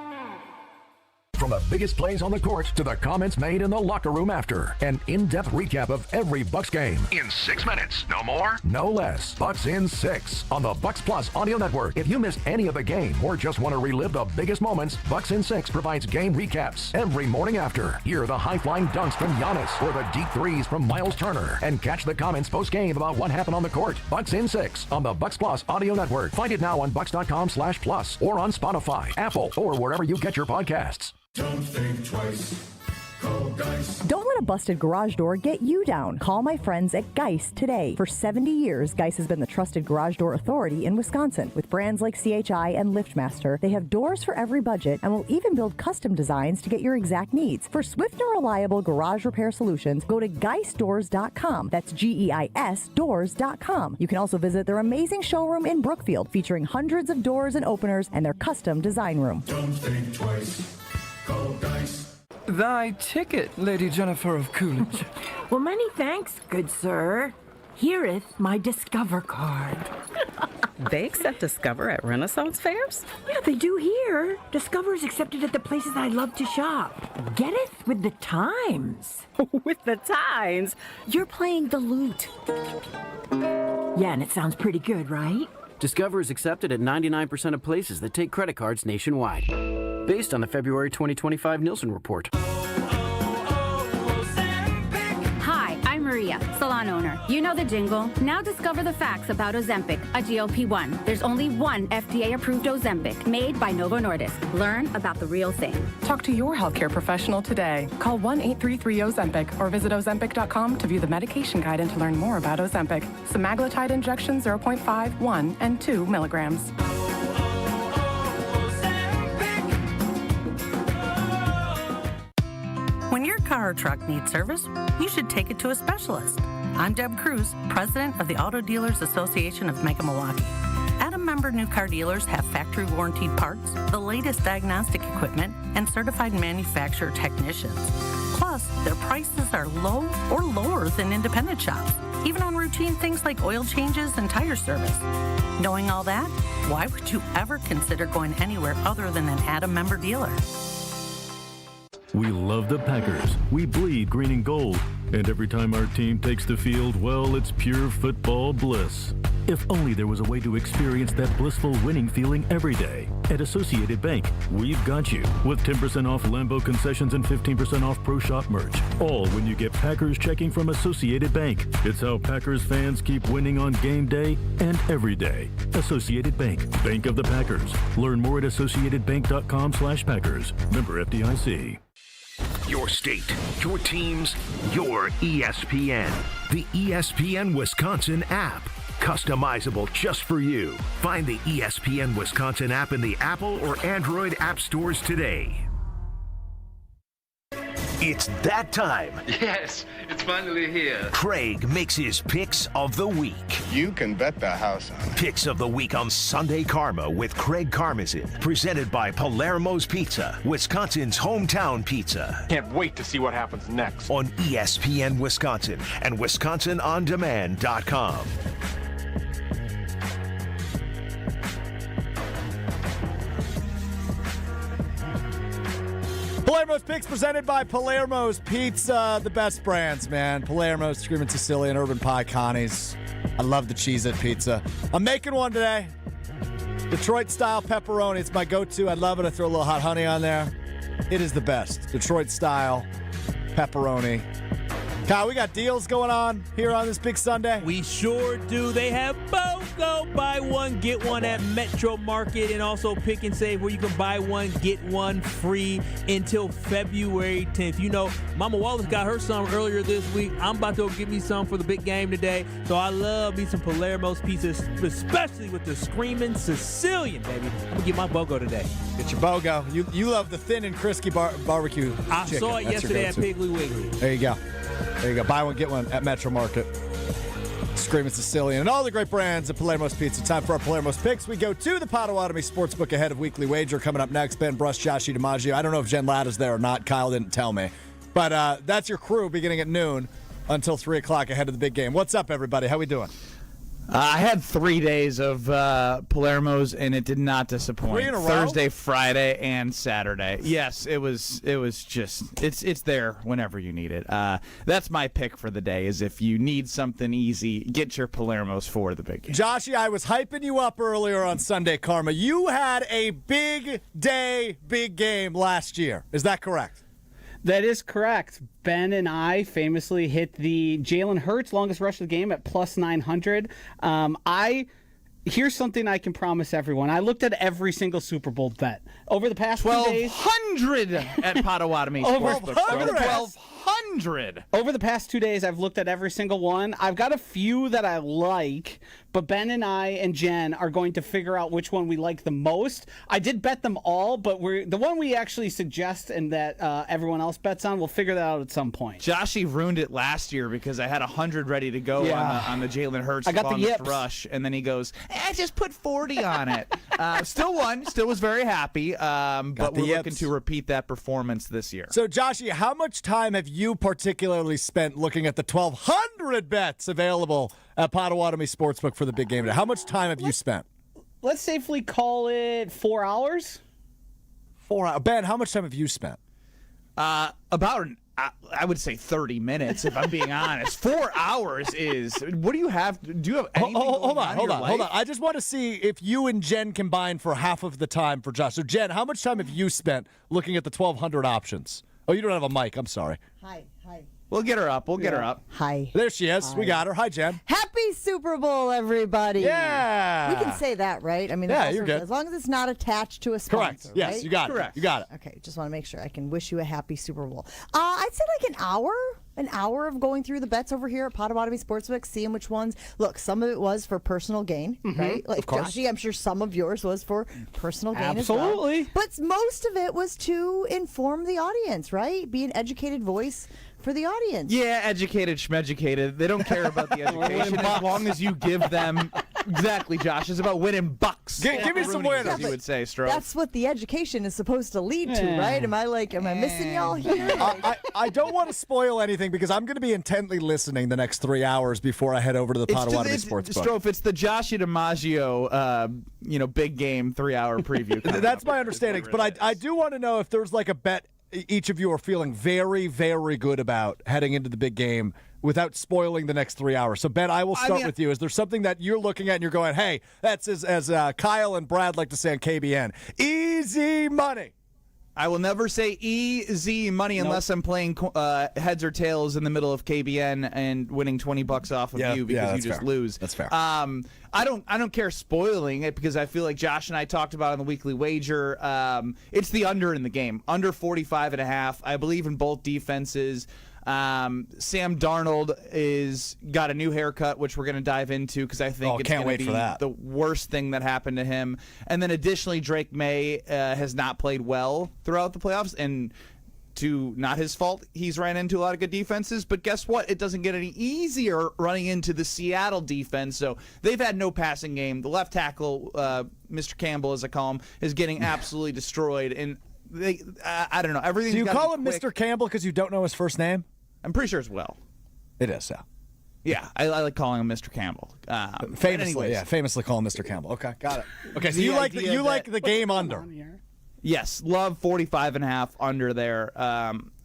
From the biggest plays on the court to the comments made in the locker room after. An in-depth recap of every Bucks game. In 6 minutes. No more? No less. Bucks in 6 on the Bucks Plus audio network. If you missed any of the game or just want to relive the biggest moments, Bucks in 6 provides game recaps every morning after. Hear the high-flying dunks from Giannis or the deep threes from Miles Turner. And catch the comments post-game about what happened on the court. Bucks in 6 on the Bucks Plus audio network. Find it now on bucks.com/plus or on Spotify, Apple, or wherever you get your podcasts. Don't think twice. Call Geist. Don't let a busted garage door get you down. Call my friends at Geist today. For 70 years, Geist has been the trusted garage door authority in Wisconsin. With brands like CHI and LiftMaster, they have doors for every budget and will even build custom designs to get your exact needs. For swift and reliable garage repair solutions, go to geistdoors.com. That's GEIS doors.com. You can also visit their amazing showroom in Brookfield, featuring hundreds of doors and openers and their custom design room. Don't think twice. Call Geist. Thy ticket, Lady Jennifer of Coolidge. Well, many thanks, good sir. Hereeth my Discover card. They accept Discover at Renaissance fairs? Yeah, they do here. Discover is accepted at the places I love to shop. Getteth with the times. With the times? You're playing the lute. Yeah, and it sounds pretty good, right? Discover is accepted at 99% of places that take credit cards nationwide. Based on the February 2025 Nielsen report. Hi, I'm Maria, salon owner. You know the jingle. Now discover the facts about Ozempic, a GLP-1. There's only one FDA-approved Ozempic, made by Novo Nordisk. Learn about the real thing. Talk to your healthcare professional today. Call 1-833-OZEMPIC or visit Ozempic.com to view the medication guide and to learn more about Ozempic. Semaglutide injection 0.5, 1, and 2 milligrams. When your car or truck needs service, you should take it to a specialist. I'm Deb Cruz, president of the Auto Dealers Association of Mega Milwaukee. Adam-member new car dealers have factory-warranted parts, the latest diagnostic equipment, and certified manufacturer technicians. Plus, their prices are low or lower than independent shops, even on routine things like oil changes and tire service. Knowing all that, why would you ever consider going anywhere other than an Adam-member dealer? We love the Packers. We bleed green and gold. And every time our team takes the field, well, it's pure football bliss. If only there was a way to experience that blissful winning feeling every day. At Associated Bank, we've got you with 10% off Lambeau concessions and 15% off Pro Shop merch. All when you get Packers checking from Associated Bank. It's how Packers fans keep winning on game day and every day. Associated Bank, Bank of the Packers. Learn more at associatedbank.com/Packers. Member FDIC. Your state, your teams, your ESPN. The ESPN Wisconsin app. Customizable just for you. Find the ESPN Wisconsin app in the Apple or Android app stores today. It's that time. Yes, it's finally here. Craig makes his picks of the week. You can bet the house on it. Picks of the week on Sunday Karma with Craig Karmazin. Presented by Palermo's Pizza, Wisconsin's hometown pizza. Can't wait to see what happens next. On ESPN Wisconsin and WisconsinOnDemand.com. Palermo's Picks presented by Palermo's Pizza. The best brands, man. Palermo's, Screaming Sicilian, Urban Pie, Connie's. I love the Cheez-It pizza. I'm making one today. Detroit-style pepperoni. It's my go-to. I love it. I throw a little hot honey on there. It is the best. Detroit-style pepperoni. Kyle, we got deals going on here on this big Sunday. We sure do. They have BOGO, buy one, get one at Metro Market, and also Pick and Save, where you can buy one, get one free until February 10th. You know, Mama Wallace got her some earlier this week. I'm about to go get me some for the big game today. So I love me some Palermo's pizza, especially with the Screaming Sicilian, baby. I'm going to get my BOGO today. Get your BOGO. You love the thin and crispy barbecue I chicken. saw it That's yesterday at Piggly Wiggly. There you go. There you go. Buy one, get one at Metro Market. Screaming Sicilian and all the great brands at Palermo's Pizza. Time for our Palermo's Picks. We go to the Potawatomi Sportsbook ahead of Weekly Wager. Coming up next, Ben Brush, Joshie DiMaggio. I don't know if Jen Ladd is there or not. Kyle didn't tell me. But that's your crew beginning at noon until 3 o'clock ahead of the big game. What's up, everybody? How we doing? I had 3 days of Palermo's, and it did not disappoint. 3 in a row? Thursday, Friday, and Saturday. Yes, it was just it's there whenever you need it. That's my pick for the day. Is if you need something easy, get your Palermo's for the big game. Joshie, I was hyping you up earlier on Sunday Karma. You had a big day, big game last year. Is that correct? That is correct. Ben and I famously hit the Jalen Hurts longest rush of the game at plus 900. Here's something I can promise everyone. I looked at every single Super Bowl bet over the past 2 days. 1,200 at Potawatomi Sportsbook. 1,200. Over the past 2 days, I've looked at every single one. I've got a few that I like, but Ben and I and Jen are going to figure out which one we like the most. I did bet them all, but the one we actually suggest and that everyone else bets on, we'll figure that out at some point. Joshie ruined it last year because I had 100 ready to go on the Jalen Hurts longest rush, and then he goes, I just put 40 on it. Still won. Still was very happy, but we're looking to repeat that performance this year. So, Joshie, how much time have you particularly spent looking at the 1,200 bets available at Potawatomi Sportsbook for the big game today? How much time have you spent? Let's safely call it 4 hours. 4 hours. Ben, how much time have you spent? About I would say 30 minutes, if I'm being honest. 4 hours is. What do you have? Do you have anything hold on. life? I just want to see if you and Jen combined for half of the time for Josh. So, Jen, how much time have you spent looking at the 1,200 options? Oh, you don't have a mic. I'm sorry. Hi. We'll get her up. Get her up. Hi. There she is. Hi. We got her. Hi, Jen. Happy Super Bowl, everybody. Yeah. We can say that, right? I mean, yeah, you're good. As long as it's not attached to a sponsor. Correct. Yes, right? you got Correct. it. You got it. Okay, just want to make sure I can wish you a happy Super Bowl. I'd say like an hour of going through the bets over here at Potawatomi Sportsbook, seeing which ones. Look, some of it was for personal gain, right? Like, of course. Joshie, I'm sure some of yours was for personal gain Absolutely. as well. But most of it was to inform the audience, right? Be an educated voice for the audience. Yeah, educated, schmeducated. They don't care about the education as long as you give them. Exactly, Josh. It's about winning bucks. Give me some winners. You would say, Stroh. That's what the education is supposed to lead to, right? Am I missing y'all here? I don't want to spoil anything because I'm going to be intently listening the next 3 hours before I head over to the Potawatomi Sportsbook. Stroh, it's the Joshie DiMaggio, big game 3 hour preview. That's my understanding. But I do want to know if there's like a bet each of you are feeling very, very good about heading into the big game without spoiling the next 3 hours. So, Ben, I will start with you. Is there something that you're looking at and you're going, hey, that's as Kyle and Brad like to say on KBN, easy money? I will never say easy money unless I'm playing heads or tails in the middle of KBN and winning $20 off of you because you just lose. That's fair. I don't care spoiling it because I feel like Josh and I talked about on the weekly wager. It's the under in the game, under 45.5. I believe in both defenses. Sam Darnold is got a new haircut, which we're going to dive into because I think it's going to be the worst thing that happened to him. And then additionally, Drake May has not played well throughout the playoffs, and to not his fault, he's ran into a lot of good defenses. But guess what? It doesn't get any easier running into the Seattle defense. So they've had no passing game. The left tackle, Mr. Campbell, as I call him, is getting absolutely destroyed. And I don't know. Everything. Do you call him Mr. Campbell because you don't know his first name? I'm pretty sure it's Will. It is, yeah. Yeah, I like calling him Mr. Campbell. Famously call him Mr. Campbell. Okay, got it. Okay, so you like the game under. Yes, love 45.5 under there.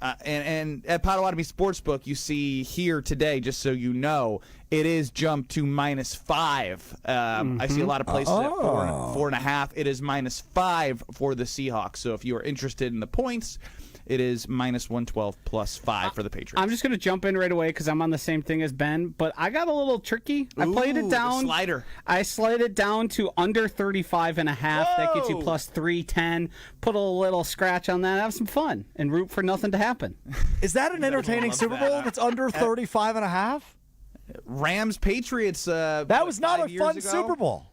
And at Potawatomi Sportsbook, you see here today, just so you know, it is jumped to -5. I see a lot of places at 4.5. It is -5 for the Seahawks. So if you are interested in the points, it is -112 +5 for the Patriots. I'm just going to jump in right away because I'm on the same thing as Ben, but I got a little tricky. I played it down. The slider. I slid it down to under 35.5. That gets you +310. Put a little scratch on that. Have some fun and root for nothing to happen. Is that an entertaining Super Bowl that's under 35.5? Rams Patriots. That was not a fun Super Bowl.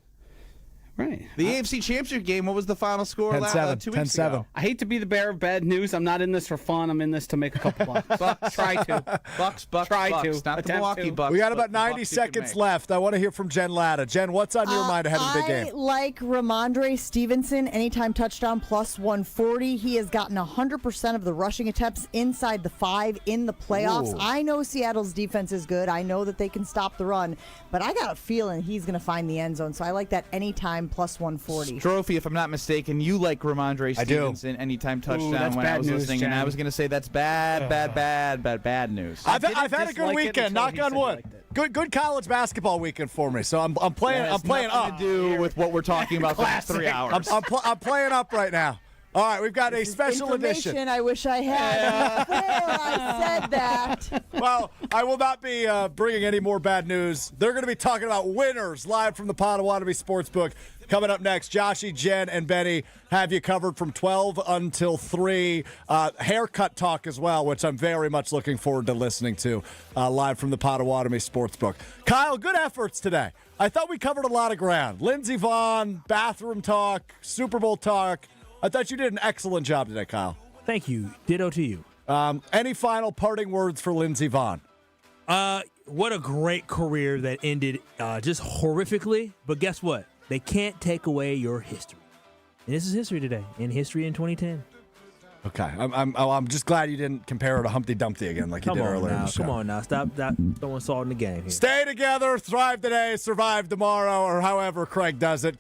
Right. The AFC Championship game, what was the final score 2 weeks ago? I hate to be the bearer of bad news. I'm not in this for fun. I'm in this to make a couple bucks. Try to. Bucks. Not the Milwaukee Bucks. We got about 90 seconds left. I want to hear from Jen Latta. Jen, what's on your mind ahead of the big game? I like Ramondre Stevenson, anytime touchdown, +140. He has gotten 100% of the rushing attempts inside the 5 in the playoffs. Ooh. I know Seattle's defense is good. I know that they can stop the run, but I got a feeling he's going to find the end zone. So I like that anytime +140. Strophy, if I'm not mistaken, you like Ramondre Stevenson anytime touchdown when I was listening, and I was going to say that's bad news. I've had a good weekend. Knock on wood. Good college basketball weekend for me. So I'm playing. I'm playing up. To do with what we're talking about the last 3 hours. I'm playing up right now. All right, we've got a special edition. I wish I had. I said that. Well, I will not be bringing any more bad news. They're going to be talking about winners live from the Potawatomi Sportsbook. Coming up next, Joshy, Jen, and Benny have you covered from 12 until 3. Haircut talk as well, which I'm very much looking forward to listening to live from the Potawatomi Sportsbook. Kyle, good efforts today. I thought we covered a lot of ground. Lindsey Vonn, bathroom talk, Super Bowl talk. I thought you did an excellent job today, Kyle. Thank you. Ditto to you. Any final parting words for Lindsey Vonn? What a great career that ended just horrifically. But guess what? They can't take away your history. And this is history today, and history in 2010. Okay. I'm just glad you didn't compare her to Humpty Dumpty again like you did earlier in the show. Come on now. Stop throwing salt in the game here. Stay together, thrive today, survive tomorrow, or however Craig does it.